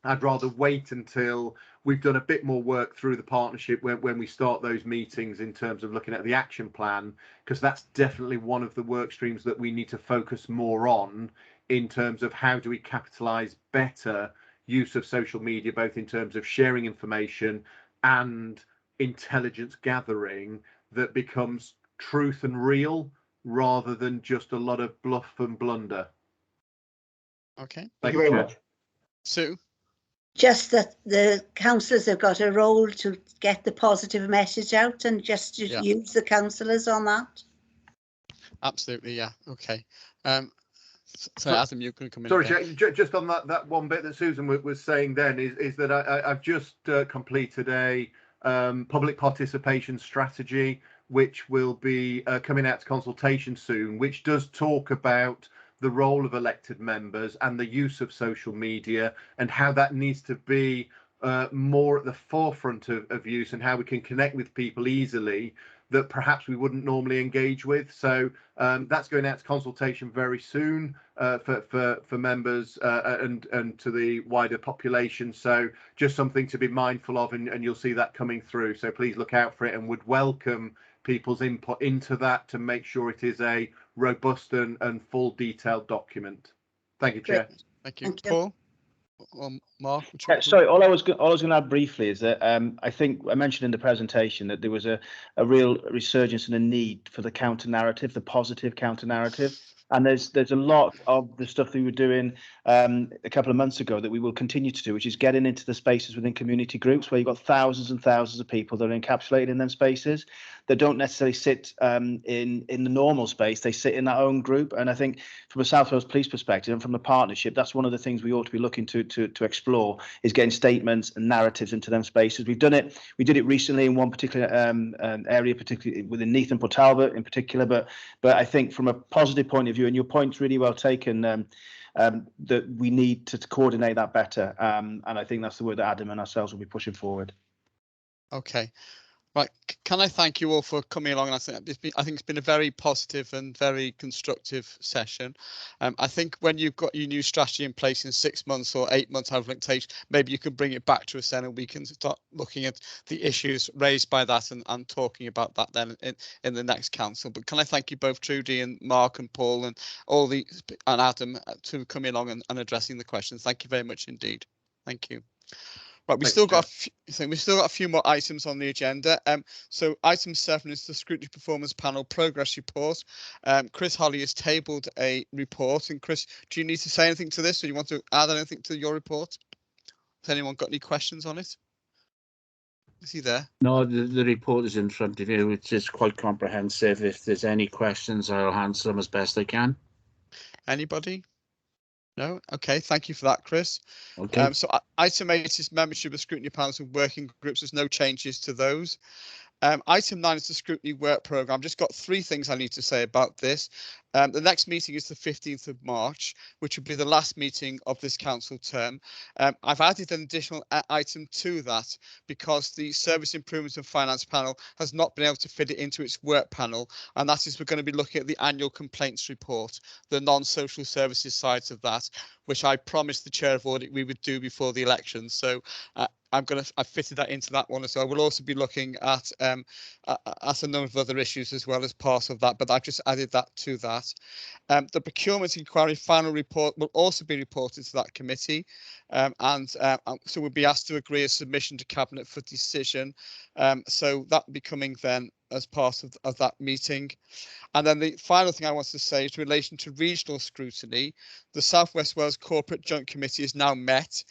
I'd rather wait until we've done a bit more work through the partnership when we start those meetings in terms of looking at the action plan, because that's definitely one of the work streams that we need to focus more on in terms of how do we capitalise better use of social media, both in terms of sharing information and intelligence gathering that becomes truth and real rather than just a lot of bluff and blunder.
Okay.
Thank you very much.
Sue?
Just that the councillors have got a role to get the positive message out and just to use the councillors on that.
Absolutely, yeah. Okay. So Adam, you can come in.
Sorry, just on that one bit that Susan was saying then is that I've just completed a public participation strategy, which will be coming out to consultation soon, which does talk about the role of elected members and the use of social media and how that needs to be more at the forefront of use and how we can connect with people easily that perhaps we wouldn't normally engage with. So that's going out to consultation very soon for members and to the wider population. So just something to be mindful of, and you'll see that coming through. So please look out for it, and would welcome people's input into that to make sure it is a robust and full detailed document. Thank you, Chair.
Thank you. Paul? Mark?
Sorry, all I was going to add briefly is that I think I mentioned in the presentation that there was a real resurgence and a need for the counter narrative, the positive counter narrative. And there's a lot of the stuff that we were doing a couple of months ago that we will continue to do, which is getting into the spaces within community groups where you've got thousands and thousands of people that are encapsulated in them spaces that don't necessarily sit in the normal space. They sit in their own group. And I think from a South Wales Police perspective and from the partnership, that's one of the things we ought to be looking to explore, is getting statements and narratives into them spaces. We did it recently in one particular area, particularly within Neath and Port Talbot in particular. But I think from a positive point of view, and your point's really well taken, that we need to coordinate that better. And I think that's the word that Adam and ourselves will be pushing forward.
Okay. Right, can I thank you all for coming along? I think it's been a very positive and very constructive session. I think when you've got your new strategy in place in 6 months or 8 months, however it takes, maybe you can bring it back to us then, and we can start looking at the issues raised by that and talking about that then in the next council. But can I thank you both, Trudy and Mark and Paul and and Adam, to coming along and addressing the questions. Thank you very much indeed. Thank you. Right, we've still got a few more items on the agenda. So item 7 is the Scrutiny Performance Panel Progress Report. Chris Holly has tabled a report. And Chris, do you need to say anything to this, or you want to add anything to your report? Has anyone got any questions on it? Is he there?
No, the report is in front of you. It's just quite comprehensive. If there's any questions, I'll answer them as best I can.
Anybody? No? Okay, thank you for that, Chris.
Okay.
So item 8 is membership of scrutiny panels and working groups. There's no changes to those. Item 9 is the scrutiny work programme. I've just got 3 things I need to say about this. The next meeting is the 15th of March, which will be the last meeting of this council term. I've added an additional item to that because the Service Improvement and Finance panel has not been able to fit it into its work panel, and that is we're going to be looking at the annual complaints report, the non-social services sides of that, which I promised the chair of audit we would do before the election. So I've fitted that into that one as well. We'll also be looking at a number of other issues as well as part of that, but I've just added that to that. The procurement inquiry final report will also be reported to that committee, so we'll be asked to agree a submission to Cabinet for decision. So that will be coming then as part of that meeting. And then the final thing I want to say is in relation to regional scrutiny. The South West Wales Corporate Joint Committee is now met,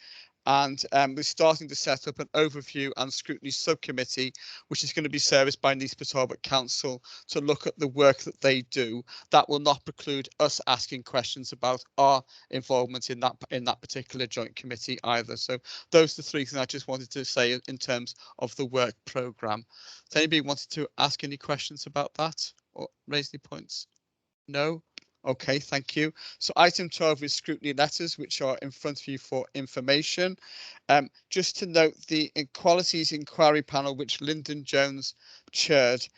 and we're starting to set up an overview and scrutiny subcommittee, which is going to be serviced by Nice Talbot Council to look at the work that they do. That will not preclude us asking questions about our involvement in that particular joint committee either. So those are the 3 things I just wanted to say in terms of the work programme. Does anybody wanted to ask any questions about that or raise any points? No? Okay, thank you. So item 12 is scrutiny letters, which are in front of you for information. Just to note, the Equalities Inquiry Panel, which Lyndon Jones chaired,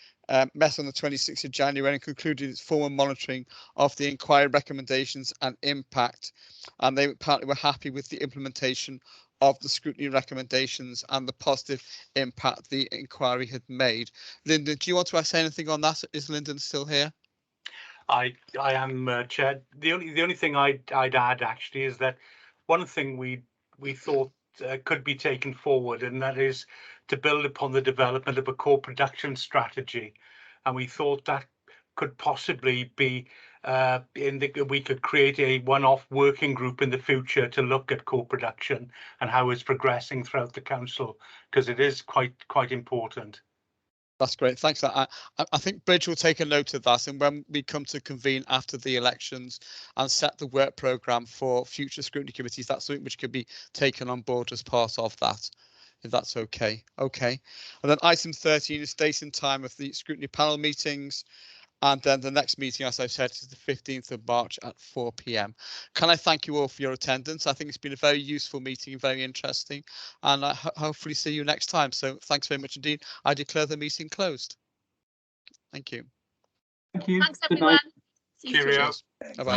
met on the 26th of January and concluded its formal monitoring of the inquiry recommendations and impact. And they apparently were happy with the implementation of the scrutiny recommendations and the positive impact the inquiry had made. Lyndon, do you want to say anything on that? Is Lyndon still here?
I am, Chair. The only thing I'd add actually is that one thing we thought could be taken forward, and that is to build upon the development of a core production strategy, and we thought that could possibly be we could create a one-off working group in the future to look at core production and how it's progressing throughout the council, because it is quite important.
That's great. Thanks for that. I think Bridge will take a note of that, and when we come to convene after the elections and set the work programme for future scrutiny committees, that's something which could be taken on board as part of that, if that's okay. Okay. And then item 13 is date and time of the scrutiny panel meetings. And then the next meeting, as I've said, is the 15th of March at 4 p.m. Can I thank you all for your attendance? I think it's been a very useful meeting, very interesting, and I hopefully see you next time. So thanks very much indeed. I declare the meeting closed. Thank you.
Thank you.
Thanks, everyone.
Cheerio.
Bye-bye.